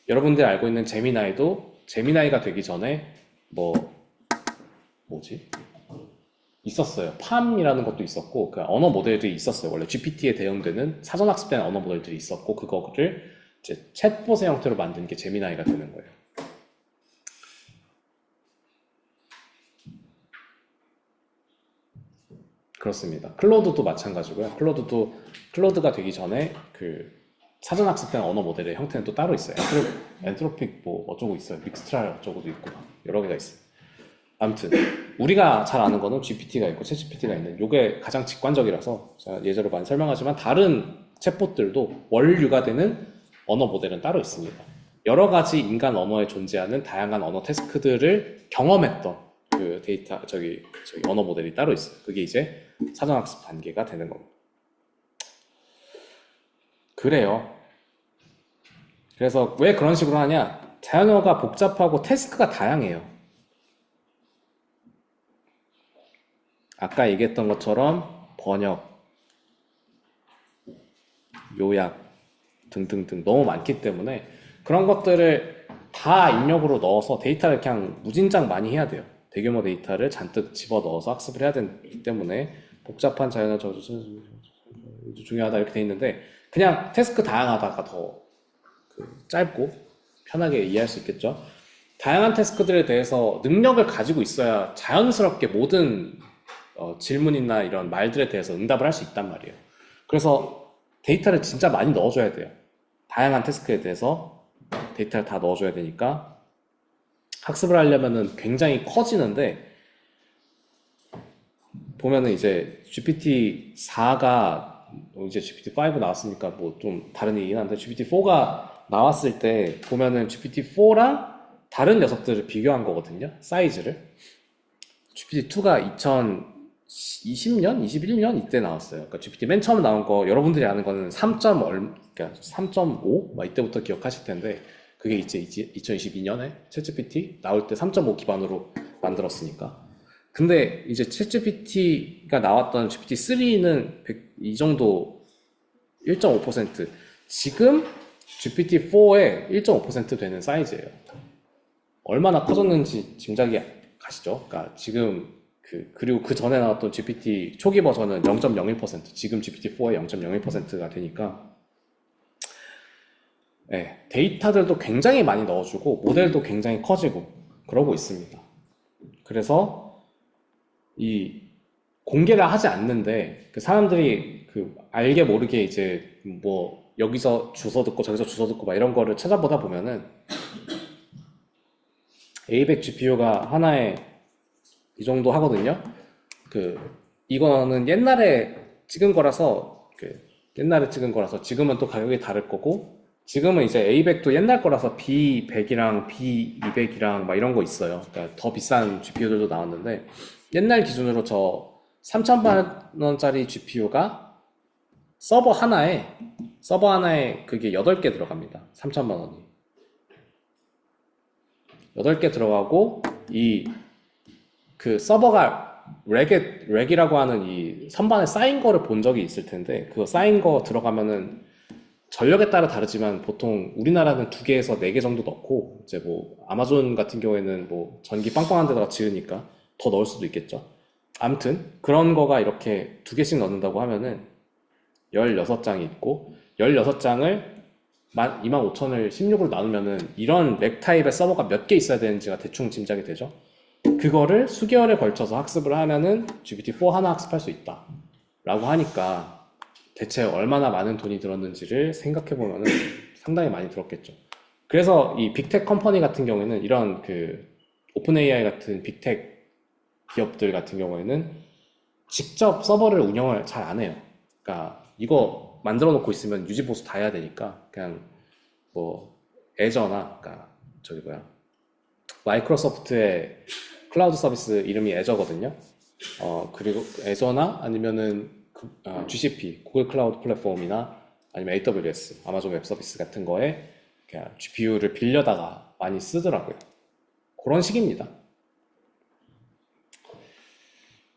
여러분들이 알고 있는 제미나이도 제미나이가 되기 전에 있었어요. 팜이라는 것도 있었고 그 언어 모델들이 있었어요. 원래 GPT에 대응되는 사전학습된 언어 모델들이 있었고 그거를 이제 챗봇의 형태로 만든 게 제미나이가 되는 거예요. 그렇습니다. 클로드도 마찬가지고요. 클로드가 되기 전에 그 사전학습된 언어 모델의 형태는 또 따로 있어요. 엔트로픽 어쩌고 있어요. 믹스트랄 어쩌고도 있고 여러 개가 있어요. 아무튼 우리가 잘 아는 거는 GPT가 있고 챗GPT가 있는 이게 가장 직관적이라서 제가 예제로 많이 설명하지만 다른 챗봇들도 원류가 되는 언어 모델은 따로 있습니다. 여러 가지 인간 언어에 존재하는 다양한 언어 태스크들을 경험했던 그 언어 모델이 따로 있어요. 그게 이제 사전학습 단계가 되는 겁니다. 그래요. 그래서 왜 그런 식으로 하냐? 자연어가 복잡하고 태스크가 다양해요. 아까 얘기했던 것처럼 번역, 요약 등등등 너무 많기 때문에 그런 것들을 다 다 입력으로 넣어서 데이터를 그냥 무진장 많이 해야 돼요. 대규모 데이터를 잔뜩 집어넣어서 학습을 해야 되기 때문에 복잡한 자연어 저주 중요하다 이렇게 돼 있는데, 그냥 태스크 다양하다가 더 짧고 편하게 이해할 수 있겠죠. 다양한 태스크들에 대해서 능력을 가지고 있어야 자연스럽게 모든 질문이나 이런 말들에 대해서 응답을 할 수 있단 말이에요. 그래서 데이터를 진짜 많이 넣어줘야 돼요. 다양한 태스크에 대해서 데이터를 다 넣어줘야 되니까 학습을 하려면은 굉장히 커지는데, 보면은 이제 GPT-4가 이제 GPT-5 나왔으니까 뭐 좀 다른 얘기긴 한데, GPT-4가 나왔을 때 보면은 GPT-4랑 다른 녀석들을 비교한 거거든요. 사이즈를. GPT-2가 2020년? 21년 이때 나왔어요. 그러니까 GPT 맨 처음 나온 거, 여러분들이 아는 거는 3.5? 막 이때부터 기억하실 텐데, 그게 이제 2022년에 챗GPT 나올 때 3.5 기반으로 만들었으니까. 근데 이제 챗GPT가 나왔던 GPT-3는 이 정도 1.5%, 지금 GPT-4의 1.5% 되는 사이즈예요. 얼마나 커졌는지 짐작이 가시죠? 그러니까 지금 그리고 그 전에 나왔던 GPT 초기 버전은 0.01%, 지금 GPT-4의 0.01%가 되니까, 네, 데이터들도 굉장히 많이 넣어주고 모델도 굉장히 커지고 그러고 있습니다. 그래서 이 공개를 하지 않는데, 그 사람들이 알게 모르게 이제 뭐 여기서 주워 듣고 저기서 주워 듣고 막 이런 거를 찾아보다 보면은, A100 GPU가 하나에 이 정도 하거든요. 이거는 옛날에 찍은 거라서, 지금은 또 가격이 다를 거고, 지금은 이제 A100도 옛날 거라서 B100이랑 B200이랑 막 이런 거 있어요. 그러니까 더 비싼 GPU들도 나왔는데, 옛날 기준으로 저 3천만 원짜리 GPU가 서버 하나에 그게 8개 들어갑니다. 3천만 원이. 8개 들어가고, 서버가 렉이라고 하는 이 선반에 쌓인 거를 본 적이 있을 텐데, 그거 쌓인 거 들어가면은 전력에 따라 다르지만 보통 우리나라는 2개에서 4개 정도 넣고, 이제 뭐 아마존 같은 경우에는 뭐 전기 빵빵한 데다가 지으니까 더 넣을 수도 있겠죠. 아무튼 그런 거가 이렇게 2개씩 넣는다고 하면은 16장이 있고, 16장을 25,000을 16으로 나누면은 이런 렉 타입의 서버가 몇 개 있어야 되는지가 대충 짐작이 되죠. 그거를 수개월에 걸쳐서 학습을 하면은 GPT-4 하나 학습할 수 있다 라고 하니까, 대체 얼마나 많은 돈이 들었는지를 생각해 보면은 상당히 많이 들었겠죠. 그래서 이 빅텍 컴퍼니 같은 경우에는, 이런 오픈 AI 같은 빅텍 기업들 같은 경우에는 직접 서버를 운영을 잘 안 해요. 그러니까 이거 만들어 놓고 있으면 유지 보수 다 해야 되니까, 그냥 뭐 애저나, 그러니까 마이크로소프트의 클라우드 서비스 이름이 애저거든요. 그리고 애저나 아니면은 GCP, 구글 클라우드 플랫폼이나 아니면 AWS, 아마존 웹 서비스 같은 거에 그냥 GPU를 빌려다가 많이 쓰더라고요. 그런 식입니다.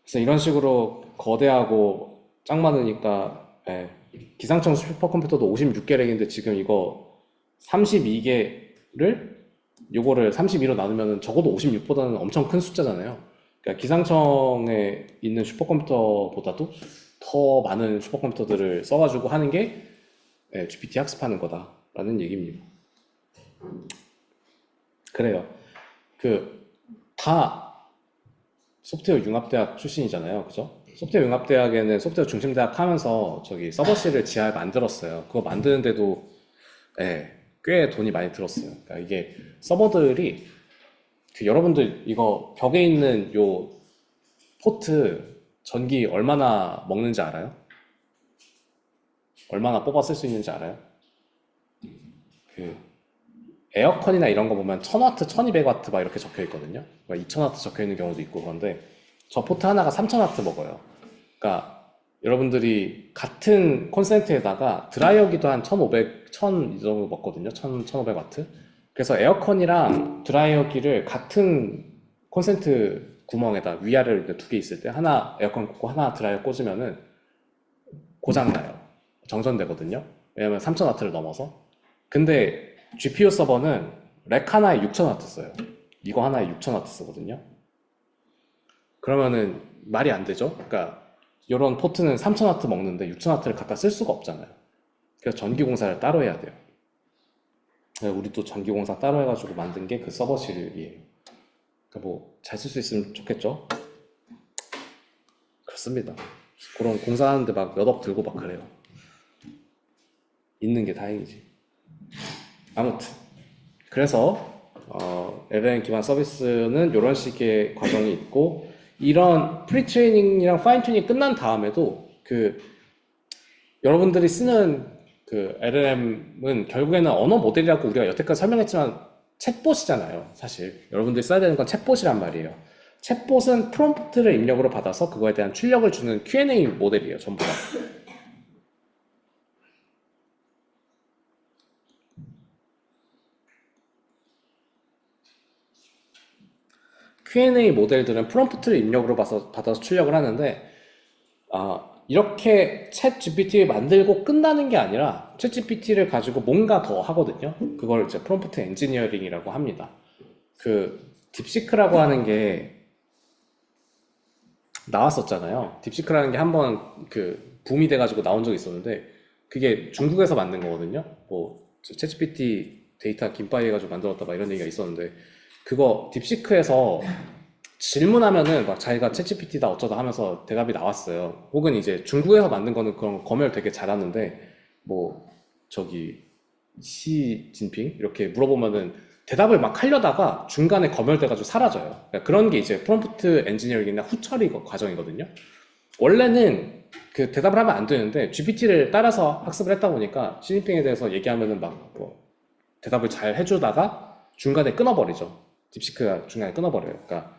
그래서 이런 식으로 거대하고 짱 많으니까, 기상청 슈퍼컴퓨터도 56개력인데 지금 이거 32개를 요거를 32로 나누면 적어도 56보다는 엄청 큰 숫자잖아요. 그러니까 기상청에 있는 슈퍼컴퓨터보다도 더 많은 슈퍼컴퓨터들을 써가지고 하는 게 GPT 학습하는 거다라는 얘기입니다. 그래요. 다 소프트웨어 융합대학 출신이잖아요. 그죠? 소프트웨어 융합대학에는 소프트웨어 중심대학 하면서 저기 서버실을 지하에 만들었어요. 그거 만드는데도 꽤 돈이 많이 들었어요. 그러니까 이게 서버들이, 여러분들 이거 벽에 있는 요 포트 전기 얼마나 먹는지 알아요? 얼마나 뽑아 쓸 수 있는지 알아요? 에어컨이나 이런 거 보면 1000W, 1200W 막 이렇게 적혀 있거든요. 2000W 적혀 있는 경우도 있고. 그런데 저 포트 하나가 3000W 먹어요. 그러니까 여러분들이 같은 콘센트에다가 드라이어기도 한 1500, 1000 이 정도 먹거든요. 1500W. 그래서 에어컨이랑 드라이어기를 같은 콘센트 구멍에다 위아래로 2개 있을 때, 하나 에어컨 꽂고 하나 드라이어 꽂으면은 고장나요. 정전되거든요. 왜냐면 3000W를 넘어서. 근데 GPU 서버는 렉 하나에 6,000W 써요. 이거 하나에 6,000W 쓰거든요. 그러면은 말이 안 되죠? 그러니까 이런 포트는 3,000W 먹는데 6,000W를 갖다 쓸 수가 없잖아요. 그래서 전기공사를 따로 해야 돼요. 우리 또 전기공사 따로 해가지고 만든 게 그 서버실이에요. 그러니까 뭐 잘 쓸 수 있으면 좋겠죠? 그렇습니다. 그런 공사하는데 막 몇 억 들고 막 그래요. 있는 게 다행이지. 아무튼 그래서 LLM 기반 서비스는 이런 식의 과정이 있고, 이런 프리 트레이닝이랑 파인 튜닝이 끝난 다음에도 여러분들이 쓰는 LLM은 결국에는 언어 모델이라고 우리가 여태까지 설명했지만 챗봇이잖아요. 사실 여러분들이 써야 되는 건 챗봇이란 말이에요. 챗봇은 프롬프트를 입력으로 받아서 그거에 대한 출력을 주는 Q&A 모델이에요, 전부 다. Q&A 모델들은 프롬프트를 입력으로 받아서 출력을 하는데, 이렇게 챗 GPT를 만들고 끝나는 게 아니라 챗 GPT를 가지고 뭔가 더 하거든요. 그걸 이제 프롬프트 엔지니어링이라고 합니다. 딥시크라고 하는 게 나왔었잖아요. 딥시크라는 게 한번 붐이 돼가지고 나온 적이 있었는데, 그게 중국에서 만든 거거든요. 뭐 챗 GPT 데이터 김바이 해가지고 만들었다 막 이런 얘기가 있었는데, 그거 딥시크에서 질문하면은 막 자기가 챗GPT다 어쩌다 하면서 대답이 나왔어요. 혹은 이제 중국에서 만든 거는 그런 검열 되게 잘하는데, 뭐 시진핑 이렇게 물어보면은 대답을 막 하려다가 중간에 검열돼가지고 사라져요. 그러니까 그런 게 이제 프롬프트 엔지니어링이나 후처리 과정이거든요. 원래는 대답을 하면 안 되는데 GPT를 따라서 학습을 했다 보니까 시진핑에 대해서 얘기하면은 막 대답을 잘 해주다가 중간에 끊어버리죠. 딥시크가 중간에 끊어버려요. 그러니까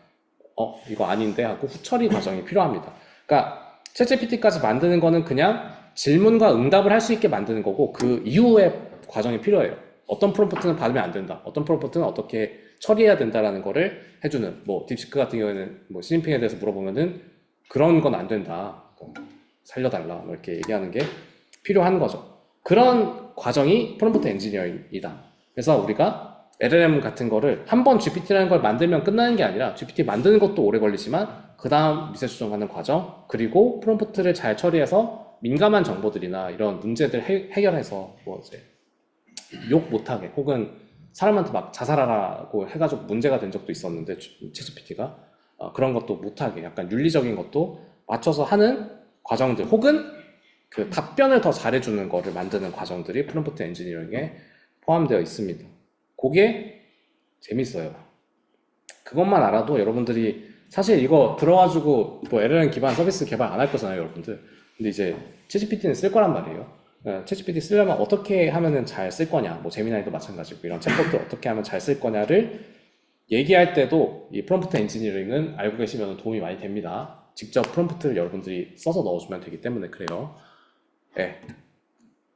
이거 아닌데 하고 후처리 과정이 필요합니다. 그러니까 챗GPT까지 만드는 거는 그냥 질문과 응답을 할 수 있게 만드는 거고, 그 이후에 과정이 필요해요. 어떤 프롬프트는 받으면 안 된다, 어떤 프롬프트는 어떻게 처리해야 된다라는 거를 해주는, 뭐 딥시크 같은 경우에는 뭐 시진핑에 대해서 물어보면은 그런 건 안 된다, 살려달라, 뭐 이렇게 얘기하는 게 필요한 거죠. 그런 과정이 프롬프트 엔지니어링이다. 그래서 우리가 LLM 같은 거를 한번 GPT라는 걸 만들면 끝나는 게 아니라, GPT 만드는 것도 오래 걸리지만 그 다음 미세 수정하는 과정, 그리고 프롬프트를 잘 처리해서 민감한 정보들이나 이런 문제들 해결해서 뭐 이제 욕 못하게, 혹은 사람한테 막 자살하라고 해가지고 문제가 된 적도 있었는데 챗GPT가 그런 것도 못하게 약간 윤리적인 것도 맞춰서 하는 과정들, 혹은 답변을 더 잘해주는 거를 만드는 과정들이 프롬프트 엔지니어링에 포함되어 있습니다. 그게 재밌어요. 그것만 알아도 여러분들이 사실 이거 들어가지고 뭐 LLM 기반 서비스 개발 안 할 거잖아요, 여러분들. 근데 이제 챗GPT는 쓸 거란 말이에요. 챗GPT 쓰려면 어떻게 하면은 잘 쓸 거냐, 뭐 제미나이도 마찬가지고 이런 챗봇도 어떻게 하면 잘 쓸 거냐를 얘기할 때도 이 프롬프트 엔지니어링은 알고 계시면 도움이 많이 됩니다. 직접 프롬프트를 여러분들이 써서 넣어주면 되기 때문에 그래요. 네.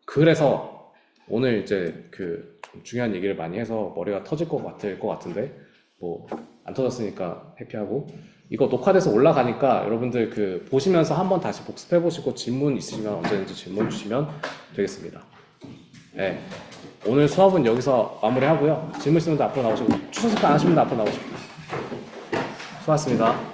그래서 오늘 이제 좀 중요한 얘기를 많이 해서 머리가 터질 것 같은데 뭐 안 터졌으니까 해피하고, 이거 녹화돼서 올라가니까 여러분들 보시면서 한번 다시 복습해 보시고 질문 있으시면 언제든지 질문 주시면 되겠습니다. 네. 오늘 수업은 여기서 마무리하고요. 질문 있으면 앞으로 나오시고, 추천습관 안 하시면 앞으로 나오시고. 수고하셨습니다.